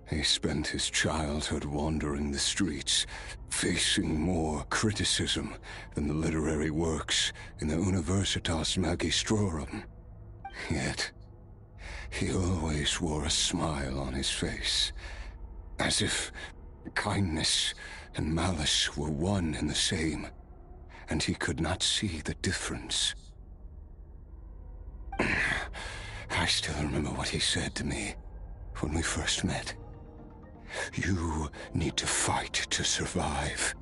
He spent his childhood wandering the streets, facing more criticism than the literary works in the Universitas Magistrorum. Yet, he always wore a smile on his face, as if kindness and malice were one and the same, and he could not see the difference. I still remember what he said to me when we first met. You need to fight to survive.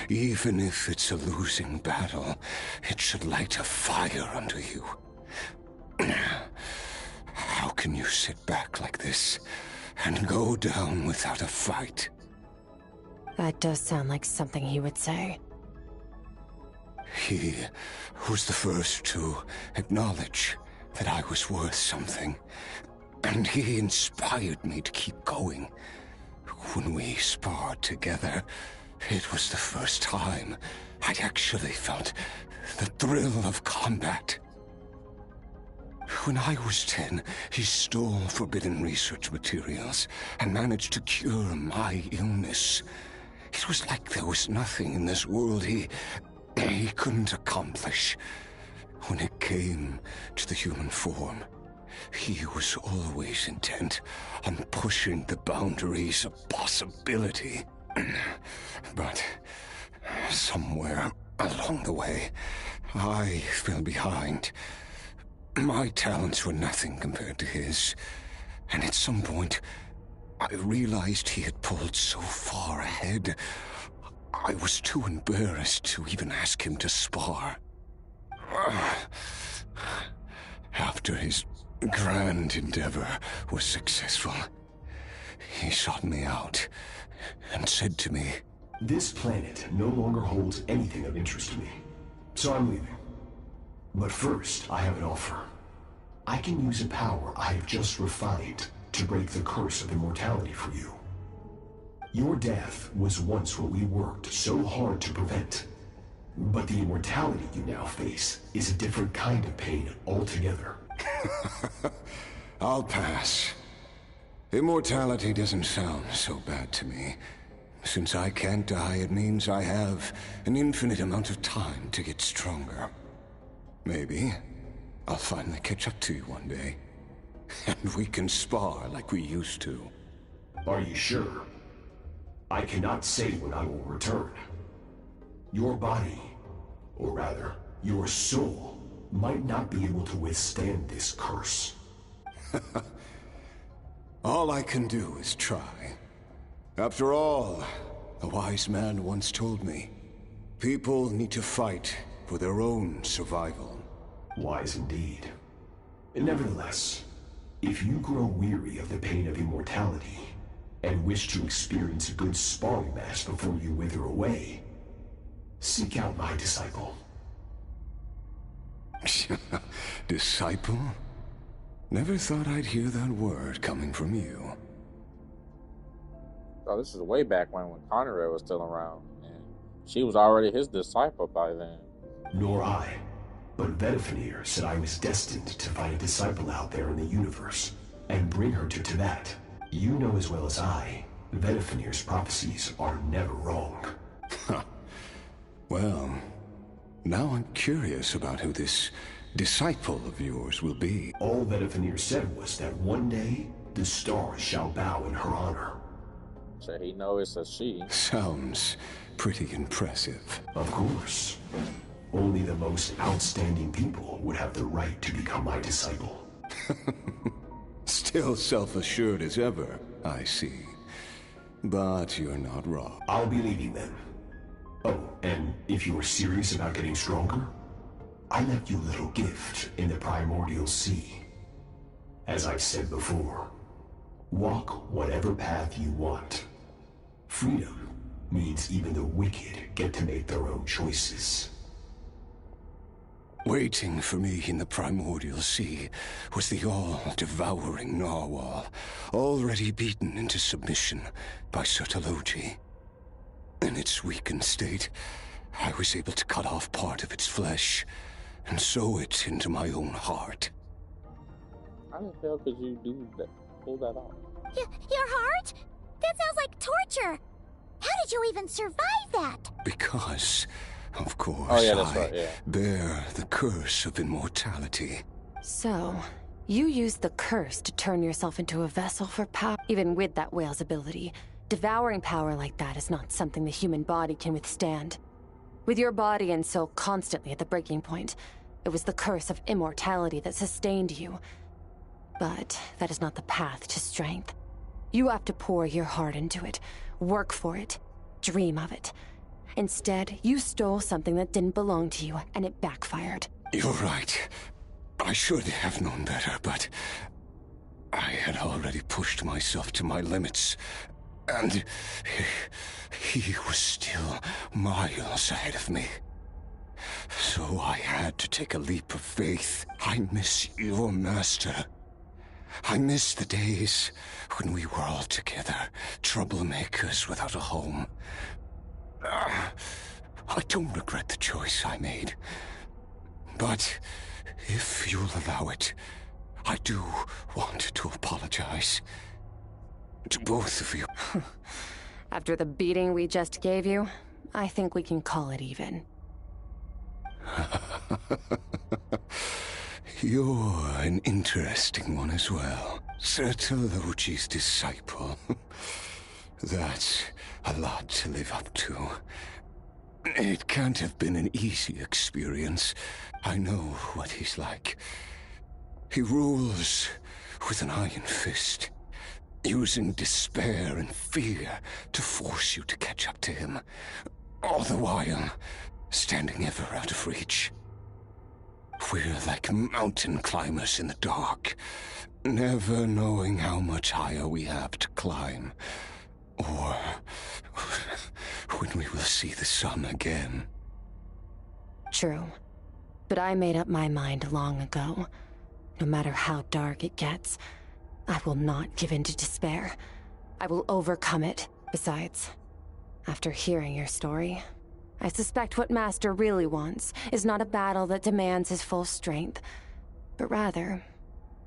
Even if it's a losing battle, it should light a fire under you. How can you sit back like this and go down without a fight. That does sound like something he would say. He was the first to acknowledge that I was worth something, and he inspired me to keep going. When we sparred together, it was the first time I actually felt the thrill of combat. When I was 10, he stole forbidden research materials and managed to cure my illness. It was like there was nothing in this world he couldn't accomplish. When it came to the human form, he was always intent on pushing the boundaries of possibility. But somewhere along the way, I fell behind. My talents were nothing compared to his, and at some point, I realized he had pulled so far ahead, I was too embarrassed to even ask him to spar. After his grand endeavor was successful, he sought me out and said to me, "This planet no longer holds anything of interest to me, so I'm leaving. But first, I have an offer. I can use a power I have just refined to break the curse of immortality for you. Your death was once what we worked so hard to prevent. But the immortality you now face is a different kind of pain altogether." I'll pass. Immortality doesn't sound so bad to me. Since I can't die, it means I have an infinite amount of time to get stronger. Maybe I'll finally catch up to you one day, and we can spar like we used to. Are you sure? I cannot say when I will return. Your body, or rather, your soul, might not be able to withstand this curse. All I can do is try. After all, a wise man once told me, people need to fight for their own survival. Wise indeed. Nevertheless, if you grow weary of the pain of immortality, and wish to experience a good sparring match before you wither away, seek out my disciple. Disciple? Never thought I'd hear that word coming from you. Oh, this is way back when Conrad was still around, and she was already his disciple by then. Nor I. But Vedifenir said I was destined to find a disciple out there in the universe, and bring her to Tibet. You know as well as I, Vedifenir's prophecies are never wrong. Well, now I'm curious about who this disciple of yours will be. All Vedifenir said was that one day, the stars shall bow in her honor. So he knows it's a she. Sounds pretty impressive. Of course. Only the most outstanding people would have the right to become my disciple. Still self-assured as ever, I see. But you're not wrong. I'll be leaving then. Oh, and if you are serious about getting stronger, I left you a little gift in the primordial sea. As I've said before, walk whatever path you want. Freedom means even the wicked get to make their own choices. Waiting for me in the primordial sea was the all-devouring narwhal, already beaten into submission by Sertologi. In its weakened state, I was able to cut off part of its flesh and sew it into my own heart. How the hell could you do that? Pull that off? Your heart? That sounds like torture. How did you even survive that? Because, of course, oh, yeah, that's right, yeah. bear the curse of immortality. So, you used the curse to turn yourself into a vessel for power. Even with that whale's ability, devouring power like that is not something the human body can withstand. With your body and soul constantly at the breaking point, it was the curse of immortality that sustained you. But that is not the path to strength. You have to pour your heart into it, work for it, dream of it. Instead, you stole something that didn't belong to you, and it backfired. You're right. I should have known better, but I had already pushed myself to my limits, and he was still miles ahead of me. So I had to take a leap of faith. I miss your master. I miss the days when we were all together, troublemakers without a home. I don't regret the choice I made. But if you'll allow it, I do want to apologize. To both of you. After the beating we just gave you, I think we can call it even. You're an interesting one as well. Sertologi's disciple. That's a lot to live up to. It can't have been an easy experience. I know what he's like. He rules with an iron fist, using despair and fear to force you to catch up to him, all the while standing ever out of reach. We're like mountain climbers in the dark, never knowing how much higher we have to climb, or when we will see the sun again. True. But I made up my mind long ago. No matter how dark it gets, I will not give in to despair. I will overcome it. Besides, after hearing your story, I suspect what Master really wants is not a battle that demands his full strength, but rather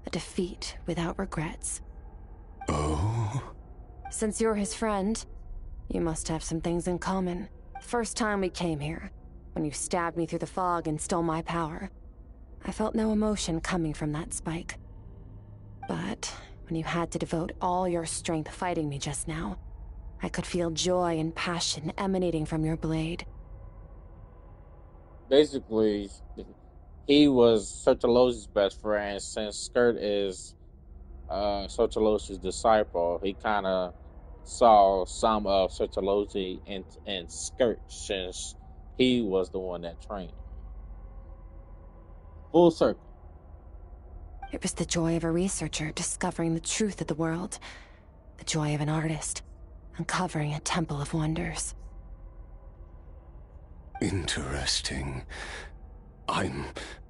a defeat without regrets. Oh? Since you're his friend, you must have some things in common. First time we came here, when you stabbed me through the fog and stole my power, I felt no emotion coming from that spike. But when you had to devote all your strength fighting me just now, I could feel joy and passion emanating from your blade. Basically, he was Sertologi's best friend. Since Skirk is Sertologi's disciple, he kind of saw some of Sertologi in Skirk, since he was the one that trained him. Full circle. It was the joy of a researcher discovering the truth of the world, the joy of an artist uncovering a temple of wonders. Interesting. I'm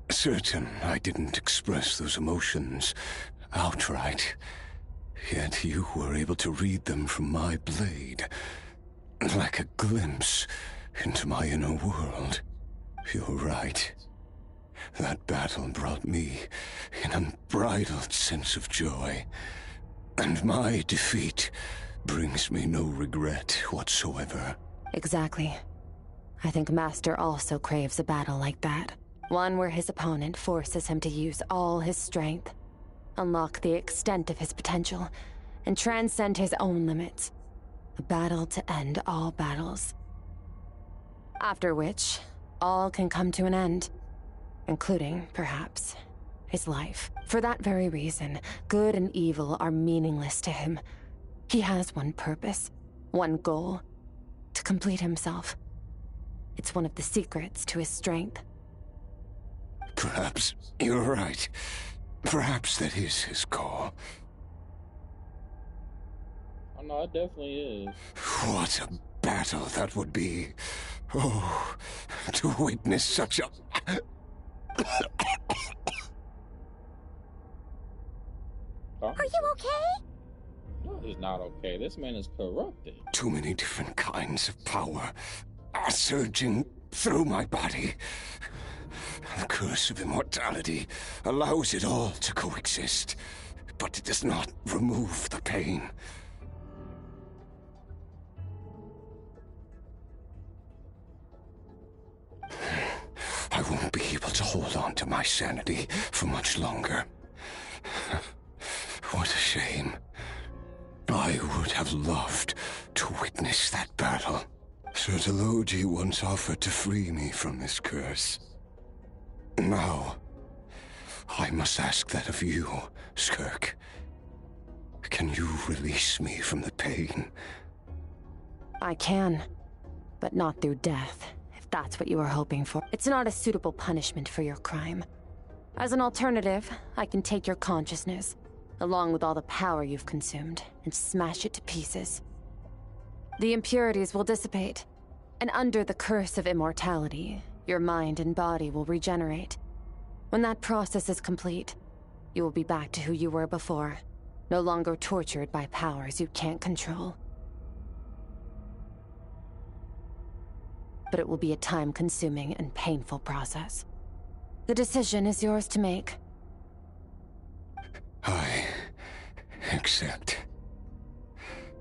certain I didn't express those emotions outright, yet you were able to read them from my blade, like a glimpse into my inner world. You're right. That battle brought me an unbridled sense of joy, and my defeat brings me no regret whatsoever. Exactly. I think Master also craves a battle like that. One where his opponent forces him to use all his strength, unlock the extent of his potential, and transcend his own limits. A battle to end all battles. After which, all can come to an end, including, perhaps, his life. For that very reason, good and evil are meaningless to him. He has one purpose, one goal: to complete himself. It's one of the secrets to his strength. Perhaps you're right. Perhaps that is his goal. Oh no, it definitely is. What a battle that would be. Oh, to witness such a... Are you okay? No, he's not okay. This man is corrupted. Too many different kinds of power are surging through my body. The curse of immortality allows it all to coexist, but it does not remove the pain. I won't be able to hold on to my sanity for much longer. What a shame. I would have loved to witness that battle. Sertologi once offered to free me from this curse. Now, I must ask that of you, Skirk. Can you release me from the pain? I can, but not through death, if that's what you are hoping for. It's not a suitable punishment for your crime. As an alternative, I can take your consciousness, along with all the power you've consumed, and smash it to pieces. The impurities will dissipate, and under the curse of immortality, your mind and body will regenerate. When that process is complete, you will be back to who you were before, no longer tortured by powers you can't control. But it will be a time-consuming and painful process. The decision is yours to make. I accept.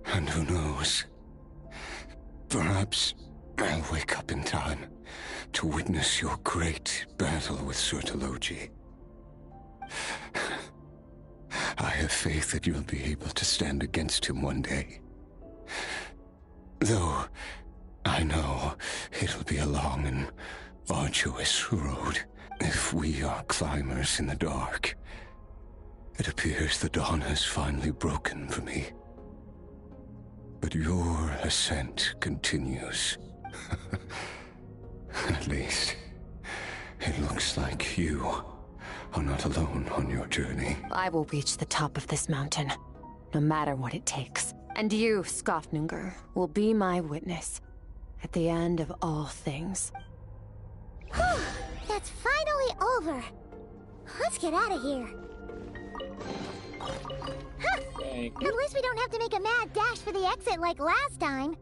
And who knows? Perhaps I'll wake up in time to witness your great battle with Surtologi. I have faith that you'll be able to stand against him one day. Though I know it'll be a long and arduous road if we are climbers in the dark. It appears the dawn has finally broken for me. But your ascent continues. At least, it looks like you are not alone on your journey. I will reach the top of this mountain, no matter what it takes. And you, Skofnunger, will be my witness at the end of all things. That's finally over. Let's get out of here. Huh. At least we don't have to make a mad dash for the exit like last time.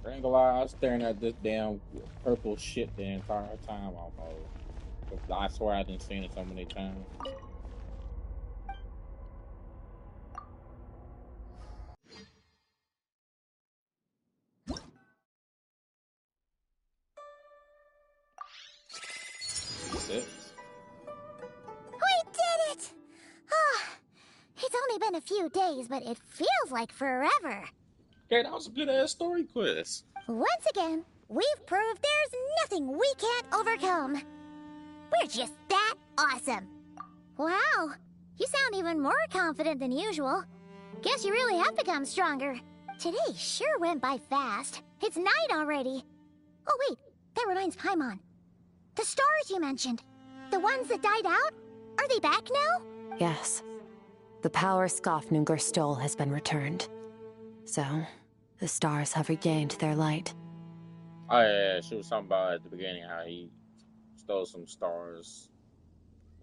I ain't gonna lie, I was staring at this damn purple shit the entire time almost. I swear I didn't see it so many times. We did it! It's only been a few days, but it feels like forever. Okay, that was a good-ass story quiz. Once again, we've proved there's nothing we can't overcome. We're just that awesome. Wow, you sound even more confident than usual. Guess you really have become stronger. Today sure went by fast. It's night already. Oh wait, that reminds Paimon. The stars you mentioned, the ones that died out, are they back now? Yes. The power Skofnunger stole has been returned. So, the stars have regained their light. Oh yeah, she was talking about at the beginning how he stole some stars.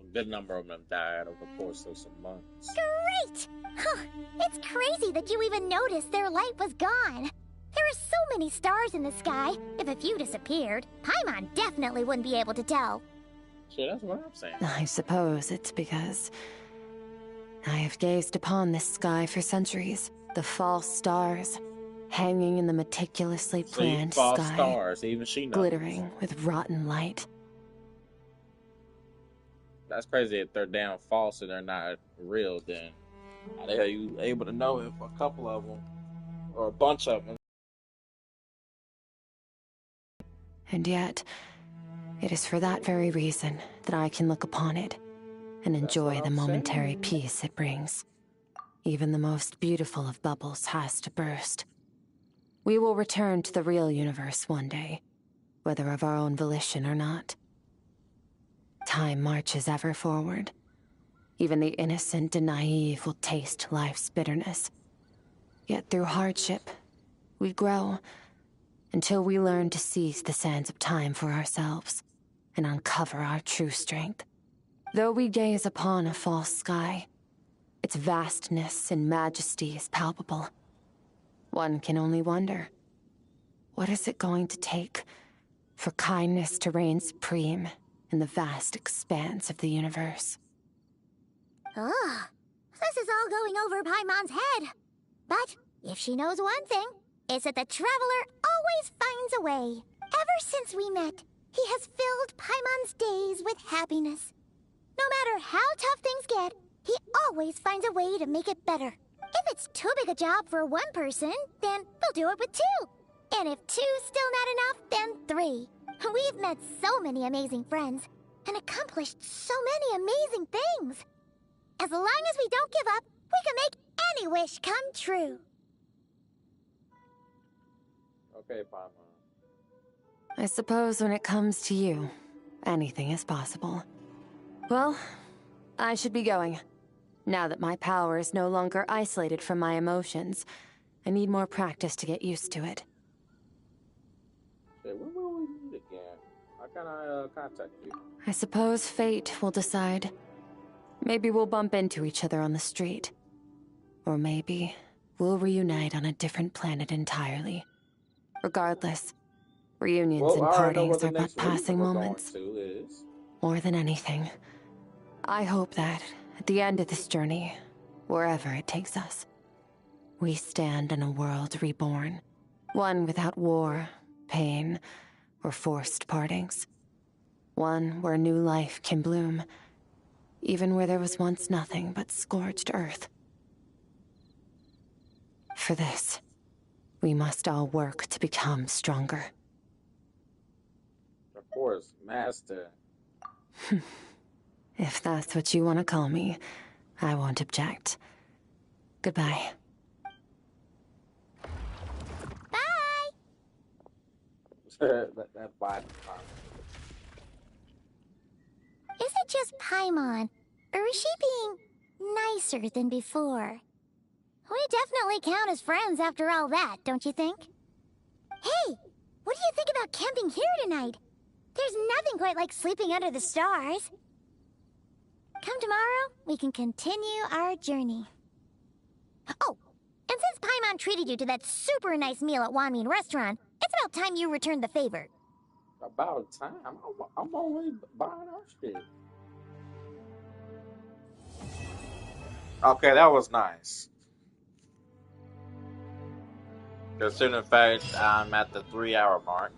A good number of them died over the course of some months. Great! It's crazy that you even noticed their light was gone. There are so many stars in the sky. If a few disappeared, Paimon definitely wouldn't be able to tell. Shit, that's what I'm saying. I suppose it's because I have gazed upon this sky for centuries. The false stars, hanging in the meticulously planned false sky, stars, even she knows. Glittering with rotten light. That's crazy if they're damn false and they're not real, then how the hell are you able to know if a couple of them, or a bunch of them? And yet, it is for that very reason that I can look upon it and enjoy the momentary peace it brings. Even the most beautiful of bubbles has to burst. We will return to the real universe one day, whether of our own volition or not. Time marches ever forward. Even the innocent and naive will taste life's bitterness. Yet through hardship, we grow until we learn to seize the sands of time for ourselves and uncover our true strength. Though we gaze upon a false sky, its vastness and majesty is palpable. One can only wonder, what is it going to take for kindness to reign supreme in the vast expanse of the universe? This is all going over Paimon's head. But if she knows one thing, it's that the Traveler always finds a way. Ever since we met, he has filled Paimon's days with happiness. No matter how tough things get, he always finds a way to make it better. If it's too big a job for one person, then we'll do it with two. And if two's still not enough, then three. We've met so many amazing friends and accomplished so many amazing things. As long as we don't give up, we can make any wish come true. Okay, Paimon. I suppose when it comes to you, anything is possible. Well, I should be going. Now that my power is no longer isolated from my emotions, I need more practice to get used to it. Okay, when will we meet again? How can I contact you? I suppose fate will decide. Maybe we'll bump into each other on the street. Or maybe we'll reunite on a different planet entirely. Regardless, reunions and Well, I already know partings what the are but next reason passing we're going moments. to is. More than anything, I hope that, at the end of this journey, wherever it takes us, we stand in a world reborn. One without war, pain, or forced partings. One where new life can bloom, even where there was once nothing but scorched earth. For this, we must all work to become stronger. Of course, Master. If that's what you want to call me, I won't object. Goodbye. Bye! that body. Is it just Paimon, or is she being nicer than before? We definitely count as friends after all that, don't you think? Hey, what do you think about camping here tonight? There's nothing quite like sleeping under the stars. Come tomorrow, we can continue our journey. Oh, and since Paimon treated you to that super nice meal at Wanmin Restaurant, it's about time you returned the favor. About time? I'm always buying our shit. Okay, that was nice. Considering the fact I'm at the 3-hour mark.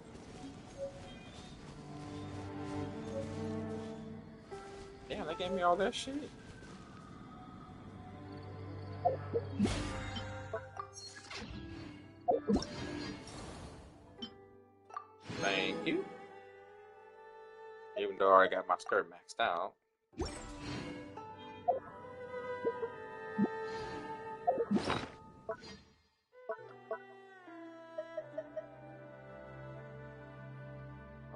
Damn, they gave me all that shit. Thank you. Even though I already got my skirt maxed out.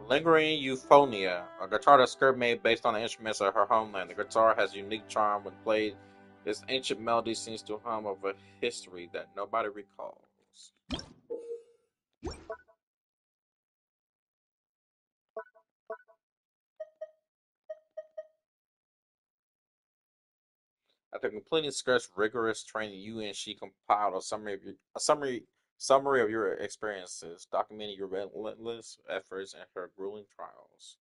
Lingering Euphonia, a guitar that Skirk made based on the instruments of her homeland. The guitar has a unique charm when played. Its ancient melody seems to hum of a history that nobody recalls. After completing Skirk's rigorous training, you and she compiled a summary of your experiences, documenting your relentless efforts and her grueling trials.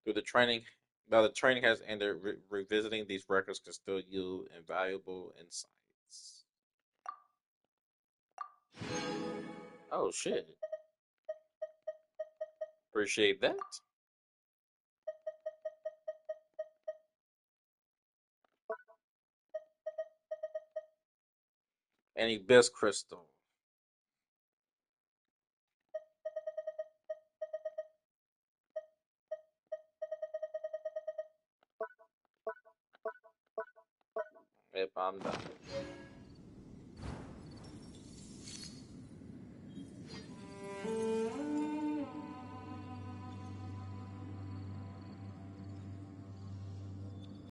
Through the training, Now the training has ended, revisiting these records can still yield invaluable insights. Oh shit! Appreciate that. An Abyss Crystal. If I'm done.